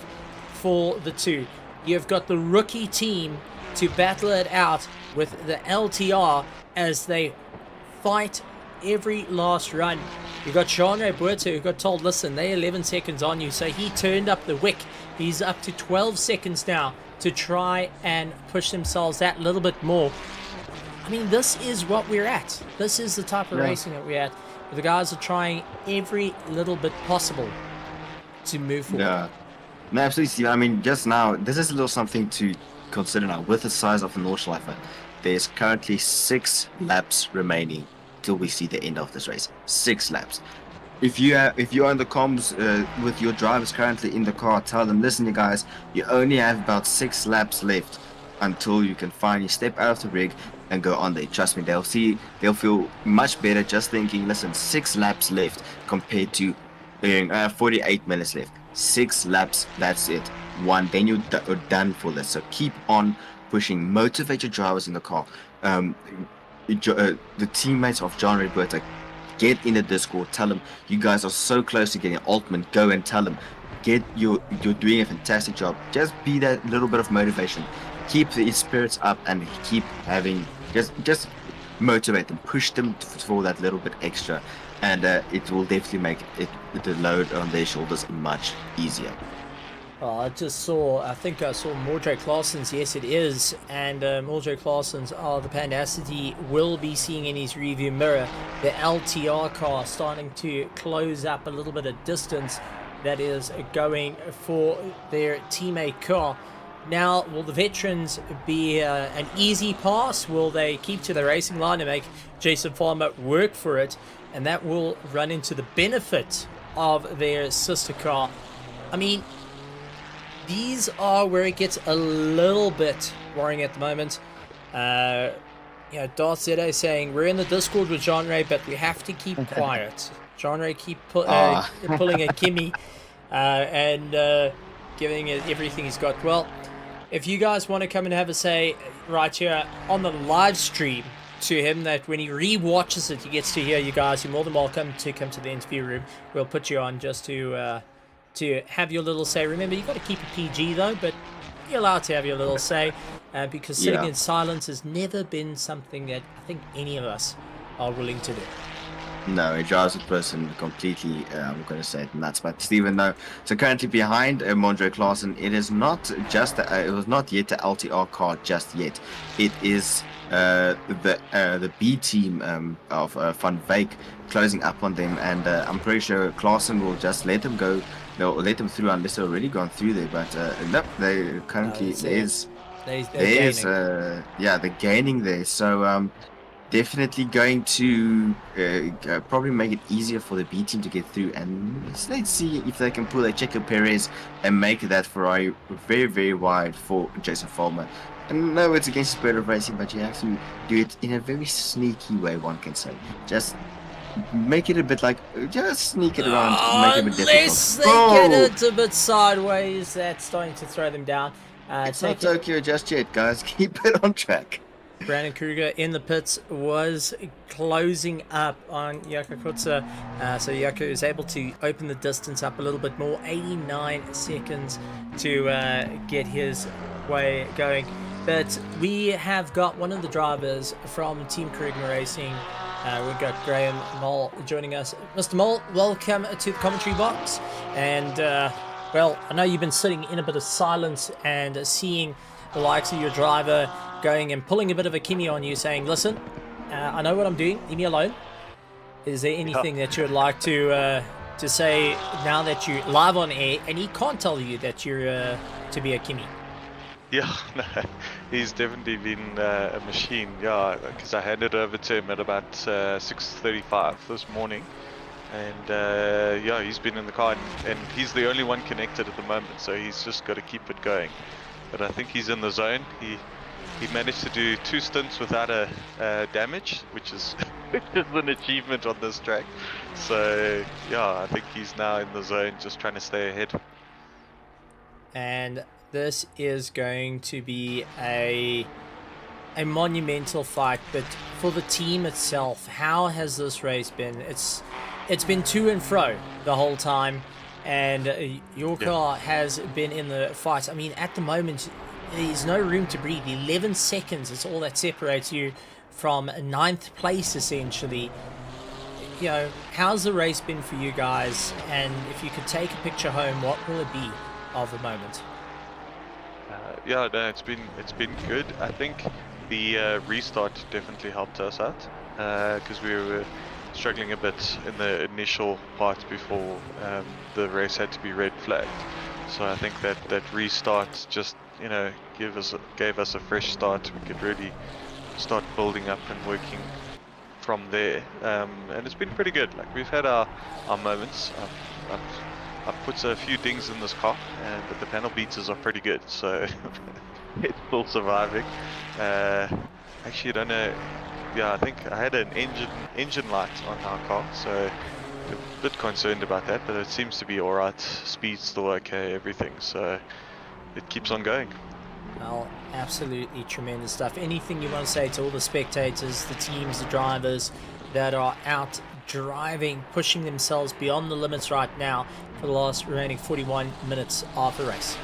for the two. You've got the rookie team to battle it out with the LTR as they fight every last run. You got Jean-Ray Buerta, who got told, listen, they're 11 seconds on you, so he turned up the wick. He's up to 12 seconds now to try and push themselves that little bit more. I mean, this is what we're at. This is the type of racing that we're at. The guys are trying every little bit possible to move forward. Yeah, no, absolutely, Steve. I mean, just now, this is a little something to consider now. With the size of the Nordschleife, there's currently 6 laps remaining till we see the end of this race. 6 laps. If you are in the comms with your drivers currently in the car, tell them, listen, you guys, you only have about 6 laps left until you can finally step out of the rig and go on there. Trust me, they'll feel much better just thinking, listen, 6 laps left compared to 48 minutes left. 6 laps, that's it. Then you're done for this. So keep on pushing. Motivate your drivers in the car. The teammates of Jean-Ray Buerta, get in the Discord. Tell them you guys are so close to getting Altman. Go and tell them, you're doing a fantastic job. Just be that little bit of motivation. Keep the spirits up and keep having just motivate them, push them for that little bit extra, and it will definitely make the load on their shoulders much easier. Oh, I think I saw Mordred Claessen's, yes it is, and Mordred Claessen's, the Pandacity will be seeing in his review mirror the LTR car starting to close up a little bit of distance that is going for their teammate car. Now, will the veterans be an easy pass? Will they keep to the racing line and make Jason Farmer work for it? And that will run into the benefit of their sister car. I mean, these are where it gets a little bit worrying at the moment. Darth Zede saying, we're in the Discord with Jean-Ray, but we have to keep quiet. Jean-Ray keep pulling a Kimmy and giving it everything he's got. Well, if you guys want to come and have a say right here on the live stream to him, that when he re-watches it, he gets to hear you guys, you're more than welcome to come to the interview room. We'll put you on just to have your little say. Remember, you've got to keep it PG though, but you're allowed to have your little say, because sitting in silence has never been something that I think any of us are willing to do. No, it drives a person completely, I'm going to say it nuts. But Stephen, no. So currently behind Mondre Klaassen, it is not just, it was not yet the LTR car just yet. It is the B team of Van Wyk closing up on them, and I'm pretty sure Klaassen will just let them go. They'll let them through unless they've already gone through there. But no, they currently they're gaining there. So definitely going to probably make it easier for the B team to get through. And let's see if they can pull a Checo Perez and make that Ferrari very, very wide for Jason Fulmer. And no, it's against the spirit of racing, but you have to do it in a very sneaky way, one can say. Just make it a bit like, just sneak it around, make it a bit Unless difficult. they get it a bit sideways, that's starting to throw them down. It's not Tokyo just yet, guys. Keep it on track. Brandon Kruger in the pits was closing up on Yako Kutsa, so Yako is able to open the distance up a little bit more, 89 seconds to get his way going. But we have got one of the drivers from Team Kruger Racing. We've got Graham Moll joining us. Mr. Moll, welcome to the commentary box. And, well, I know you've been sitting in a bit of silence and seeing the likes of your driver going and pulling a bit of a Kimi on you, saying, listen, I know what I'm doing, leave me alone. Is there anything that you would like to say now that you're live on air and he can't tell you that you're to be a Kimi? Yeah, no, he's definitely been a machine, yeah, because I handed over to him at about 6:35 this morning. And yeah, he's been in the car and he's the only one connected at the moment, so he's just got to keep it going. But I think he's in the zone. He managed to do 2 stints without a damage, which is an achievement on this track. So yeah, I think he's now in the zone, just trying to stay ahead. And this is going to be a monumental fight, but for the team itself, how has this race been? It's been to and fro the whole time, and your car has been in the fight. I mean, at the moment, there's no room to breathe. 11 seconds is all that separates you from 9th place, essentially. You know, how's the race been for you guys? And if you could take a picture home, what will it be of the moment? Yeah, no, it's been good. I think the restart definitely helped us out because we were struggling a bit in the initial part before the race had to be red flagged. So I think that restart just, you know, gave us a fresh start. We could really start building up and working from there, and it's been pretty good. Like, we've had our moments. I've put a few dings in this car, but the panel beaters are pretty good, so it's still surviving. Actually, I don't know. Yeah, I think I had an engine light on our car, so a bit concerned about that, but it seems to be alright. Speed's still okay, everything, so it keeps on going. Well, absolutely tremendous stuff. Anything you want to say to all the spectators, the teams, the drivers that are out driving, pushing themselves beyond the limits right now for the last remaining 41 minutes of the race?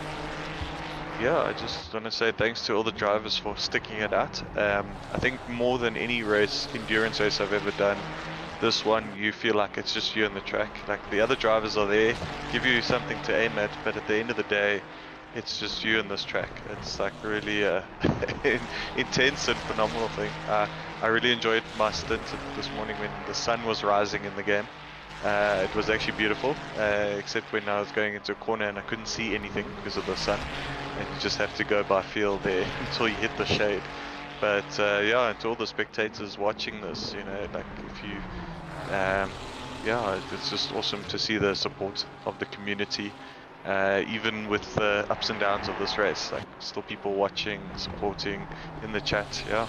Yeah, I just want to say thanks to all the drivers for sticking it out. I think more than any race, endurance race I've ever done, this one you feel like it's just you on the track. Like, the other drivers are there, give you something to aim at, but at the end of the day, it's just you in this track. It's like really intense and phenomenal thing. I really enjoyed my stint this morning when the sun was rising in the game. It was actually beautiful, except when I was going into a corner and I couldn't see anything because of the sun, and you just have to go by feel there until you hit the shade. But yeah, and to all the spectators watching this, you know, like, if you yeah, it's just awesome to see the support of the community, even with the ups and downs of this race. Like, still people watching, supporting in the chat. Yeah.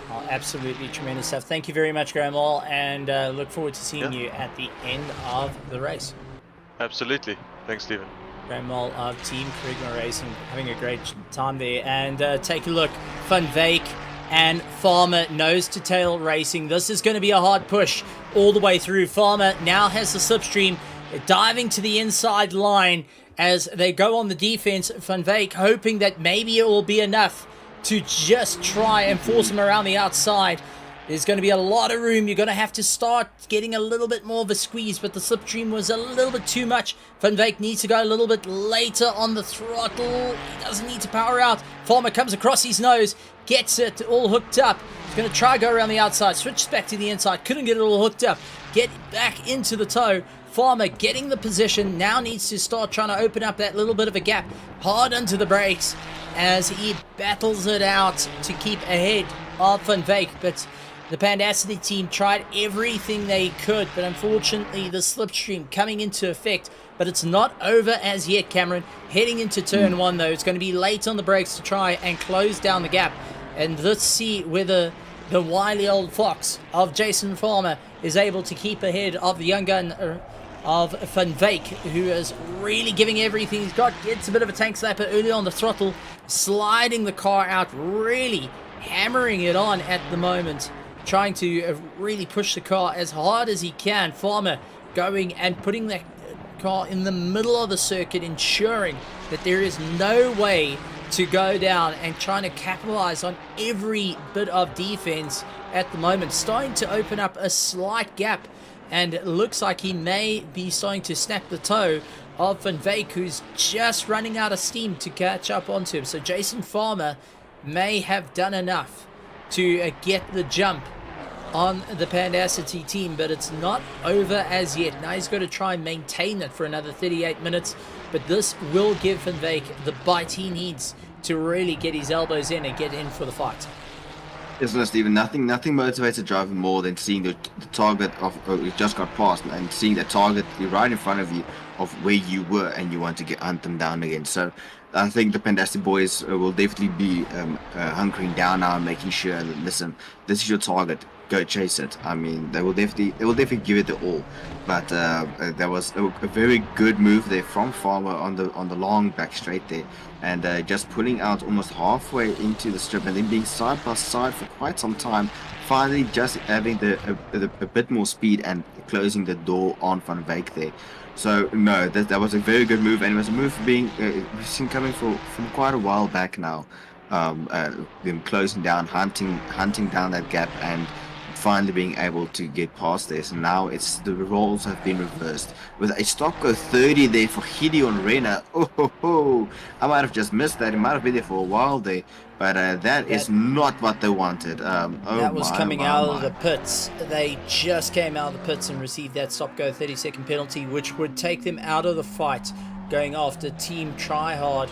Oh, absolutely tremendous stuff. Thank you very much, Graham Moll, and look forward to seeing you at the end of the race. Absolutely. Thanks, Stephen. Graham Moll of Team Krigma Racing, having a great time there. And take a look, Van Wyk and Farmer, nose to tail racing. This is going to be a hard push all the way through. Farmer now has the slipstream, diving to the inside line as they go on the defense. Van Wyk hoping that maybe it will be enough to just try and force him around the outside. There's going to be a lot of room. You're going to have to start getting a little bit more of a squeeze, but the slipstream was a little bit too much. Van Wyk needs to go a little bit later on the throttle. He doesn't need to power out. Farmer comes across his nose, gets it all hooked up. He's going to try go around the outside, switch back to the inside. Couldn't get it all hooked up. Get back into the toe. Farmer getting the position, now needs to start trying to open up that little bit of a gap. Hard into the brakes as he battles it out to keep ahead of Van Wyk, but the Pandacity team tried everything they could, but unfortunately the slipstream coming into effect. But it's not over as yet, Cameron. Heading into turn 1, though, it's going to be late on the brakes to try and close down the gap. And let's see whether the wily old fox of Jason Farmer is able to keep ahead of the young gun of Van Wyk, who is really giving everything he's got. Gets a bit of a tank slapper early on the throttle, sliding the car out, really hammering it on at the moment, trying to really push the car as hard as he can. Farmer going and putting the car in the middle of the circuit, ensuring that there is no way to go down, and trying to capitalize on every bit of defense at the moment. Starting to open up a slight gap, and it looks like he may be starting to snap the toe of Van Wyk, who's just running out of steam to catch up onto him. So Jason Farmer may have done enough to get the jump on the Pandacity team, but it's not over as yet. Now he's got to try and maintain it for another 38 minutes, but this will give Van Wyk the bite he needs to really get his elbows in and get in for the fight. Isn't it, Stephen? Nothing motivates a driver more than seeing the target of you just got past, and seeing the target right in front of you of where you were, and you want to hunt them down again. So I think the Pandacity boys will definitely be hunkering down now and making sure that, listen, this is your target. Go chase it. I mean, they will definitely give it the all. But there was a very good move there from Farmer on the long back straight there, and just pulling out almost halfway into the strip, and then being side by side for quite some time. Finally, just having a bit more speed and closing the door on Van Wyk there. So no, that was a very good move, and it was a move being we've seen coming from quite a while back now. Them closing down, hunting down that gap, and finally being able to get past this. And now it's the roles have been reversed with a stop go 30 there for Gideon Renner. Oh, I might have just missed that. He might have been there for a while there, but that is not what they wanted. That was coming out of the pits. They just came out of the pits and received that stop go 30-second penalty, which would take them out of the fight going after Team Tryhard,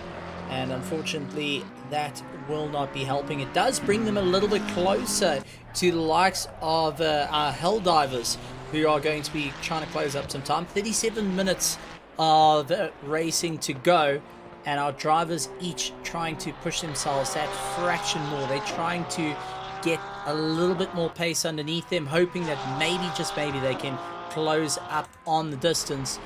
and unfortunately that will not be helping. It does bring them a little bit closer to the likes of our Helldivers, who are going to be trying to close up some time. 37 minutes of racing to go, and our drivers each trying to push themselves that fraction more. They're trying to get a little bit more pace underneath them, hoping that maybe, just maybe, they can close up on the distance.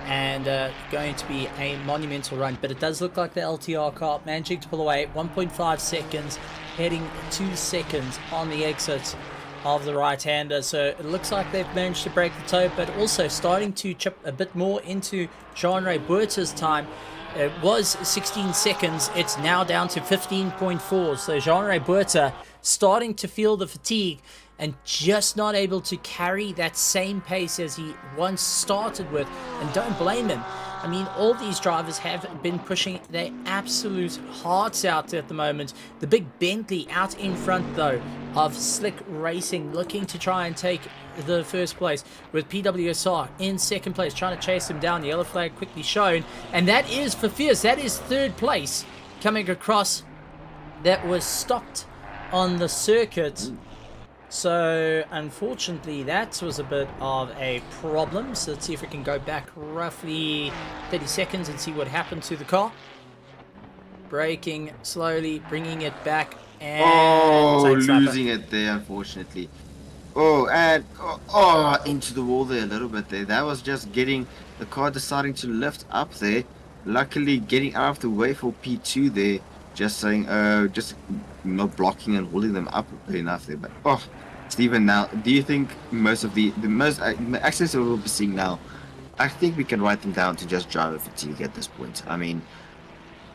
And going to be a monumental run, but it does look like the LTR car managing to pull away at 1.5 seconds, heading 2 seconds on the exit of the right-hander. So it looks like they've managed to break the toe, but also starting to chip a bit more into Jean-Ray Buerta's time. It was 16 seconds, it's now down to 15.4. So Jean-Ray Buerta starting to feel the fatigue and just not able to carry that same pace as he once started with. And don't blame him. I mean, all these drivers have been pushing their absolute hearts out at the moment. The big Bentley out in front, though, of Slick Racing, looking to try and take the first place, with PWSR in second place, trying to chase him down. The yellow flag quickly shown, and that is for Fierce. That is third place coming across. That was stopped on the circuit. So unfortunately that was a bit of a problem. So let's see if we can go back roughly 30 seconds and see what happened to the car. Braking slowly, bringing it back, and losing it there, unfortunately. And into the wall there a little bit there. That was just getting the car deciding to lift up there. Luckily getting out of the way for P2 there. Just saying, just not blocking and holding them up enough there. But Stephen, now, do you think most of the accidents that we'll be seeing now, I think we can write them down to just driver fatigue at this point. I mean,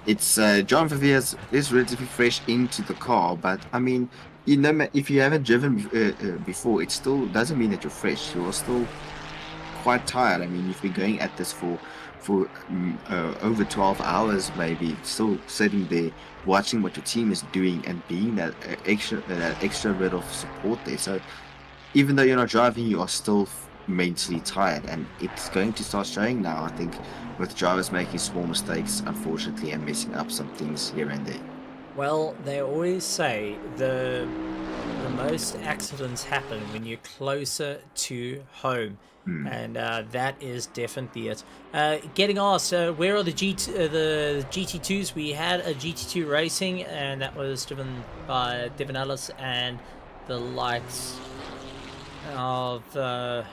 it's John Viviers is relatively fresh into the car, but I mean, you know, if you haven't driven before, it still doesn't mean that you're fresh. You're still quite tired. I mean, you've been going at this for over 12 hours, maybe, still sitting there watching what your team is doing and being that extra bit of support there. So even though you're not driving, you are still mentally tired, and it's going to start showing now, I think, with drivers making small mistakes, unfortunately, and messing up some things here and there. Well, they always say the the most accidents happen when you're closer to home. And that is definitely it. Getting asked, where are the GT2s? We had a GT2 racing, and that was driven by Devin Ellis and the likes of... trying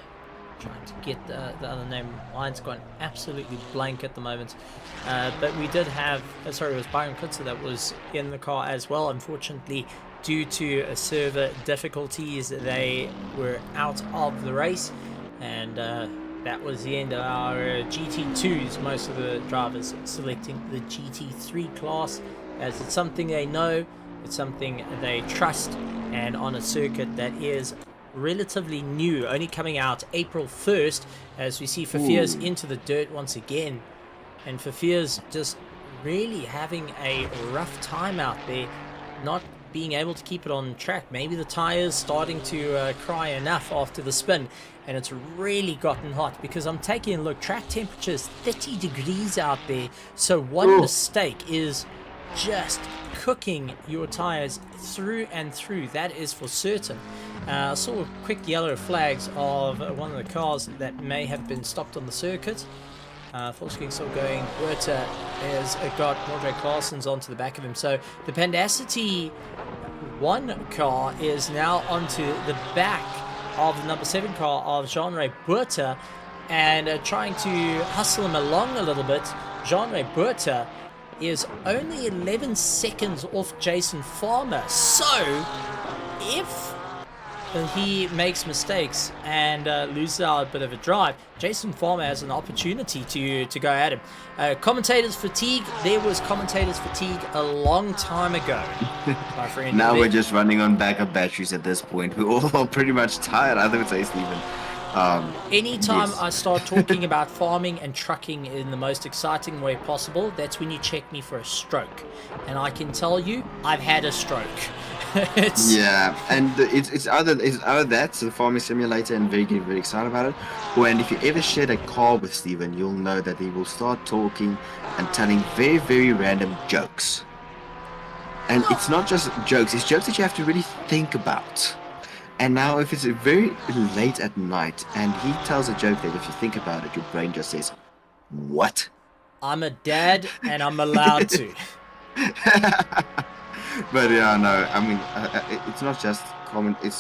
to get the other name. Mine's gone absolutely blank at the moment. But we did have... sorry, it was Byron Kutzer that was in the car as well. Unfortunately, due to server difficulties, they were out of the race. And that was the end of our GT2s. Most of the drivers selecting the GT3 class, as it's something they know, it's something they trust, and on a circuit that is relatively new, only coming out April 1st, as we see Fafier's into the dirt once again. And Fafier's just really having a rough time out there, not being able to keep it on track. Maybe the tires starting to cry enough after the spin, and it's really gotten hot, because I'm taking a look, track temperature is 30 degrees out there, so one mistake is just cooking your tires through and through. That is for certain. I saw quick yellow flags of one of the cars that may have been stopped on the circuit. Volkswagen still going. Berta has got Mordred Claessen's onto the back of him. So the Pandacity 1 car is now onto the back of the number 7 car of Jean-Ray Berta, and trying to hustle him along a little bit. Jean-Ray Berta is only 11 seconds off Jason Farmer. So if he makes mistakes and loses out a bit of a drive, Jason Farmer has an opportunity to go at him. Commentators fatigue. There was commentators fatigue a long time ago, my friend. Now we're just running on backup batteries at this point. We're all pretty much tired, I would say, Stephen. Anytime yes. I start talking about farming and trucking in the most exciting way possible, that's when you check me for a stroke. And I can tell you, I've had a stroke. Yeah, and it's either that, so the farming simulator, and getting very excited about it, or and if you ever shared a car with Steven, you'll know that he will start talking and telling very, very random jokes. And it's not just jokes, it's jokes that you have to really think about. And now if it's very late at night and he tells a joke that if you think about it, your brain just says, what? I'm a dad and I'm allowed to. But yeah, no, I mean, it's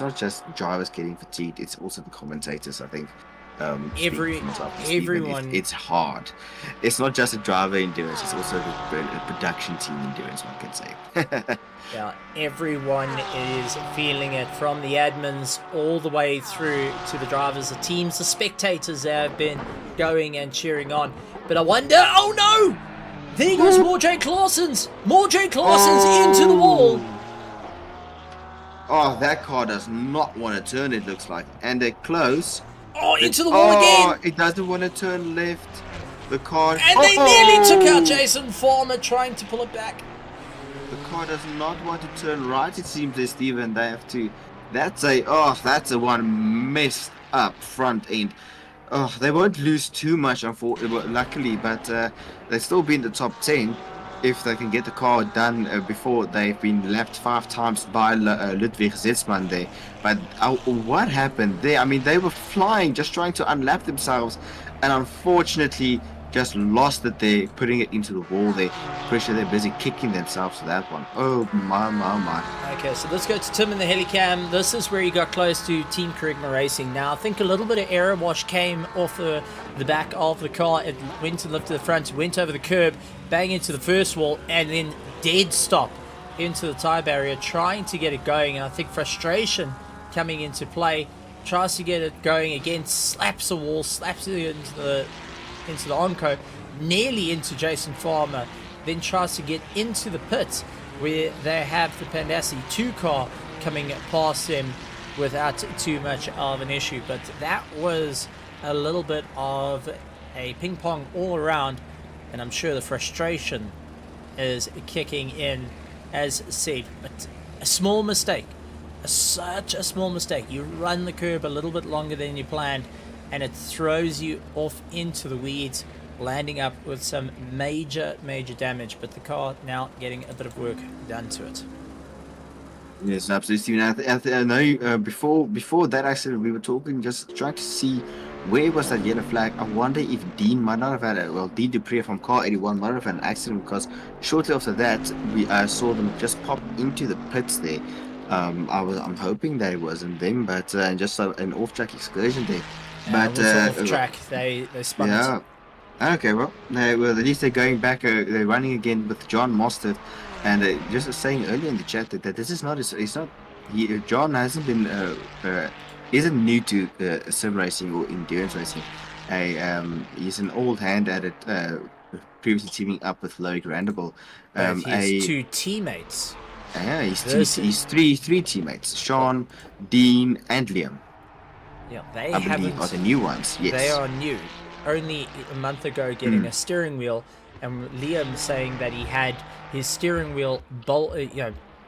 not just drivers getting fatigued, it's also the commentators, I think. Everyone. It's hard. It's not just a driver endurance, it's also the production team endurance, one can say. Yeah, everyone is feeling it, from the admins all the way through to the drivers, the teams, the spectators that have been going and cheering on. But I wonder, oh no! There goes Mordred Claessen's! Mordred Claessen's into the wall! Oh, that car does not want to turn, it looks like. And they're close. Oh, into the wall again! It doesn't want to turn left. The car... And they nearly took out Jason Farmer trying to pull it back. The car does not want to turn right, it seems, as Steven. They have to... That's a one messed up front end. Oh, they won't lose too much, luckily, but they'll still be in the top 10 if they can get the car done before they've been lapped 5 times by Ludwig Zitzmann there. But what happened there? I mean, they were flying, just trying to unlap themselves, and unfortunately just lost it there, putting it into the wall there. Pretty sure they're busy kicking themselves to that one. Oh my. Okay, so let's go to Tim in the helicam. This is where he got close to Team Kerigma Racing. Now, I think a little bit of air wash came off the back of the car. It went and lifted the front, went over the curb, bang into the first wall, and then dead stop into the tire barrier, trying to get it going. And I think frustration coming into play, tries to get it going again, slaps the wall, slaps it into the Onco, nearly into Jason Farmer, then tries to get into the pits where they have the Pandacity 2 car coming past them without too much of an issue. But that was a little bit of a ping pong all around, and I'm sure the frustration is kicking in, as said. But a small mistake, such a small mistake. You run the curb a little bit longer than you planned, and it throws you off into the weeds, landing up with some major damage. But the car now getting a bit of work done to it. Yes, absolutely, Stephen. I know before that accident, we were talking, just trying to see where was that yellow flag. I wonder if Dean might not have had Dean Dupree from car 81 might have had an accident, because shortly after that, we saw them just pop into the pits there. I'm hoping that it wasn't them, but just an off-track excursion there. It But was off track. They spun it. yeah. Okay, well, at least they're going back. They're running again with John Mostert, and just saying earlier in the chat that this is not. It's not. John hasn't been. Isn't new to sim racing or endurance racing. He's an old hand at it. Previously teaming up with Loic Randable. Both his two teammates. Yeah, he's three teammates: Sean, Dean, and Liam. Yeah, they I believe are the new ones. Yes, they are new. Only a month ago getting a steering wheel, and Liam saying that he had his steering wheel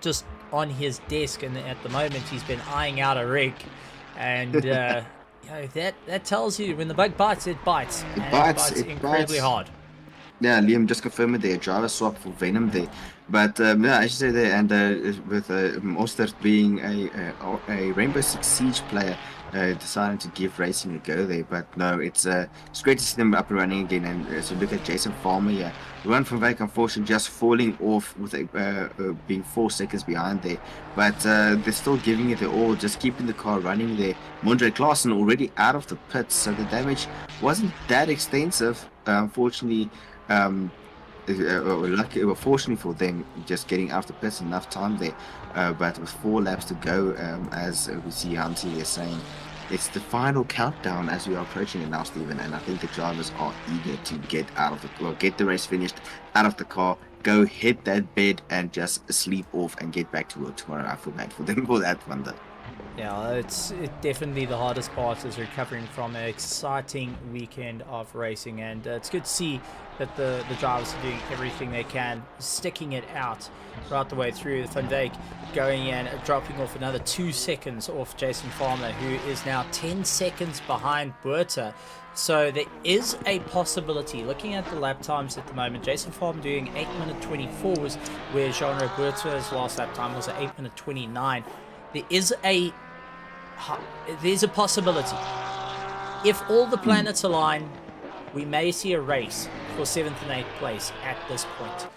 just on his desk, and at the moment he's been eyeing out a rig, and that tells you when the bug bites, it bites. It bites incredibly hard. Yeah, Liam just confirmed their driver swap for Venom there. But yeah, I should say there, and with Mostert being a Rainbow Six Siege player, deciding to give racing a go there. But no, it's great to see them up and running again. And so look at Jason Farmer here. Run from Vake, unfortunately, just falling off with being 4 seconds behind there. But they're still giving it their all, just keeping the car running there. Mondre Klaassen already out of the pits, so the damage wasn't that extensive. Unfortunately, fortunately for them, just getting out of the pits enough time there. But with 4 laps to go, as we see Hansi is saying, it's the final countdown as we are approaching it now, Stephen. And I think the drivers are eager to get get the race finished, out of the car, go hit that bed, and just sleep off and get back to work tomorrow. I feel bad for them for that one, though. Yeah, it's definitely the hardest part is recovering from an exciting weekend of racing, and it's good to see that the drivers are doing everything they can, sticking it out throughout the way through. Van Dijk going and dropping off another 2 seconds off Jason Farmer, who is now 10 seconds behind Buerta. So there is a possibility, looking at the lap times at the moment, Jason Farmer doing 8-minute 24s, where Jean-Ray Buerta's last lap time was at 8-minute 29. There's a possibility. If all the planets align, we may see a race for 7th and 8th place at this point.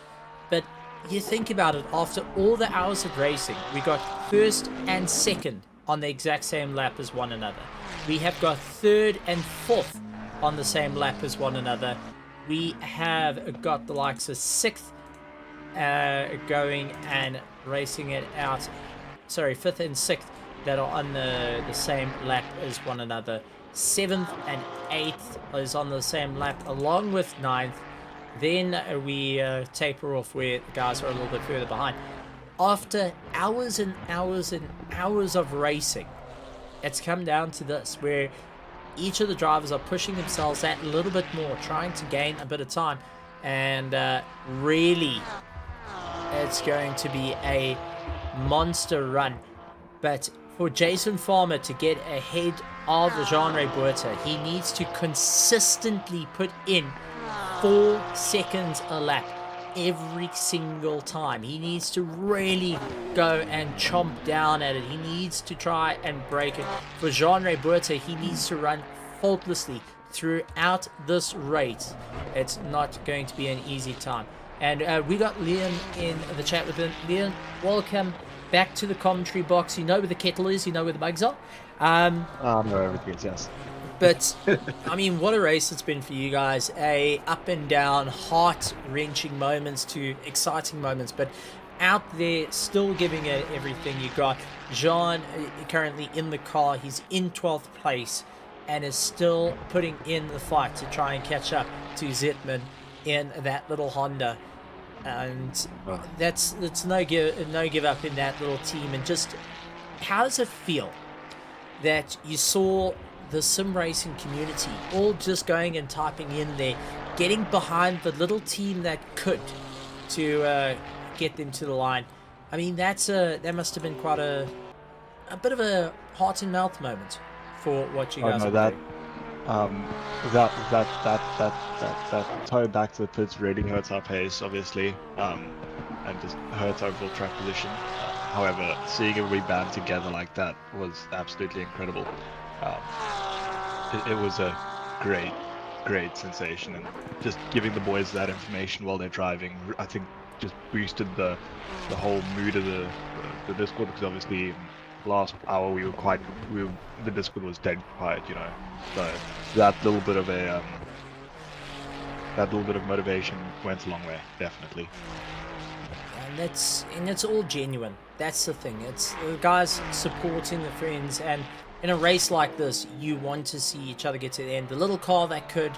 But you think about it, after all the hours of racing, we got 1st and 2nd on the exact same lap as one another. We have got 3rd and 4th on the same lap as one another. We have got the likes of 6th going and racing it out. Sorry, 5th and 6th that are on the same lap as one another. 7th and 8th is on the same lap along with 9th. Then we taper off where the guys are a little bit further behind. After hours and hours and hours of racing, it's come down to this, where each of the drivers are pushing themselves that little bit more, trying to gain a bit of time. And really, it's going to be a monster run. But for Jason Farmer to get ahead of Jean-Ray Buerta, he needs to consistently put in 4 seconds a lap every single time. He needs to really go and chomp down at it. He needs to try and break it. For Jean-Ray Buerta, he needs to run faultlessly throughout this race. It's not going to be an easy time. And we got Liam in the chat with him. Liam, welcome back to the commentary box. You know where the kettle is, you know where the bugs are. I know everything, yes. But, I mean, what a race it's been for you guys. Up and down, heart-wrenching moments to exciting moments, but out there, still giving it everything you got. Jean, currently in the car, he's in 12th place and is still putting in the fight to try and catch up to Zetman in that little Honda. And that's no give up in that little team. And just, how does it feel that you saw the sim racing community all just going and typing in there, getting behind the little team that could to get them to the line? I mean, that must have been quite a bit of a heart and mouth moment for what you guys that toe back to the pits really hurts our pace, obviously, and just hurts our overall track position. However, seeing everybody band together like that was absolutely incredible. It was a great sensation, and just giving the boys that information while they're driving, I think just boosted the whole mood of the Discord, because obviously last hour the Discord was dead quiet, you know. So that little bit of motivation went a long way, definitely. And it's all genuine. That's the thing. It's the guys supporting the friends, and in a race like this, you want to see each other get to the end. The little car that could,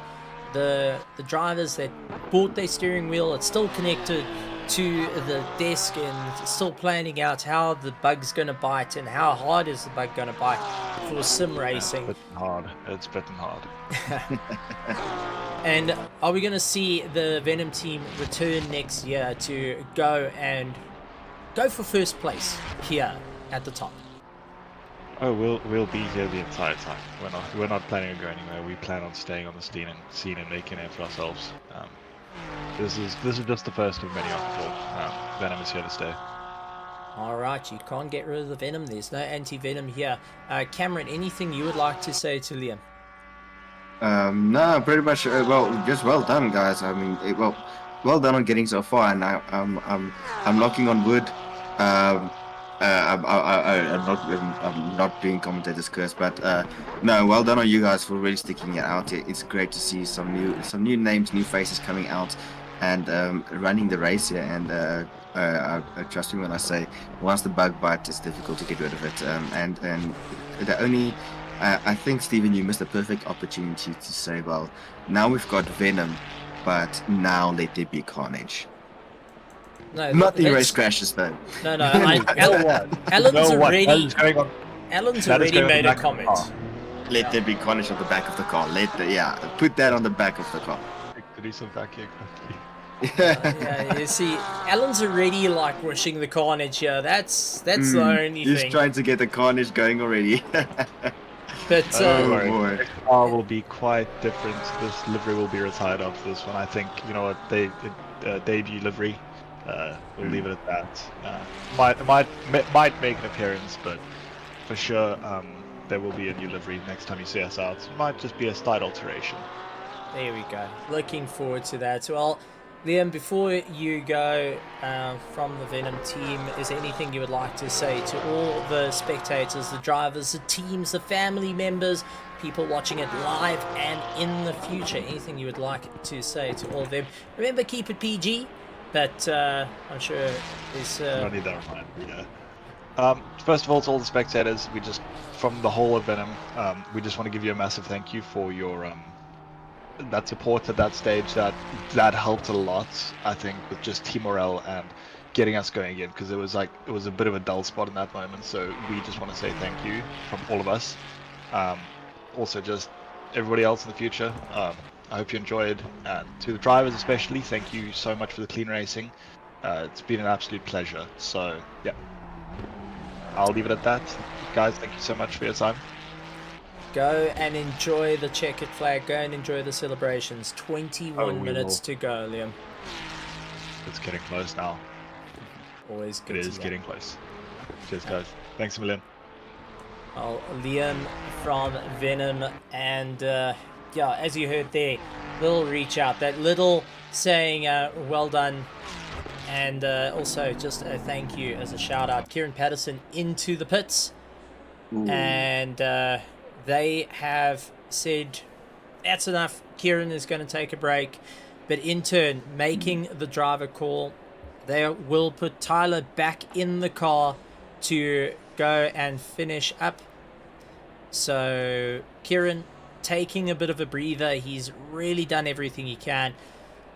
the drivers that bought their steering wheel, it's still connected to the desk and still planning out how the bug's going to bite and how hard is the bug going to bite for sim racing. It's bitten hard. And are we going to see the Venom team return next year to go for first place here at the top? Oh, we'll be here the entire time. We're not planning on going anywhere. We plan on staying on the scene and making it for ourselves. This is just the first of many after all. Venom is here to stay. Alright, you can't get rid of the Venom. There's no anti-Venom here. Cameron, anything you would like to say to Liam? No, pretty much. Just well done, guys. I mean, well done on getting so far. And I'm knocking on wood. I'm not doing commentator's curse, but no, well done on you guys for really sticking it out. It's great to see some new names, new faces coming out, and running the race here. And trust me when I say, once the bug bites, it's difficult to get rid of it. And the only I think, Stephen, you missed a perfect opportunity to say, well, now we've got Venom, but now let there be carnage. No, not the race crashes though. No. Alan's already made a comment. Let there be carnage on the back of the car. Put that on the back of the car. To do some vacuum. Yeah, you see, Alan's already like wishing the carnage here. That's the only thing. He's trying to get the carnage going already. But boy. This car will be quite different. This livery will be retired after this one. I think, you know what, debut livery. We'll leave it at that. Might make an appearance, but for sure there will be a new livery next time you see us out. It might just be a slight alteration. There we go. Looking forward to that. Well, Liam, before you go from the Venom team, is there anything you would like to say to all the spectators, the drivers, the teams, the family members, people watching it live and in the future? Anything you would like to say to all of them? Remember, keep it PG. But I'm sure there's... I need that reminder, yeah. First of all, to all the spectators, we just, from the whole of Venom, we just want to give you a massive thank you for your that support at that stage. That helped a lot, I think, with just team morale and getting us going again, because it was a bit of a dull spot in that moment. So we just want to say thank you from all of us. Also, just everybody else in the future. I hope you enjoyed, and to the drivers especially, thank you so much for the clean racing. It's been an absolute pleasure. So yeah, I'll leave it at that. Guys, thank you so much for your time. Go and enjoy the checkered flag. Go and enjoy the celebrations. 21 minutes to go, Liam. It's getting close now. Always good. It is getting close. Cheers, guys. Thanks a million. Well, Liam from Venom, and yeah, as you heard there, little reach out, that little saying well done, and also just a thank you as a shout out. Kieran Patterson into the pits. Ooh. And they have said that's enough. Kieran is going to take a break, but in turn making the driver call, they will put Tyler back in the car to go and finish up. So Kieran taking a bit of a breather. He's really done everything he can.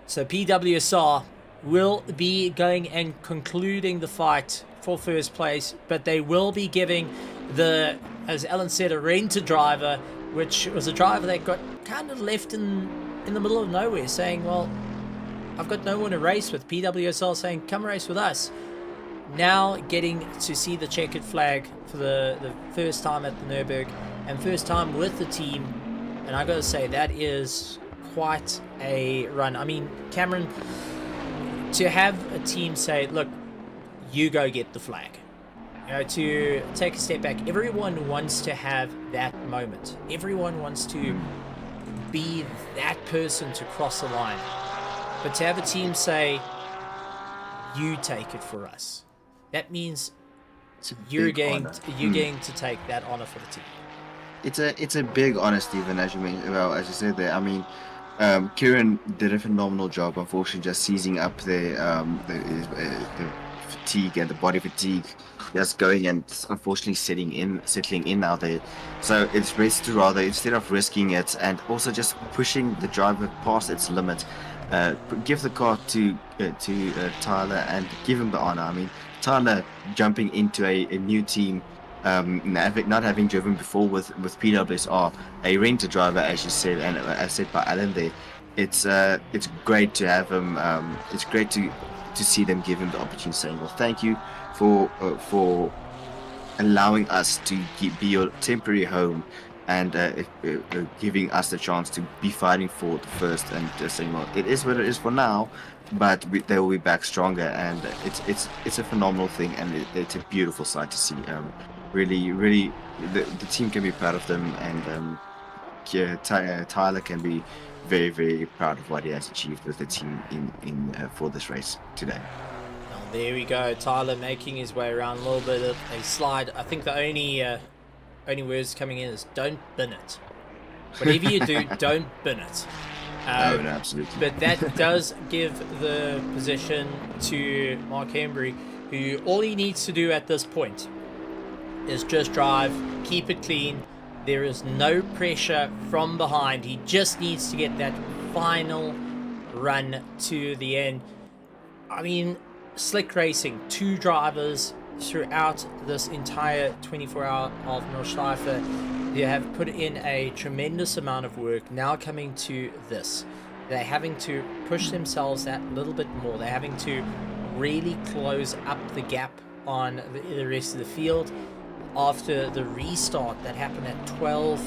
So PWSR will be going and concluding the fight for first place, but they will be giving the, as Alan said, a rented driver, which was a driver that got kind of left in the middle of nowhere, saying, well, I've got no one to race with. PWSR saying, come race with us. Now getting to see the checkered flag for the first time at the Nürburgring and first time with the team. And I gotta say, that is quite a run. I mean, Cameron, to have a team say, look, you go get the flag. to take a step back, everyone wants to have that moment. Everyone wants to be that person to cross the line. But to have a team say, you take it for us, that means you're going to take that honor for the team. It's a big honor, Stephen, as you mentioned. Well, as you said there, I mean, Kieran did a phenomenal job. Unfortunately, just seizing up the fatigue and the body fatigue, just going and unfortunately settling in out there. So it's best to rather, instead of risking it and also just pushing the driver past its limit, give the car to Tyler and give him the honor. I mean, Tyler jumping into a new team, not having driven before with PWSR, a renter driver, as you said, and as said by Alan there, it's great to have him. It's great to see them give him the opportunity, saying, well, thank you for allowing us to be your temporary home, and giving us the chance to be fighting for the first, and just saying, well, it is what it is for now, but they will be back stronger. And it's a phenomenal thing, and it's a beautiful sight to see. Really, the team can be proud of them, and Tyler can be very, very proud of what he has achieved with the team in for this race today. Oh, there we go, Tyler making his way around a little bit of a slide. I think the only words coming in is don't bin it. Whatever you do, don't bin it. No, absolutely. But that does give the position to Mark Hembry, who all he needs to do at this point is just drive, keep it clean. There is no pressure from behind. He just needs to get that final run to the end. I mean, slick racing, 2 drivers throughout this entire 24-hour of Nordschleife. They have put in a tremendous amount of work. Now coming to this, they're having to push themselves that little bit more. They're having to really close up the gap on the rest of the field. After the restart that happened at 12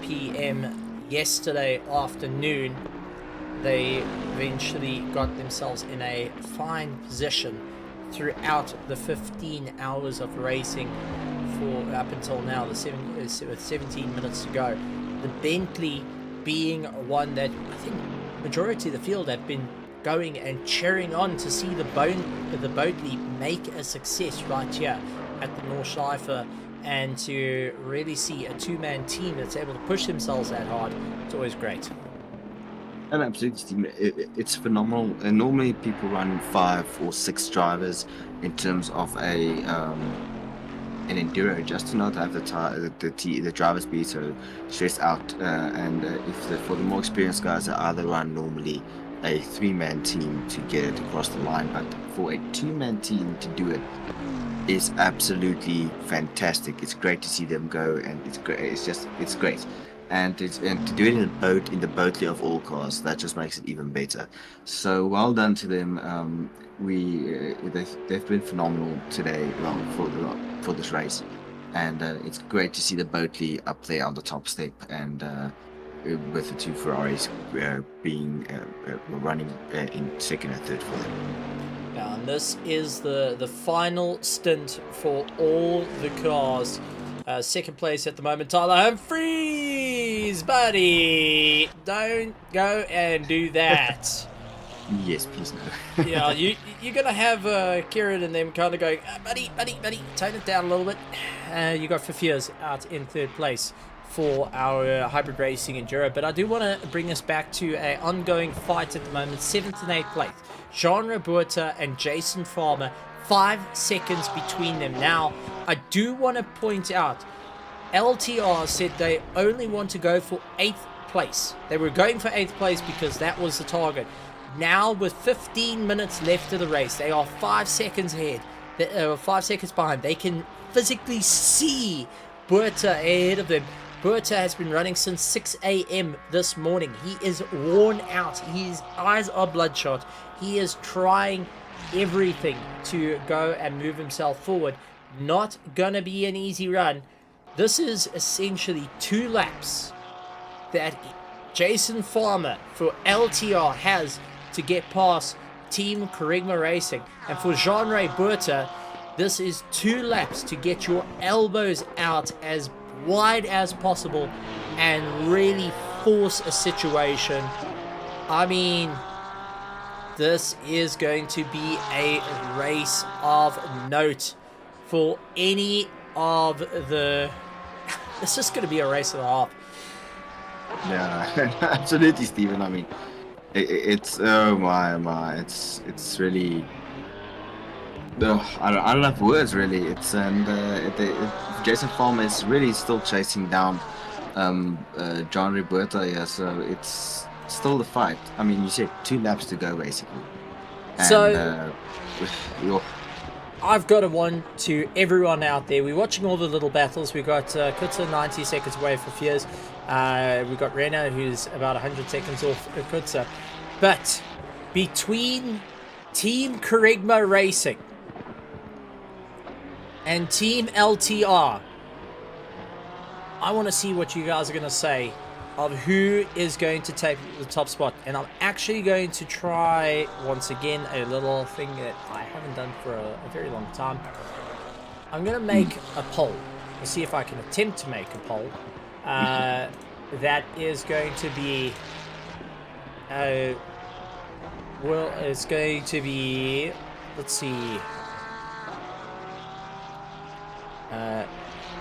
p.m. yesterday afternoon, they eventually got themselves in a fine position throughout the 15 hours of racing for up until now, with 17 minutes to go. The Bentley being one that I think majority of the field have been going and cheering on to see the Bentley make a success right here at the Nordschleife, and to really see a 2-man team that's able to push themselves that hard. It's always great. And absolutely, it's phenomenal. And normally people run 5 or 6 drivers in terms of an enduro, just to not have the drivers be so stressed out. For the more experienced guys, they either run normally a 3-man team to get it across the line, but for a 2-man team to do it is absolutely fantastic. It's great to see them go, and it's great. It's great. And to do it in the Bentley of all cars, that just makes it even better. So well done to them. They've been phenomenal today, for this race, and it's great to see the Bentley up there on the top step, and with the 2 Ferraris being running in second and third for them. Now, and this is the final stint for all the cars. Second place at the moment, Tyler Humphries, buddy. Don't go and do that. Yes, please no. Yeah, you're gonna have Kieran and them kind of going, buddy, tone it down a little bit. You got Fafirs out in third place for our hybrid racing enduro, but I do want to bring us back to an ongoing fight at the moment. 7th and 8th place, Jean Roberta and Jason Farmer, 5 seconds between them. Now, I do want to point out, LTR said they only want to go for 8th place. They were going for 8th place because that was the target. Now, with 15 minutes left of the race, they are 5 seconds ahead. 5 seconds behind. They can physically see Berta ahead of them. Berta has been running since 6 a.m. this morning. He is worn out. His eyes are bloodshot. He is trying everything to go and move himself forward. Not gonna be an easy run. This is essentially 2 laps that Jason Farmer for LTR has to get past Team Kerigma Racing. And for Jean-Ray Berta, This is 2 laps to get your elbows out as wide as possible and really force a situation. I mean, this is going to be a race of note for any of the... It's just going to be a race and a half. Yeah, absolutely, Stephen. I mean, it's oh my, it's really. I don't have words really. It's Jason Farmer is really still chasing down John Roberta here, so it's still the fight. I mean, you said 2 laps to go basically. And, so I've got a one to everyone out there. We're watching all the little battles. We've got Kutza 90 seconds away for Fears. We've got Rena, who's about 100 seconds off Kutza. But between Team Kerygma Racing and Team LTR, I want to see what you guys are going to say of who is going to take the top spot. And I'm actually going to try, once again, a little thing that I haven't done for a very long time. I'm going to make a poll. We'll see if I can attempt to make a poll. That is going to be... well, it's going to be... Let's see...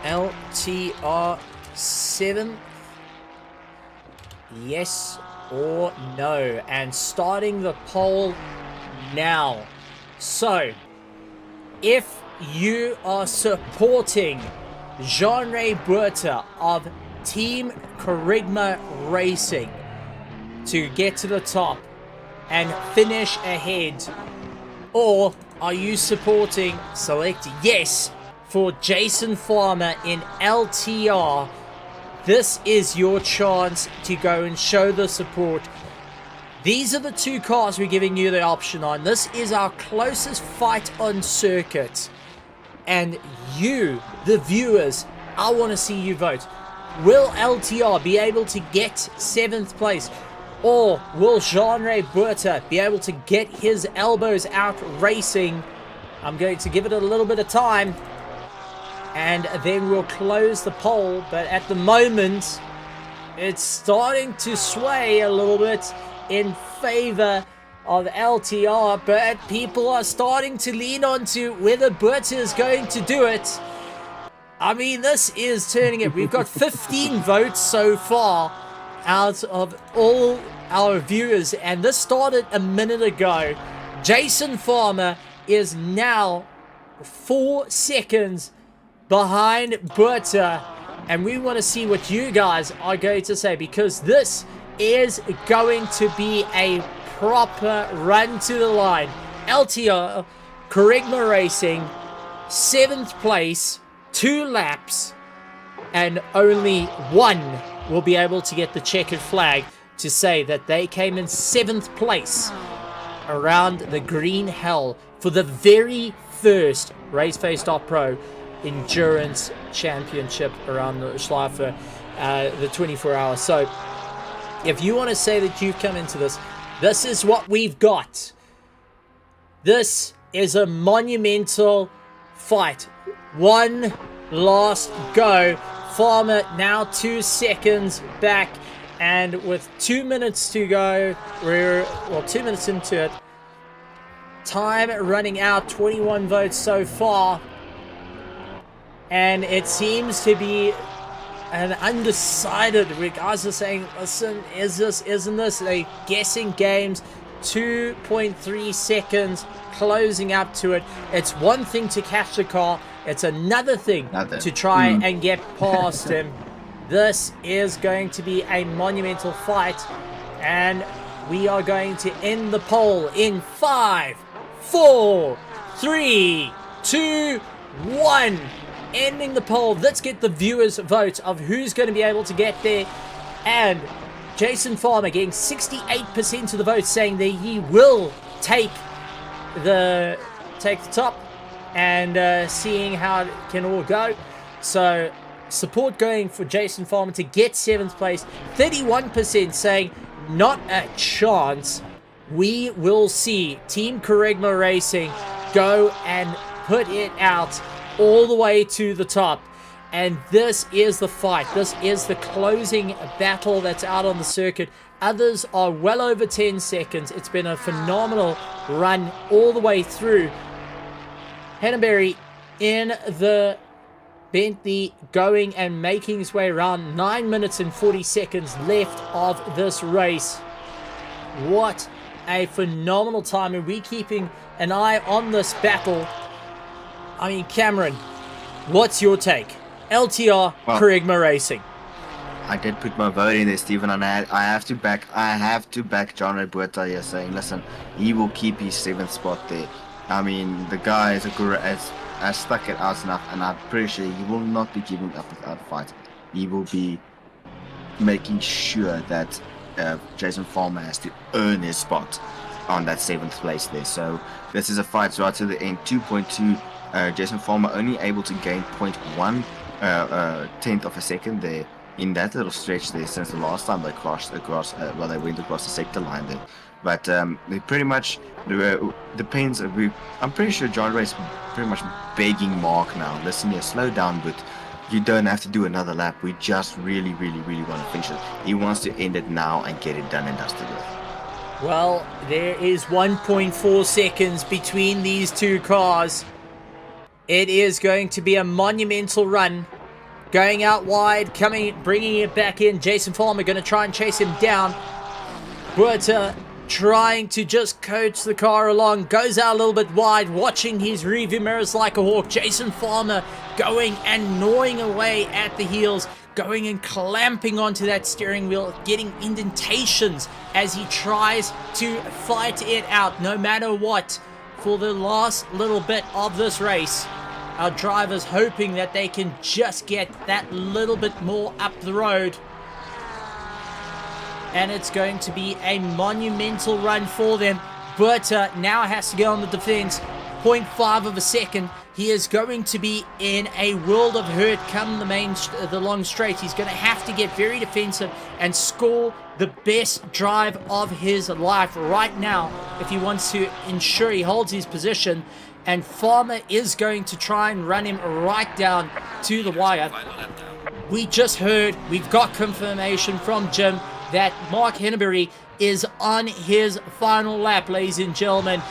LTR 7th. Yes or no, and starting the poll now. So if you are supporting Jean-Ray Buerta of Team Kerygma Racing to get to the top and finish ahead, or are you supporting select yes for Jason Farmer in LTR, this is your chance to go and show the support. These are the 2 cars we're giving you the option on. This is our closest fight on circuit. And you, the viewers, I want to see you vote. Will LTR be able to get 7th place? Or will Jean-Ray Buerta be able to get his elbows out racing? I'm going to give it a little bit of time, and then we'll close the poll. But at the moment, it's starting to sway a little bit in favor of LTR, but people are starting to lean on to whether Buerta is going to do it. I mean, this is turning it. We've got 15 votes so far out of all our viewers, and this started a minute ago. Jason Farmer is now 4 seconds behind Buerta, and we want to see what you guys are going to say, because this is going to be a proper run to the line. LTR, Kerygma Racing, 7th place, 2 laps, and only one will be able to get the checkered flag to say that they came in 7th place around the green hell for the very first RaceFace.Pro Endurance Championship around Nordschleife, the 24 hours. So if you want to say that you've come into this, this is what we've got. This is a monumental fight. One last go. Farmer now 2 seconds back, and with 2 minutes to go, we're 2 minutes into it. Time running out, 21 votes so far. And it seems to be an undecided. Guys are saying, listen, is this, isn't this? They're guessing games. 2.3 seconds closing up to it. It's one thing to catch the car. It's another thing to try and get past him. This is going to be a monumental fight. And we are going to end the poll in 5, 4, 3, 2, 1. Ending the poll. Let's get the viewers' vote of who's going to be able to get there. And Jason Farmer getting 68% of the votes, saying that he will take the top, and seeing how it can all go. So support going for Jason Farmer to get 7th place. 31% saying not a chance. We will see Team Kerygma Racing go and put it out all the way to the top. And this is the fight. This is the closing battle that's out on the circuit. Others are well over 10 seconds. It's been a phenomenal run all the way through. Henneberry in the Bentley going and making his way around. 9 minutes and 40 seconds left of this race. What a phenomenal time. And we're keeping an eye on this battle. I mean, Cameron, what's your take? LTR, Well, Kerigma Racing. I did put my vote in there, Stephen, and I have to back John Ray Buerta here, saying, listen, he will keep his 7th spot there. I mean, the guy is has stuck it out enough, and I'm pretty sure he will not be giving up without a fight. He will be making sure that Jason Farmer has to earn his spot on that 7th place there. So this is a fight right to the end. 2.2. Jason Farmer only able to gain 0.1 tenth of a second there in that little stretch there since the last time they crossed across, they went across the sector line there. But it pretty much depends. I'm pretty sure John Ray's pretty much begging Mark now. Listen here, slow down, but you don't have to do another lap. We just really want to finish it. He wants to end it now and get it done and dusted with. Well, there is 1.4 seconds between these two cars. It is going to be a monumental run. Going out wide, bringing it back in. Jason Farmer going to try and chase him down. Buerta trying to just coach the car along. Goes out a little bit wide, watching his rearview mirrors like a hawk. Jason Farmer going and gnawing away at the heels. Going and clamping onto that steering wheel, getting indentations as he tries to fight it out no matter what for the last little bit of this race. Our drivers hoping that they can just get that little bit more up the road. And it's going to be a monumental run for them. Buerta now has to go on the defense. 0.5 of a second. He is going to be in a world of hurt come the long straight. He's going to have to get very defensive and score the best drive of his life right now if he wants to ensure he holds his position. And Farmer is going to try and run him right down to the wire. We just heard, we've got confirmation from Jim that Mark Henneberry is on his final lap, ladies and gentlemen.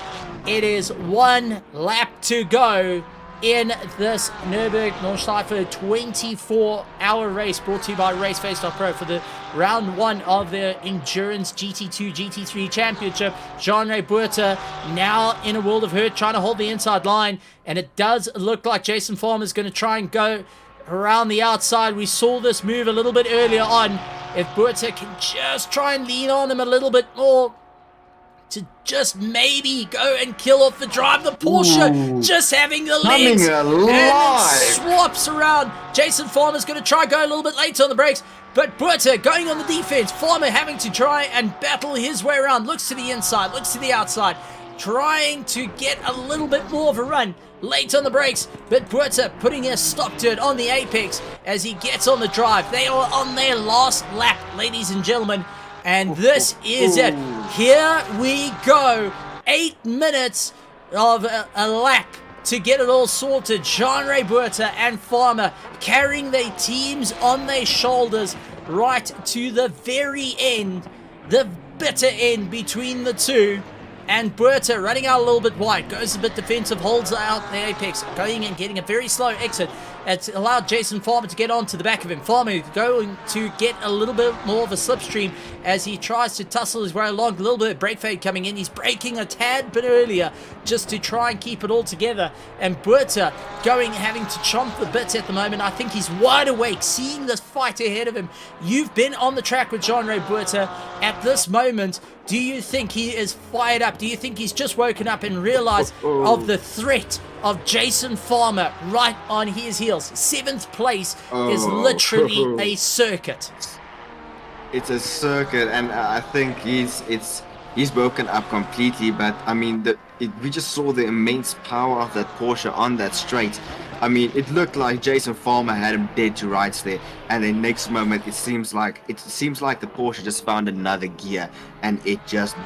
It is 1 lap to go in this Nordschleife 24-hour race brought to you by RaceFace.Pro for the round 1 of the Endurance GT2, GT3 Championship. John Ray Buerta now in a world of hurt, trying to hold the inside line, and it does look like Jason Farmer is going to try and go around the outside. We saw this move a little bit earlier on. If Buerta can just try and lean on him a little bit more to just maybe go and kill off the drive. The Porsche just having the legs and it swaps around. Jason Farmer's going to try go a little bit late on the brakes, but Buerta going on the defense. Farmer having to try and battle his way around. Looks to the inside, looks to the outside, trying to get a little bit more of a run. Late on the brakes, but Buerta putting a stop to it on the apex as he gets on the drive. They are on their last lap, ladies and gentlemen. And this is it. Here we go. 8 minutes of a lap to get it all sorted. John Ray Buerta and Farmer carrying their teams on their shoulders right to the very end. The bitter end between the two. And Buerta running out a little bit wide. Goes a bit defensive, holds out the apex. Going and getting a very slow exit. It's allowed Jason Farmer to get onto the back of him. Farmer going to get a little bit more of a slipstream as he tries to tussle his way along. A little bit of brake fade coming in. He's braking a tad bit earlier just to try and keep it all together. And Buerta having to chomp the bits at the moment. I think he's wide awake, seeing this fight ahead of him. You've been on the track with John Ray Buerta at this moment. Do you think he is fired up? Do you think he's just woken up and realized of the threat of Jason Farmer right on his heels? 7th place is literally a circuit. It's a circuit, and I think he's broken up completely. But I mean, we just saw the immense power of that Porsche on that straight. I mean, it looked like Jason Farmer had him dead to rights there, and the next moment it seems like the Porsche just found another gear, and it just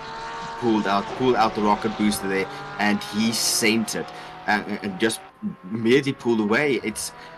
pulled out the rocket booster there, and he sent it. and just immediately pulled away.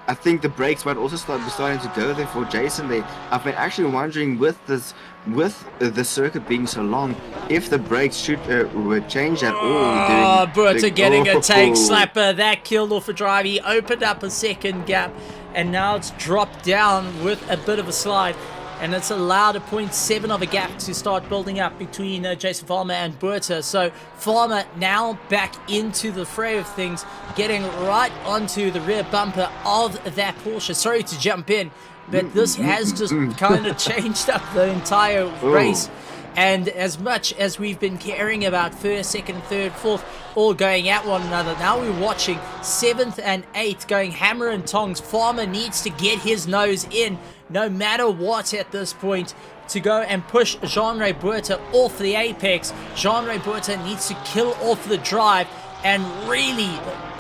I think the brakes might also be starting to go there for Jason. I've been actually wondering with the circuit being so long, if the brakes would change at all. Berta getting a tank slapper. That killed off a drive. He opened up a second gap, and now it's dropped down with a bit of a slide. And it's allowed a 0.7 of a gap to start building up between Jason Farmer and Berta. So Farmer now back into the fray of things, getting right onto the rear bumper of that Porsche. Sorry to jump in, but this has just kind of changed up the entire race. And as much as we've been caring about first, second, third, fourth, all going at one another, now we're watching 7th and 8th going hammer and tongs. Farmer needs to get his nose in, no matter what at this point, to go and push Jean-Ray Berta off the apex. Jean-Ray Berta needs to kill off the drive and really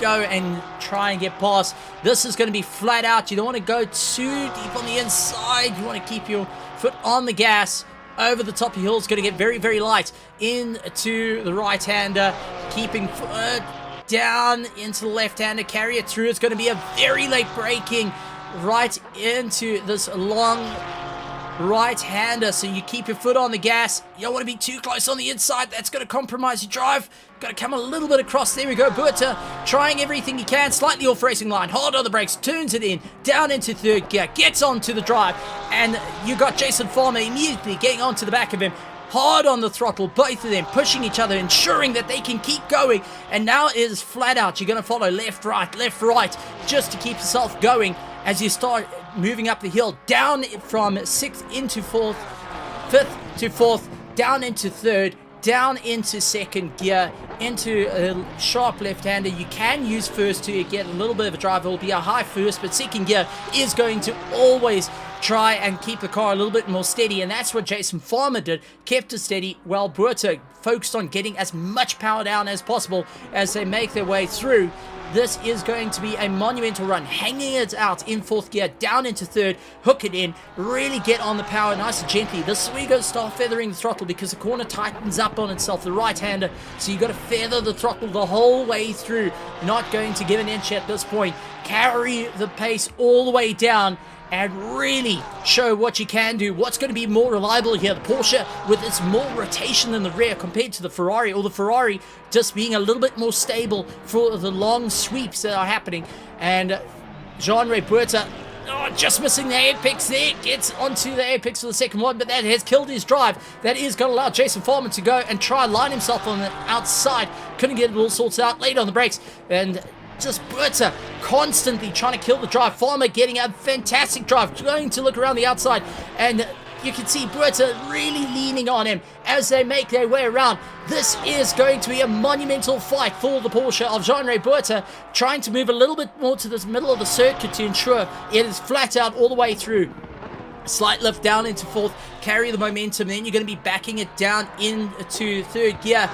go and try and get past. This is going to be flat out. You don't want to go too deep on the inside. You want to keep your foot on the gas. Over the top of the hill is going to get very, very light into the right-hander, keeping foot down into the left-hander, carry it through. It's going to be a very late braking right into this long right-hander, so you keep your foot on the gas. You don't want to be too close on the inside. That's going to compromise your drive. Got to come a little bit across. There we go. Berta trying everything he can. Slightly off racing line. Hard on the brakes. Turns it in. Down into third gear. Gets onto the drive. And you got Jason Farmer immediately getting onto the back of him. Hard on the throttle. Both of them pushing each other, ensuring that they can keep going. And now it is flat out. You're going to follow left, right, just to keep yourself going as you start moving up the hill. Down from 6th into 4th. 5th to 4th. Down into 3rd. Down into 2nd gear, into a sharp left-hander. You can use first to get a little bit of a drive. It will be a high first, but 2nd gear is going to always try and keep the car a little bit more steady, and that's what Jason Farmer did. Kept it steady while Berta focused on getting as much power down as possible as they make their way through. This is going to be a monumental run, hanging it out in 4th gear, down into 3rd, hook it in, really get on the power nice and gently. This is where you got to start feathering the throttle because the corner tightens up on itself, the right-hander, so you got to feather the throttle the whole way through. Not going to give an inch at this point. Carry the pace all the way down and really show what you can do. What's going to be more reliable here? The Porsche with its more rotation in the rear compared to the Ferrari, or the Ferrari just being a little bit more stable for the long sweeps that are happening. And Jean-Ray Berta just missing the apex there, gets onto the apex for the second one, but that has killed his drive. That is going to allow Jason Farmer to go and try and line himself on the outside. Couldn't get it all sorted out, late on the brakes, and just Berta constantly trying to kill the drive. Farmer getting a fantastic drive, going to look around the outside, and you can see Berta really leaning on him as they make their way around. This is going to be a monumental fight for the Porsche of Jean-Ray Berta, trying to move a little bit more to the middle of the circuit to ensure it is flat out all the way through. Slight lift down into 4th, carry the momentum, then you're going to be backing it down into 3rd gear.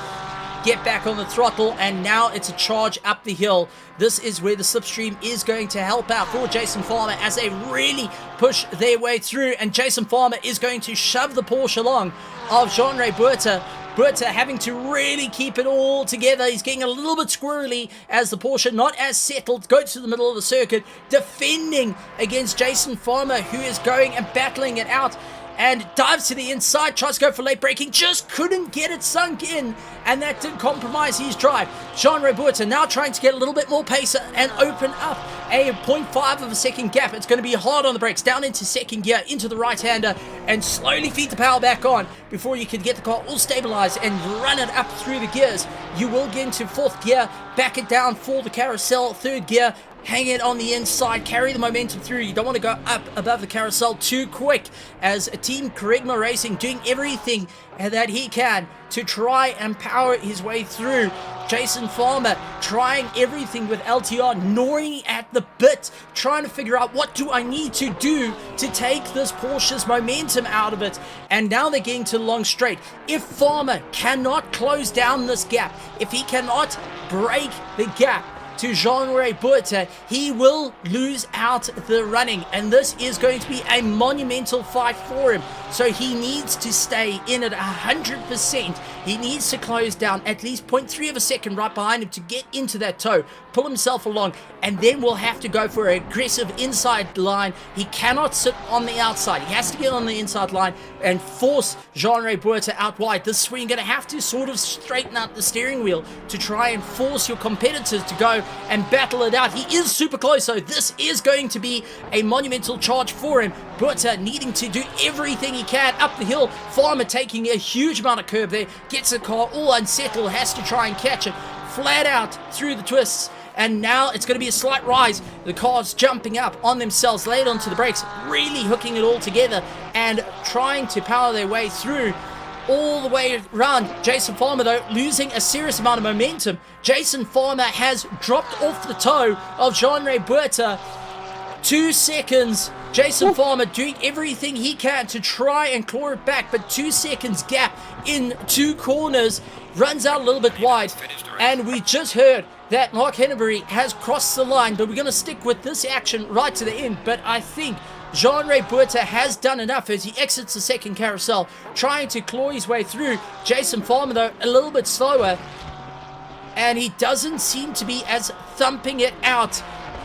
Get back on the throttle, and now it's a charge up the hill. This is where the slipstream is going to help out for Jason Farmer as they really push their way through, and Jason Farmer is going to shove the Porsche along of Jean-Ray Berta. Berta having to really keep it all together. He's getting a little bit squirrely as the Porsche, not as settled, goes to the middle of the circuit, defending against Jason Farmer, who is going and battling it out. And dives to the inside, tries to go for late braking, just couldn't get it sunk in, and that did compromise his drive. Jean-Ray Berta now trying to get a little bit more pace and open up a 0.5 of a second gap. It's going to be hard on the brakes, down into 2nd gear, into the right-hander, and slowly feed the power back on before you can get the car all stabilized and run it up through the gears. You will get into 4th gear, back it down for the carousel, 3rd gear, hang it on the inside, carry the momentum through. You don't want to go up above the carousel too quick, as Team Kerygma Racing doing everything that he can to try and power his way through. Jason Farmer trying everything with LTR, gnawing at the bit, trying to figure out what do I need to do to take this Porsche's momentum out of it. And now they're getting to the long straight. If Farmer cannot close down this gap, if he cannot break the gap, to Jean-Ray Bourta, he will lose out the running, and this is going to be a monumental fight for him. So he needs to stay in at 100%. He needs to close down at least 0.3 of a second right behind him to get into that toe, pull himself along, and then we'll have to go for an aggressive inside line. He cannot sit on the outside. He has to get on the inside line and force Jean-Ray Bourta out wide. This is where you're going to have to sort of straighten out the steering wheel to try and force your competitors to go and battle it out. He is super close, so this is going to be a monumental charge for him. Bourta needing to do everything he can up the hill. Farmer taking a huge amount of curb there, gets the car all unsettled, has to try and catch it flat out through the twists. And now it's going to be a slight rise. The car's jumping up on themselves, laid onto the brakes, really hooking it all together and trying to power their way through all the way around. Jason Farmer, though, losing a serious amount of momentum. Jason Farmer has dropped off the toe of Jean-Ray Bourta. 2 seconds. Jason Farmer doing everything he can to try and claw it back, but 2 seconds gap in 2 corners. Runs out a little bit wide. And we just heard that Mark Henneberry has crossed the line, but we're going to stick with this action right to the end. But I think Jean-Ray Bourta has done enough as he exits the second carousel, trying to claw his way through. Jason Farmer, though, a little bit slower, and he doesn't seem to be as thumping it out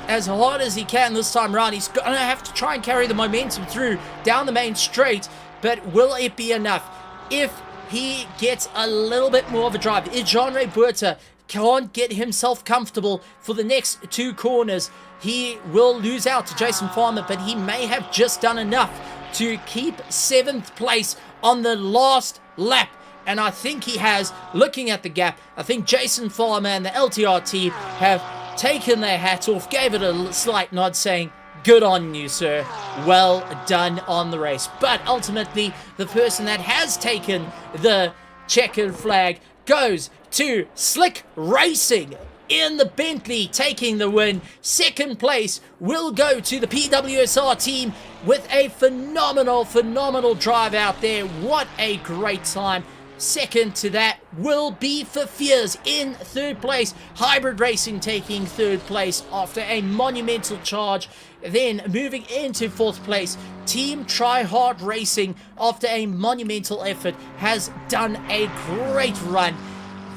as hard as he can this time around. He's going to have to try and carry the momentum through down the main straight, but will it be enough? If he gets a little bit more of a drive, if Jean-Ray Bourta can't get himself comfortable for the next 2 corners, he will lose out to Jason Farmer, but he may have just done enough to keep 7th place on the last lap. And I think he has, looking at the gap. I think Jason Farmer and the LTR team have taken their hats off, gave it a slight nod saying, good on you, sir. Well done on the race. But ultimately, the person that has taken the checkered flag goes to Slick Racing in the Bentley, taking the win. 2nd place will go to the PWSR team with a phenomenal drive out there. What a great time. Second to that will be for Fears in 3rd place. Hybrid Racing taking 3rd place after a monumental charge. Then moving into 4th place, Team Try Hard Racing, after a monumental effort, has done a great run.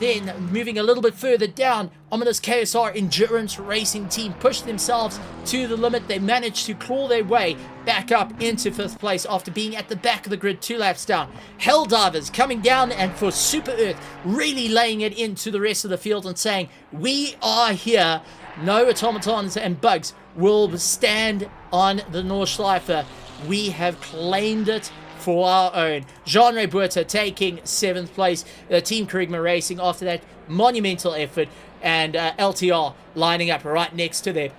Then moving a little bit further down, Ominous KSR Endurance Racing Team pushed themselves to the limit. They managed to claw their way back up into 5th place after being at the back of the grid 2 laps down. Helldivers coming down, and for Super Earth really laying it into the rest of the field and saying, we are here. No automatons and bugs will stand on the Nordschleife. We have claimed it for our own. Jean-Ray Bourta taking 7th place. Team Krigma Racing after that monumental effort, and LTR lining up right next to them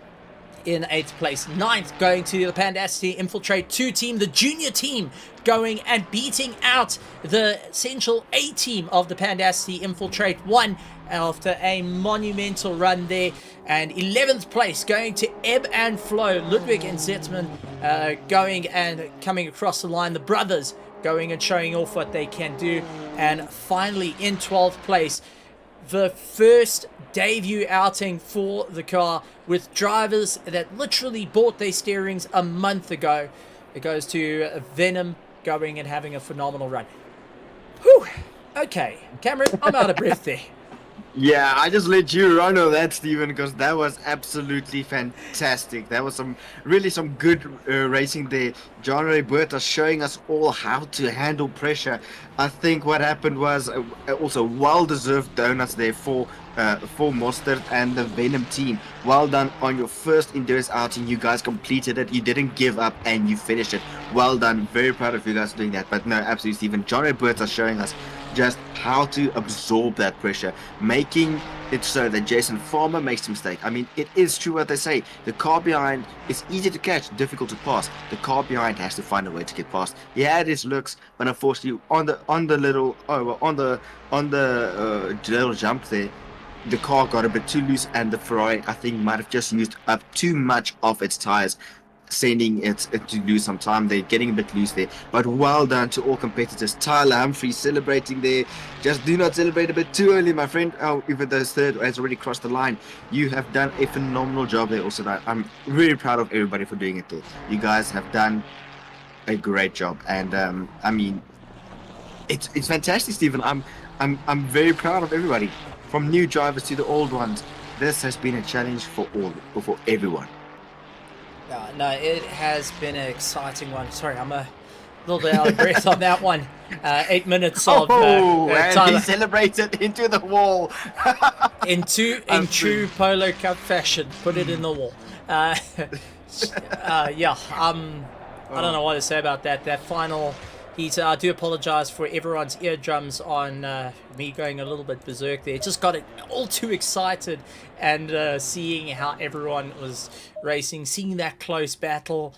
in 8th place. 9th going to the Pandacity Infiltrate 2 team, the junior team, going and beating out the Essential A team of the Pandacity Infiltrate 1 after a monumental run there. And 11th place going to Ebb and Flow, Ludwig and Zetzman going and coming across the line. The brothers going and showing off what they can do. And finally in 12th place, the first debut outing for the car with drivers that literally bought their steerings a month ago. It goes to Venom going and having a phenomenal run. Whew. Okay, Cameron, I'm out of breath there. Yeah, I just let you run on that, Steven, because that was absolutely fantastic. That was some good racing there. Jean-Ray Bourta showing us all how to handle pressure. I think what happened was also well-deserved donuts there for Mostert and the Venom team. Well done on your first endurance outing. You guys completed it. You didn't give up and you finished it. Well done. Very proud of you guys doing that. But no, absolutely, Steven. Jean-Ray Bourta showing us just how to absorb that pressure, making it so that Jason Farmer makes a mistake. I mean, it is true what they say. The car behind is easy to catch, difficult to pass. The car behind has to find a way to get past. He had his looks, but unfortunately, on the little jump there, the car got a bit too loose, and the Ferrari, I think, might have just used up too much of its tires. sending it to lose some time. They're getting a bit loose there. But well done to all competitors. Tyler Humphries celebrating there. Just do not celebrate a bit too early, my friend. Oh, even though third has already crossed the line. You have done a phenomenal job there also. I'm really proud of everybody for doing it there. You guys have done a great job. And I mean, it's fantastic, Stephen. I'm very proud of everybody. From new drivers to the old ones. This has been a challenge for everyone. No, it has been an exciting one. Sorry, I'm a little bit out of breath on that one. 8 minutes of and Tyler. he celebrated into the wall. in true Polo Cup fashion, put it in the wall. Yeah, I don't know what to say about that. That final heat, I do apologize for everyone's eardrums on me going a little bit berserk there. Just got it all too excited and seeing how everyone was racing, seeing that close battle.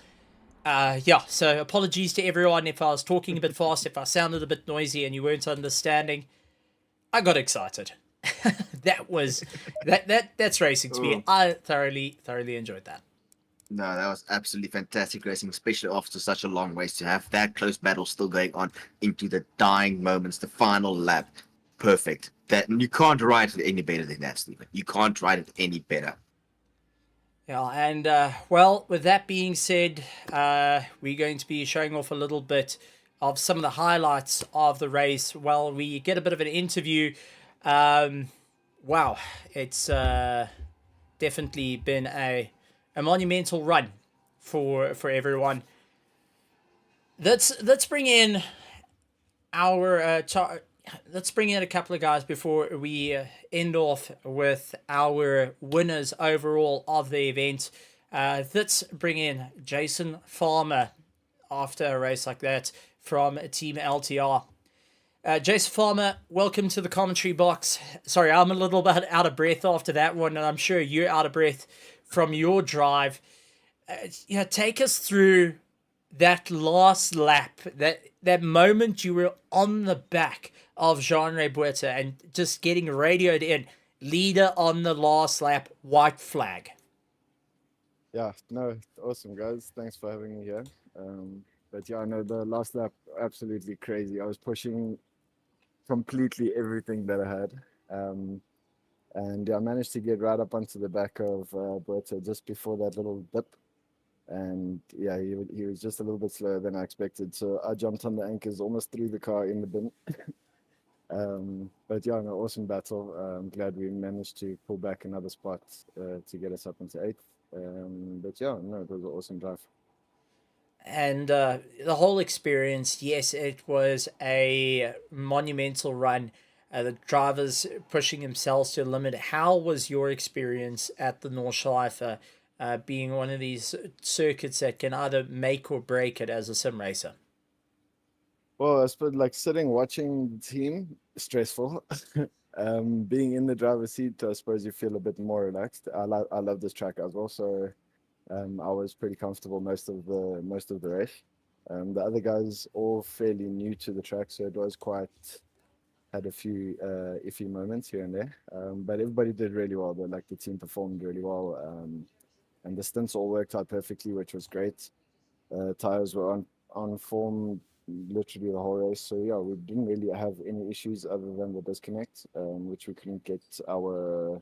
Yeah, so apologies to everyone if I was talking a bit fast, if I sounded a bit noisy and you weren't understanding. I got excited. That's racing to me. I thoroughly enjoyed that. No, that was absolutely fantastic racing, especially after such a long race to have that close battle still going on into the dying moments, the final lap. Perfect. That you can't ride it any better than that, Stephen. You can't ride it any better. Yeah, and well, with that being said, we're going to be showing off a little bit of some of the highlights of the race. Well, we get a bit of an interview. Wow, it's definitely been a monumental run for everyone. Let's bring in our let's bring in a couple of guys before we end off with our winners overall of the event. Let's bring in Jason Farmer after a race like that from Team LTR. Jason Farmer, welcome to the commentary box. Sorry, I'm a little bit out of breath after that one, and I'm sure you're out of breath from your drive. Take us through that last lap, that moment you were on the back of Jean-Ray Buerta and just getting radioed in, leader on the last lap, white flag. Yeah, no, awesome, guys. Thanks for having me here. But yeah, no, the last lap, absolutely crazy. I was pushing completely everything that I had. And I managed to get right up onto the back of Buerta just before that little dip. And yeah, he was just a little bit slower than I expected. So I jumped on the anchors, almost threw the car in the bin. But yeah, an awesome battle. I'm glad we managed to pull back another spot to get us up into 8th. But yeah, no, it was an awesome drive. And the whole experience, yes, it was a monumental run. The drivers pushing themselves to the limit. How was your experience at the Nordschleife, being one of these circuits that can either make or break it as a sim racer? Well, I suppose like sitting watching the team, stressful. Being in the driver's seat, I suppose you feel a bit more relaxed. I love this track as well, so I was pretty comfortable most of the race. The other guys all fairly new to the track, so it was had a few iffy moments here and there. But everybody did really well. The team performed really well, and the stints all worked out perfectly, which was great. Tires were on form literally the whole race. So yeah, we didn't really have any issues other than the disconnect, which we couldn't get our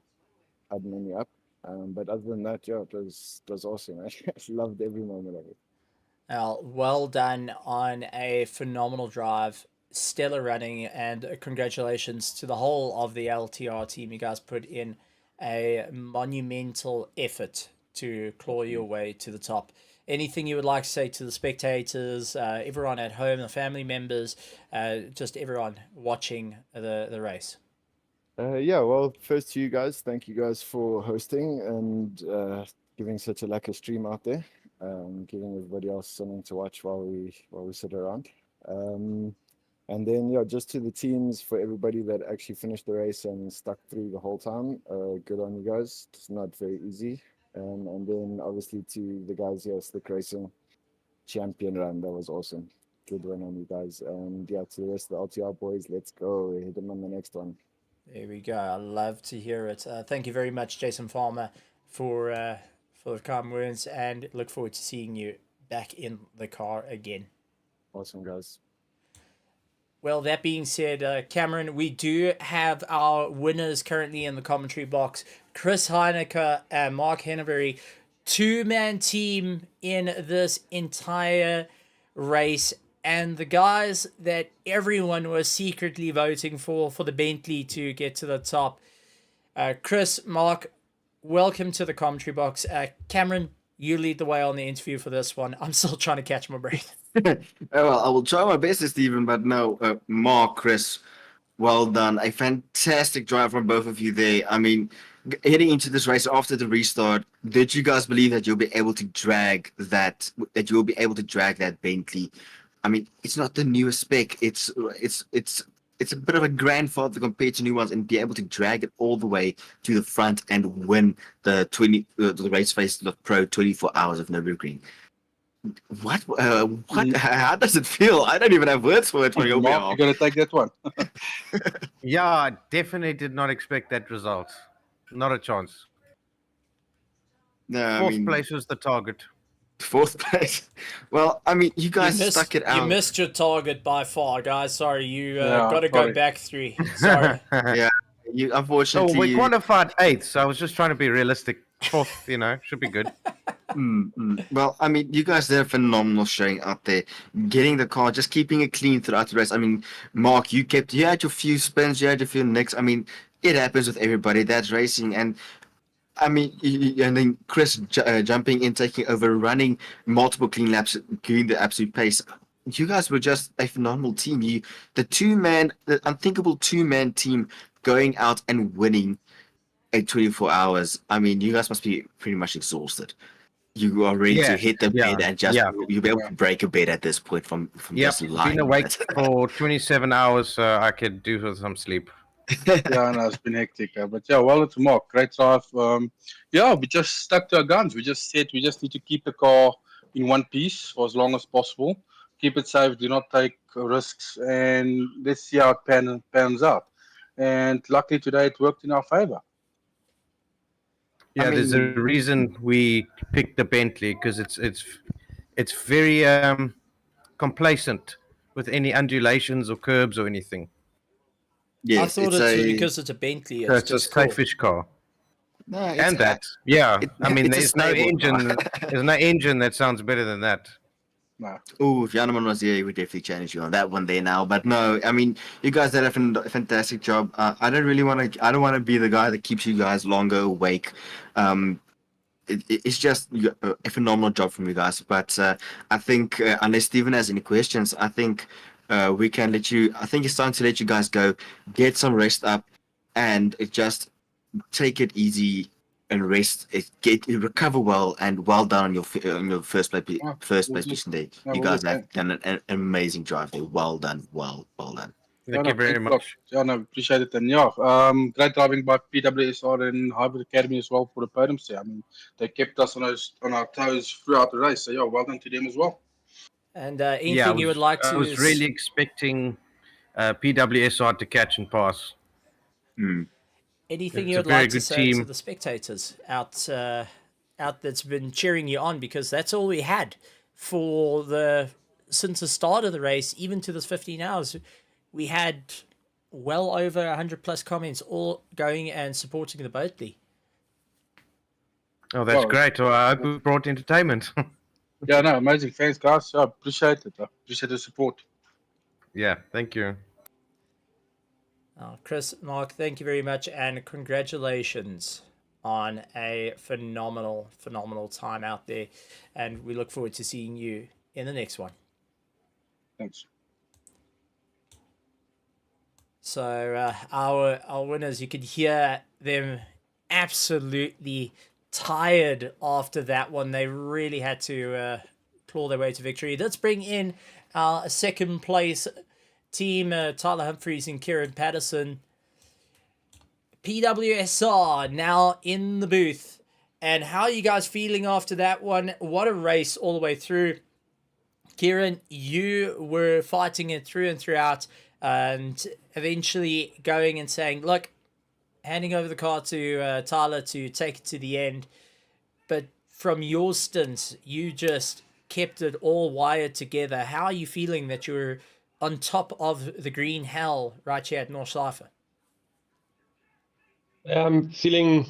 HUD menu up. But other than that, yeah, it was awesome. I loved every moment of it. Well done on a phenomenal drive, stellar running, and congratulations to the whole of the LTR team. You guys put in a monumental effort to claw your way to the top. Anything you would like to say to the spectators, everyone at home, the family members, just everyone watching the race? Yeah, well, first to you guys, thank you guys for hosting and giving such a stream out there, giving everybody else something to watch while we sit around. And then yeah, just to the teams, for everybody that actually finished the race and stuck through the whole time, good on you guys. It's not very easy. And then obviously to the guys here, Slick Racing champion run, that was awesome. Good one on you guys. And yeah, to the rest of the LTR boys, let's go. Hit them on the next one. There we go. I love to hear it. Thank you very much, Jason Farmer, for for the kind words, and look forward to seeing you back in the car again. Awesome, guys. Well, that being said, Cameron, we do have our winners currently in the commentary box. Chris Heinecker and Mark Henneberry, two-man team in this entire race. And the guys that everyone was secretly voting for the Bentley to get to the top. Chris, Mark, welcome to the commentary box. Cameron, you lead the way on the interview for this one. I'm still trying to catch my breath. Well, I will try my best, Stephen, but no, Mark, Chris, well done. A fantastic drive from both of you there. I mean, heading into this race after the restart, did you guys believe that you'll be able to drag that Bentley? I mean, it's not the newest spec. It's a bit of a grandfather compared to new ones, and be able to drag it all the way to the front and win the RaceFace.Pro 24 hours of Nürburgring. What? How does it feel? I don't even have words for it. Mark, you're gonna take that one. Yeah, I definitely did not expect that result. Not a chance. No, Fourth place was the target. Fourth place. Well, I mean, you guys stuck it out. You missed your target by far, guys. Sorry, you got to go back 3. Sorry. Yeah, you unfortunately. Oh, we qualified 8th, so I was just trying to be realistic. 4th, should be good. Well, I mean, you guys did a phenomenal showing out there, getting the car, just keeping it clean throughout the race. I mean, Mark, you had your few spins, you had your few nicks. I mean, it happens with everybody. That's racing, and I mean, and then Chris jumping in, taking over, running multiple clean laps, doing the absolute pace. You guys were just a phenomenal team. The unthinkable two-man team going out and winning at 24 hours. I mean, you guys must be pretty much exhausted. You are ready to hit the bed and just you'll be able to break a bed at this point from just lying. Been awake for 27 hours, so I could do with some sleep. Yeah, no, it's been hectic. But yeah, well done, Mark. Great drive. We just stuck to our guns. We just said we just need to keep the car in one piece for as long as possible. Keep it safe. Do not take risks, and let's see how it pans out. And luckily today it worked in our favor. Yeah, there's a reason we picked the Bentley, because it's very complacent with any undulations or curbs or anything. Yes, I thought it's because it's a Bentley. It's a skyfish car. No, And that, there's no engine. There's no engine that sounds better than that. No. Oh, if Janeman was here, he would definitely challenge you on that one there now. But no, I mean, you guys did a fantastic job. I don't want to be the guy that keeps you guys longer awake. It's just a phenomenal job from you guys. But I think unless Stephen has any questions, I think we can let you. I think it's time to let you guys go, get some rest up, and just take it easy and rest. Recover well, and well done on your first place day. You guys have done an amazing drive there. Well done. Well done. Thank you very much. Yeah, no, appreciate it. And great driving by PWSR and Hybrid Academy as well for the podiums there. I mean, they kept us on our toes throughout the race. So yeah, well done to them as well. And anything you would like to? I was really expecting PWSR to catch and pass. Anything you would like to say to the spectators out that's been cheering you on, because that's all we had since the start of the race, even to this 15 hours. We had well over 100 plus comments, all going and supporting the Bentley. Oh, that's great. Well, I hope we brought entertainment. Yeah, no, amazing. Thanks, guys. I appreciate it. I appreciate the support. Yeah, thank you. Chris, Mark, thank you very much, and congratulations on a phenomenal time out there. And we look forward to seeing you in the next one. Thanks. So our winners, you could hear them absolutely tired after that one. They really had to claw their way to victory. Let's bring in our second place team, Tyler Humphreys and Kieran Patterson. PWSR now in the booth. And how are you guys feeling after that one? What a race all the way through. Kieran, you were fighting it through and throughout, and eventually going and saying, look, handing over the car to Tyler to take it to the end. But from your stint, you just kept it all wired together. How are you feeling that you're on top of the green hell right here at Nordschleife? I'm feeling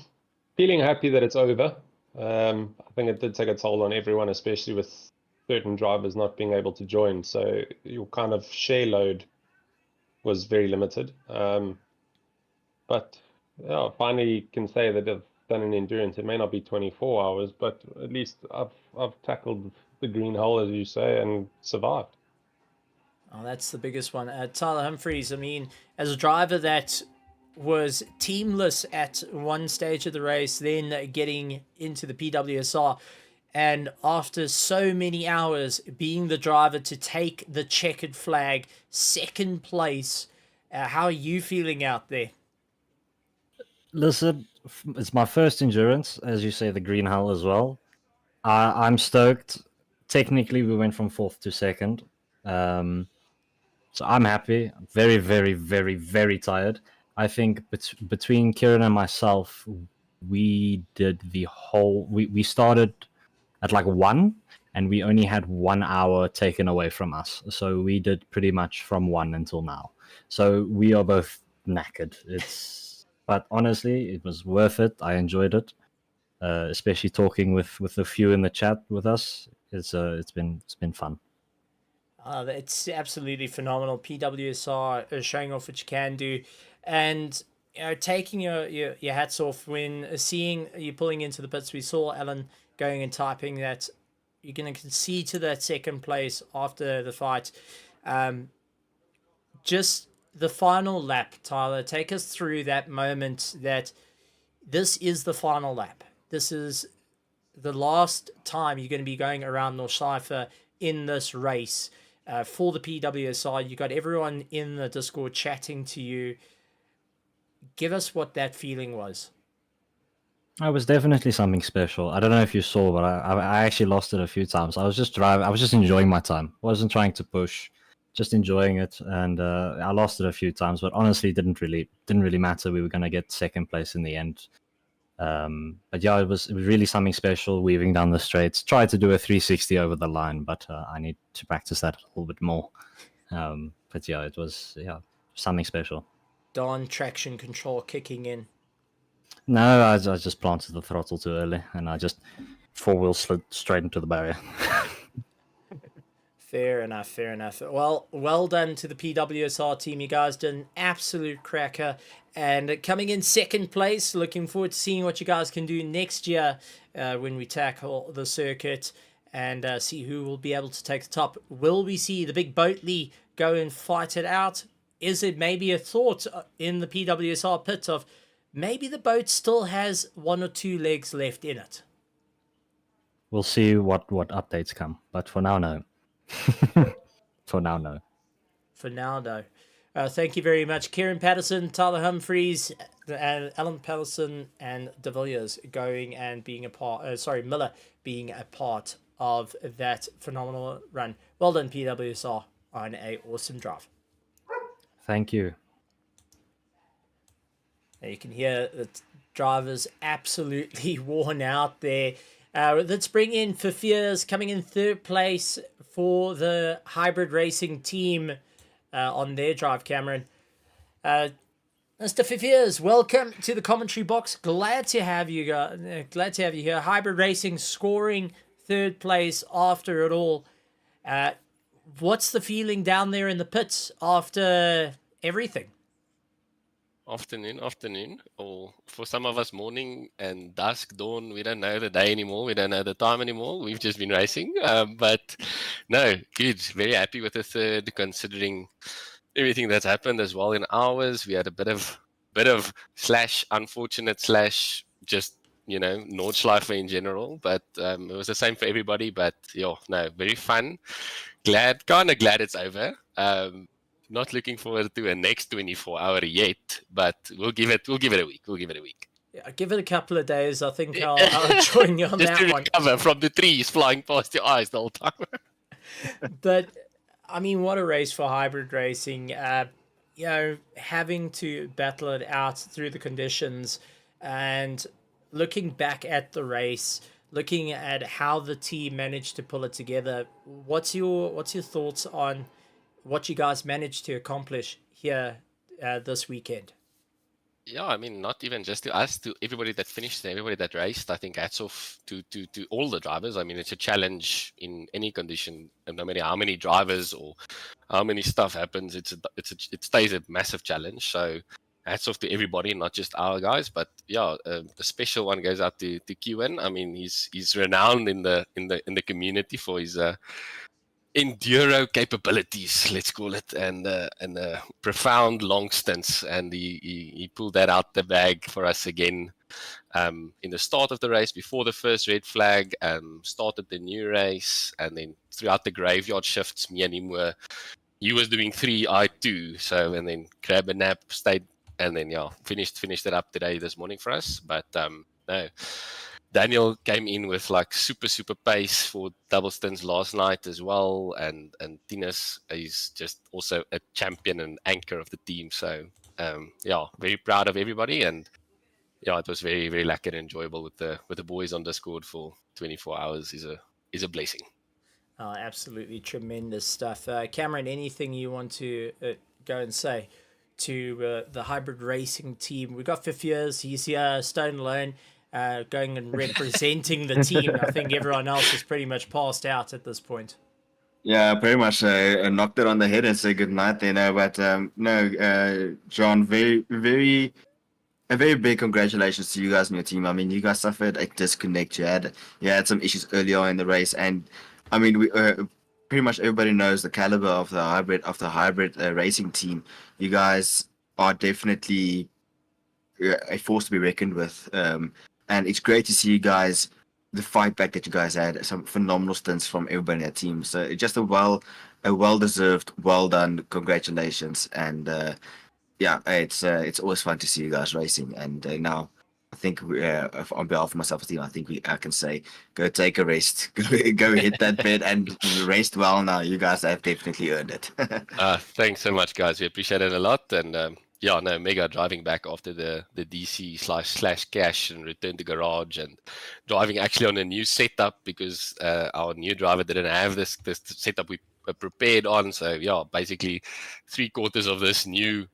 happy that it's over. I think it did take a toll on everyone, especially with certain drivers not being able to join. So your kind of share load was very limited. But yeah, I finally can say that I've done an endurance. It may not be 24 hours, but at least I've tackled the green hole, as you say, and survived. Oh, that's the biggest one. Tyler Humphries, I mean, as a driver that was teamless at one stage of the race, then getting into the PWSR, and after so many hours being the driver to take the checkered flag, second place, how are you feeling out there? Listen, it's my first endurance, as you say, the green hull as well. I'm stoked. Technically, we went from 4th to 2nd. So I'm happy. I'm very, very, very, very tired. I think between Kieran and myself, we did the whole... We started at like 1, and we only had 1 hour taken away from us. So we did pretty much from 1 until now. So we are both knackered. But honestly, it was worth it. I enjoyed it, especially talking with a few in the chat with us. It's been fun. It's absolutely phenomenal. PWSR is showing off what you can do, and taking your hats off when seeing you pulling into the pits. We saw Alan going and typing that you're going to concede to that second place after the fight. Just the final lap, Tyler, take us through that moment that this is the final lap. This is the last time you're going to be going around Nordschleife in this race. For the PWSR, you got everyone in the Discord chatting to you. Give us what that feeling was. It was definitely something special. I don't know if you saw, but I actually lost it a few times. I was just driving. I was just enjoying my time. I wasn't trying to push, just enjoying it. And I lost it a few times, but honestly, it didn't really matter. We were gonna get second place in the end. But yeah, it was really something special, weaving down the straights. Tried to do a 360 over the line, but I need to practice that a little bit more. But yeah, it was something special. Dawn traction control kicking in. No, I just planted the throttle too early, and I just four-wheel slid straight into the barrier. Fair enough, fair enough. Well done to the PWSR team. You guys did an absolute cracker. And coming in second place, looking forward to seeing what you guys can do next year when we tackle the circuit and see who will be able to take the top. Will we see the big Bentley go and fight it out? Is it maybe a thought in the PWSR pit of maybe the boat still has 1 or 2 legs left in it? We'll see what updates come, but for now, no. For now, no. For now, no. Thank you very much, Kieran Patterson, Tyler Humphries, and Alan Patterson, and De Villiers going and being a part. Miller being a part of that phenomenal run. Well done, PWSR, on a awesome drive. Thank you. You can hear the drivers absolutely worn out there. Let's bring in Fafirs coming in third place for the hybrid racing team on their drive, Cameron. Mr. Fafirs, welcome to the commentary box. Glad to have you here. Hybrid racing scoring third place after it all. What's the feeling down there in the pits after everything? Afternoon, or for some of us morning and dusk, dawn. We don't know the day anymore. We don't know the time anymore. We've just been racing. But no, good. Very happy with the third, considering everything that's happened as well in hours. We had a bit of / unfortunate / just, Nordschleife in general. But it was the same for everybody. But very fun. Kind of glad it's over. Not looking forward to a next 24-hour yet, but we'll give it a week. Yeah, give it a couple of days. I think I'll join you on just that to one. recover from the trees flying past your eyes the whole time. But I mean, what a race for hybrid racing. Having to battle it out through the conditions and looking back at the race, looking at how the team managed to pull it together, what's your thoughts on what you guys managed to accomplish here this weekend? Yeah, I mean, not even just to us, to everybody that finished, everybody that raced. I think hats off to all the drivers. I mean, it's a challenge in any condition, and no matter how many drivers or how many stuff happens, it stays a massive challenge. So hats off to everybody, not just our guys. But yeah, a special one goes out to QN. I mean, he's renowned in the community for his enduro capabilities, let's call it, and profound long stints, and he pulled that out the bag for us again in the start of the race, before the first red flag, started the new race, and then throughout the graveyard shifts, me and him were, he was doing 3, I 2, so, and then grab a nap, stayed, and then finished it up today, this morning for us. But no, Daniel came in with like super pace for double stints last night as well, and Tinus is just also a champion and anchor of the team. So very proud of everybody, and it was very lekker and enjoyable with the boys on Discord for 24 hours is a blessing. Absolutely tremendous stuff. Cameron, anything you want to go and say to the hybrid racing team? We got 5 years. He's here, stone alone. Going and representing the team. I think everyone else is pretty much passed out at this point. Yeah, pretty much knocked it on the head and say good night there. No, but John, a very big congratulations to you guys and your team. I mean, you guys suffered a disconnect. You had some issues earlier in the race, and I mean, we pretty much everybody knows the caliber of the hybrid racing team. You guys are definitely a force to be reckoned with. And it's great to see you guys, the fight back that you guys had, some phenomenal stints from everybody in that team. So it's just a well-deserved, well done, congratulations. And it's always fun to see you guys racing. And now I think on behalf of myself and the team, I can say, go take a rest, go hit that bed and rest well now. You guys have definitely earned it. Thanks so much, guys. We appreciate it a lot. And mega driving back after the DC slash cash and return to garage, and driving actually on a new setup because our new driver didn't have this setup we prepared on. So basically 3/4 of this new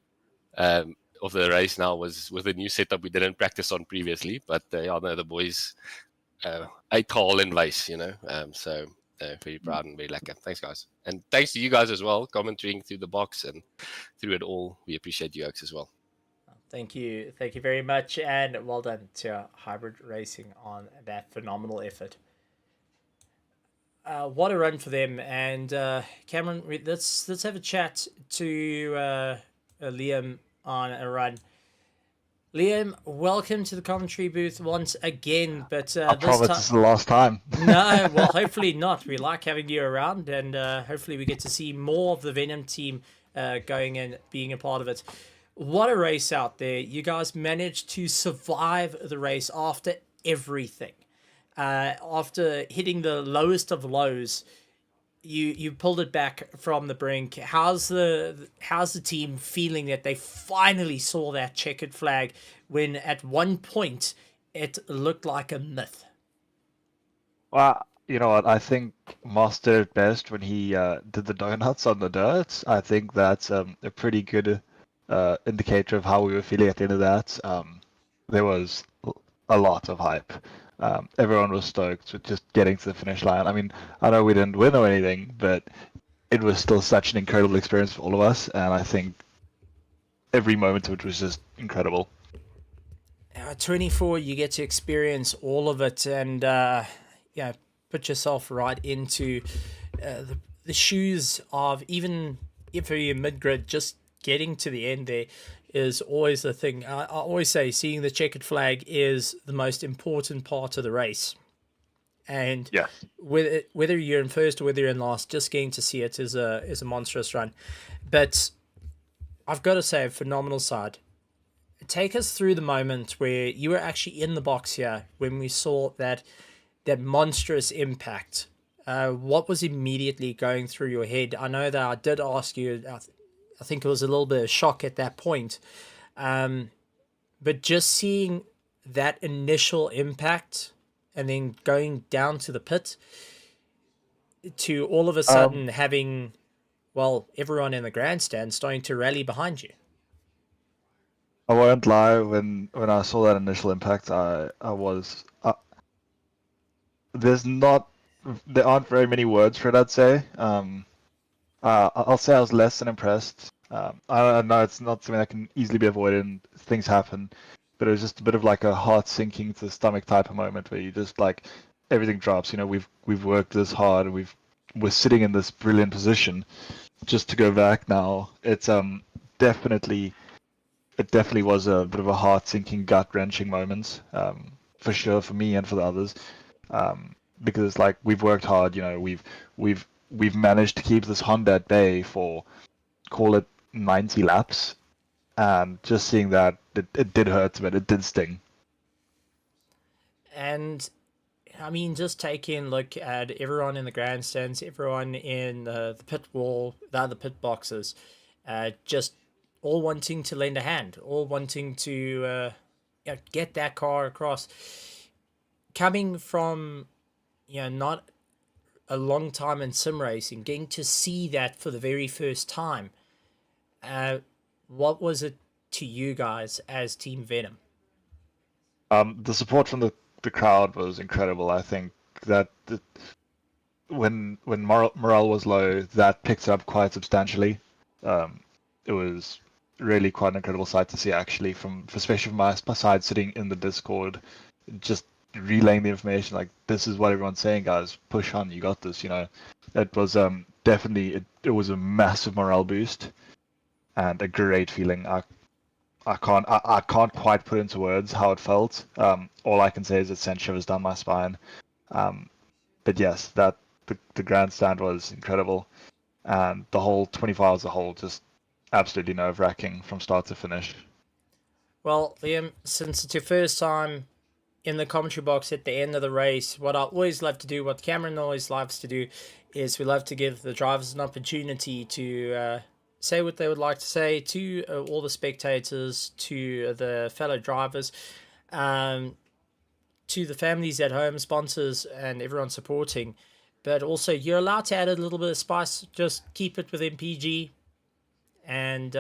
of the race now was with a new setup we didn't practice on previously. But the boys ate hole in race, so very proud and very lekker. Thanks, guys. And thanks to you guys as well, commentating through the box and through it all. We appreciate you guys as well. Thank you very much, and well done to Hybrid Racing on that phenomenal effort. What a run for them. And Cameron, let's have a chat to Liam on a run. Liam, welcome to the commentary booth once again, but I promise it's the last time. No, well, hopefully not. We like having you around, and hopefully we get to see more of the Venom team going and being a part of it. What a race out there. You guys managed to survive the race after everything. After hitting the lowest of lows, you pulled it back from the brink. How's the team feeling that they finally saw that checkered flag when at one point it looked like a myth? Well, you know what? I think Master did it best when he did the donuts on the dirt. I think that's a pretty good indicator of how we were feeling at the end of that. There was a lot of hype. Everyone was stoked with just getting to the finish line. I mean, I know we didn't win or anything, but it was still such an incredible experience for all of us, and I think every moment of it was just incredible. 24, you get to experience all of it, and put yourself right into the shoes of, even if you're mid-grid, just getting to the end there is always the thing. I always say seeing the checkered flag is the most important part of the race. And whether you're in first or whether you're in last, just getting to see it is a monstrous run. But I've got to say, a phenomenal side. Take us through the moment where you were actually in the box here when we saw that monstrous impact. What was immediately going through your head? I know that I did ask you, I think it was a little bit of shock at that point. But just seeing that initial impact and then going down to the pit to all of a sudden having, well, everyone in the grandstand starting to rally behind you? I won't lie. When I saw that initial impact, I was there aren't very many words for it. I'd say. I'll say I was less than impressed. I know it's not something that can easily be avoided, and things happen, but it was just a bit of like a heart sinking to the stomach type of moment where you just like everything drops. You know, we've worked this hard, and we're sitting in this brilliant position, just to go back now. It's definitely it definitely was a bit of a heart sinking, gut wrenching moment, for sure for me and for the others, because like we've worked hard. You know, we've managed to keep this Honda at bay for, call it 90 laps, and just seeing that it did hurt, but it did sting. And I mean, just take in look at everyone in the grandstands, everyone in the pit wall, the other pit boxes, just all wanting to lend a hand, all wanting to get that car across. Coming from, not a long time in sim racing, getting to see that for the very first time, what was it to you guys as Team Venom? The support from the crowd was incredible. I think that when morale was low, that picked up quite substantially. It was really quite an incredible sight to see, actually, especially from my side, sitting in the Discord, just relaying the information like, this is what everyone's saying, guys, push on, you got this. It was definitely it was a massive morale boost and a great feeling. I can't quite put into words how it felt. All I can say is it sent shivers down my spine. But yes, that the grandstand was incredible, and the whole 24 hours as a whole just absolutely nerve-wracking from start to finish. Well, Liam, since it's your first time in the commentary box at the end of the race, what I always love to do, what Cameron always loves to do, is we love to give the drivers an opportunity to say what they would like to say to all the spectators, to the fellow drivers, to the families at home, sponsors, and everyone supporting. But also, you're allowed to add a little bit of spice. Just keep it within PG. And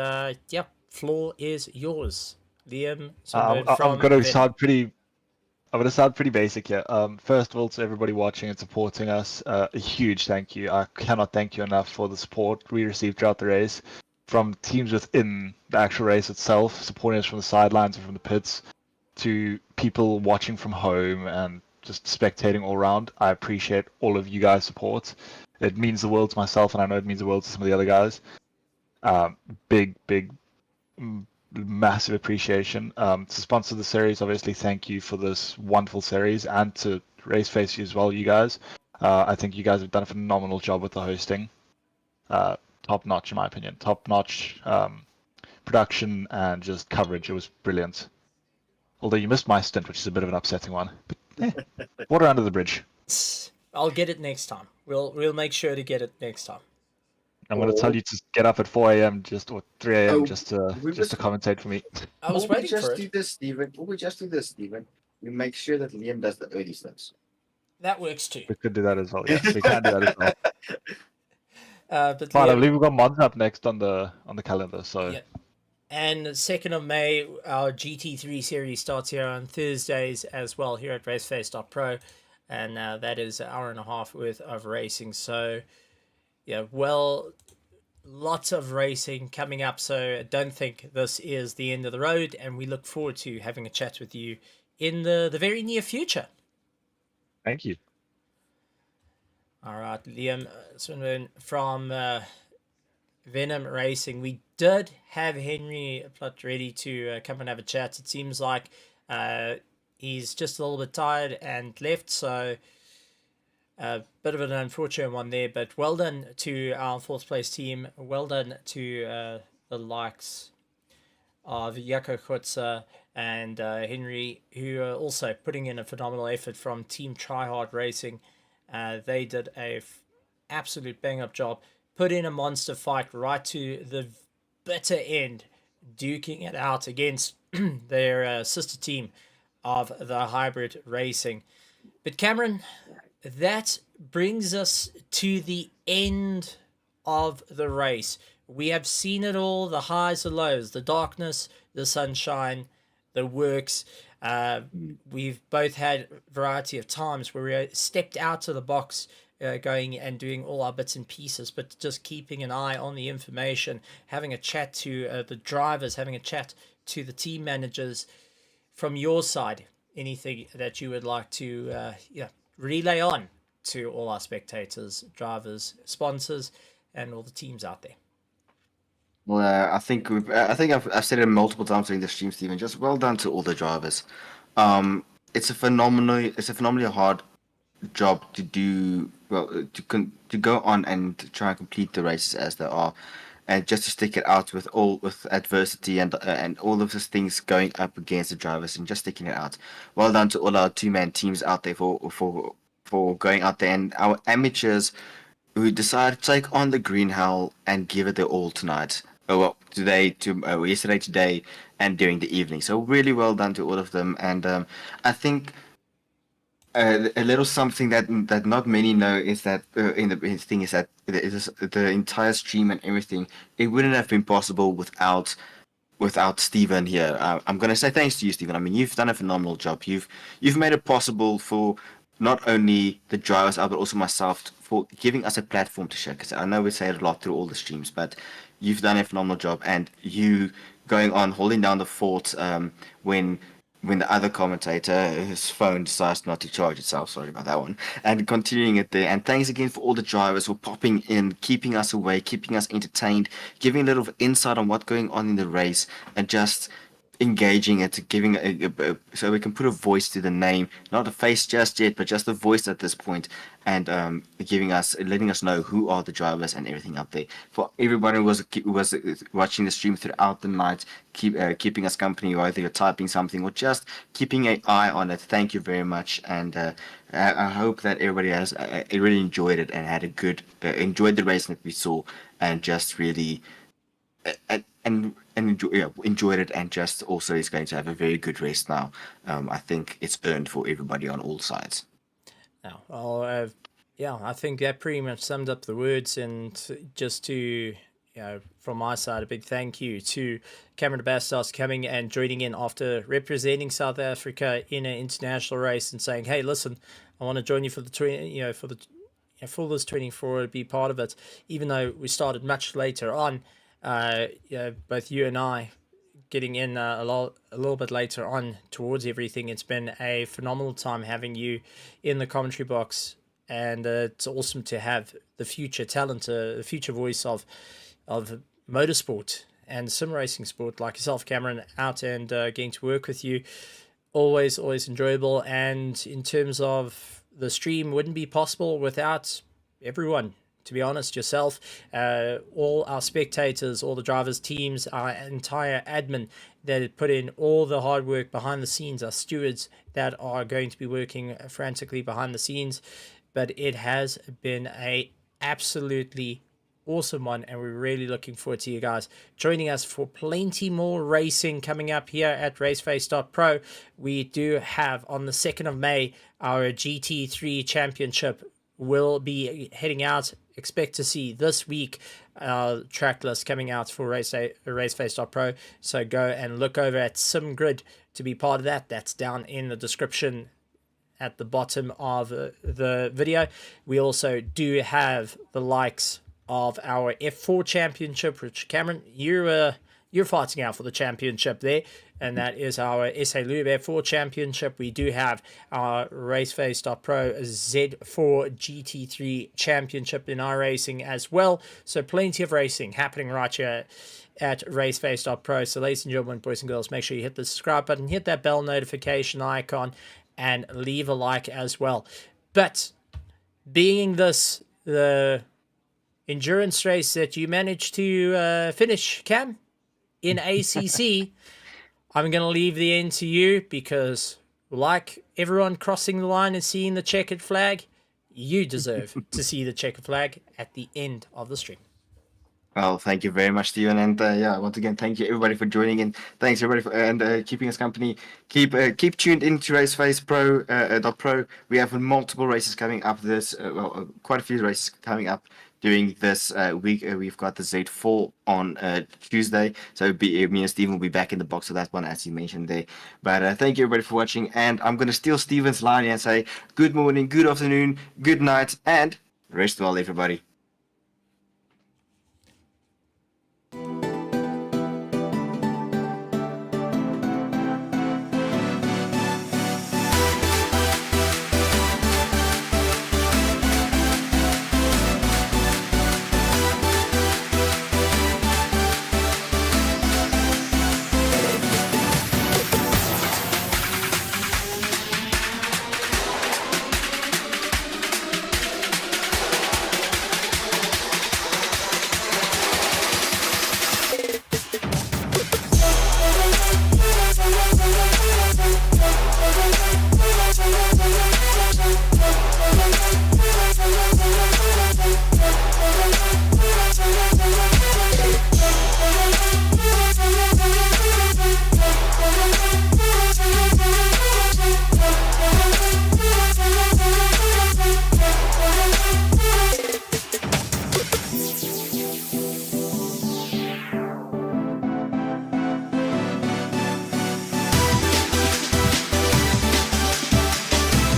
floor is yours, Liam. I'm gonna start pretty basic here. First of all, to everybody watching and supporting us, a huge thank you. I cannot thank you enough for the support we received throughout the race, from teams within the actual race itself, supporting us from the sidelines and from the pits, to people watching from home and just spectating all around. I appreciate all of you guys' support. It means the world to myself, and I know it means the world to some of the other guys. Big, massive appreciation. To sponsor the series, obviously, thank you for this wonderful series, and to RaceFace as well, you guys. I think you guys have done a phenomenal job with the hosting. Top notch, in my opinion. Top notch production and just coverage. It was brilliant. Although you missed my stint, which is a bit of an upsetting one. But water under the bridge. I'll get it next time. We'll make sure to get it next time. I'm going to tell you to get up at 4 a.m. or 3 a.m. just to commentate for me. I was waiting for it. We just do this, Steven. We make sure that Liam does the early stunts. That works too. We could do that as well. Yes, we can do that as well. But Fine, Liam, I believe we've got mods up next on the calendar. So. Yeah. And 2nd of May, our GT3 series starts here on Thursdays as well here at RaceFace.Pro. And that is an hour and a half worth of racing. So, yeah, lots of racing coming up. So I don't think this is the end of the road. And we look forward to having a chat with you in the very near future. Thank you. All right, Liam Swinburne from Venom Racing. We did have Henry Plutt ready to come and have a chat. It seems like he's just a little bit tired and left, so a bit of an unfortunate one there. But well done to our 4th place team. Well done to the likes of Jaco Kutzer and Henry, who are also putting in a phenomenal effort from Team Tryhard Racing. They did a absolute bang-up job. Put in a monster fight right to the bitter end, duking it out against their sister team of the Hybrid Racing. But Cameron, that brings us to the end of the race. We have seen it all, the highs, the lows, the darkness, the sunshine, the works. We've both had a variety of times where we stepped out of the box, going and doing all our bits and pieces, but just keeping an eye on the information, having a chat to the drivers, having a chat to the team managers. From your side, anything that you would like to relay on to all our spectators, drivers, sponsors, and all the teams out there? Well, I think I've said it multiple times during the stream, Stephen. Just well done to all the drivers. It's a phenomenally hard job to do. Well, to go on and try and complete the races as they are, and just to stick it out with adversity and all of those things going up against the drivers and just sticking it out. Well done to all our two-man teams out there for going out there, and our amateurs who decided to take on the green hell and give it their all tonight. Yesterday, today, and during the evening. So really well done to all of them. And I think a little something that not many know is that the entire stream and everything, it wouldn't have been possible without Stephen here. I'm gonna say thanks to you, Stephen. I mean, you've done a phenomenal job. You've made it possible for not only the drivers, but also myself, for giving us a platform to share. Because I know we say it a lot through all the streams, but you've done a phenomenal job, and you going on holding down the fort when the other commentator, his phone decides not to charge itself, sorry about that one, and continuing it there. And thanks again for all the drivers for popping in, keeping us awake, keeping us entertained, giving a little insight on what's going on in the race, and just engaging it, giving so we can put a voice to the name, not a face just yet, but just a voice at this point, and letting us know who are the drivers and everything up there. For everybody who was watching the stream throughout the night, keeping us company, whether you're typing something or just keeping an eye on it, thank you very much. And I hope that everybody has really enjoyed it and had a good enjoyed the race that we saw, and just really enjoyed it, and just also is going to have a very good race now. I think it's earned for everybody on all sides. Now, I think that pretty much summed up the words. And just to, from my side, a big thank you to Cameron Bastos coming and joining in after representing South Africa in an international race and saying, "Hey, listen, I want to join you for the for this 24 to be part of it," even though we started much later on. Both you and I getting in a little bit later on towards everything. It's been a phenomenal time having you in the commentary box, and it's awesome to have the future talent, the future voice of motorsport and sim racing sport like yourself, Cameron, out and getting to work with you. Always enjoyable. And in terms of the stream, wouldn't be possible without everyone. To be honest, yourself, all our spectators, all the drivers' teams, our entire admin that put in all the hard work behind the scenes, our stewards that are going to be working frantically behind the scenes. But it has been a absolutely awesome one, and we're really looking forward to you guys joining us for plenty more racing coming up here at RaceFace.Pro. We do have on the 2nd of May our GT3 championship will be heading out. Expect to see this week track list coming out for RaceFace.Pro. So go and look over at SimGrid to be part of that. That's down in the description at the bottom of the video. We also do have the likes of our F4 championship, which Cameron, you're fighting out for the championship there, and that is our SA Lube F4 championship. We do have our RaceFace.Pro Z4 GT3 championship in our racing as well. So plenty of racing happening right here at RaceFace.Pro. So ladies and gentlemen, boys and girls, make sure you hit the subscribe button, hit that bell notification icon, and leave a like as well. But being this the endurance race that you managed to finish, Cam, in ACC, I'm going to leave the end to you, because like everyone crossing the line and seeing the checkered flag, you deserve to see the checkered flag at the end of the stream. Well, thank you very much, Steven, and once again, thank you everybody for joining in. Thanks everybody for keeping us company. Keep tuned into RaceFace.Pro. We have multiple races coming up. Quite a few races coming up during this week. We've got the Z4 on Tuesday, so me and Steven will be back in the box for that one, as you mentioned there. But thank you everybody for watching, and I'm going to steal Steven's line and say good morning, good afternoon, good night, and rest well, everybody.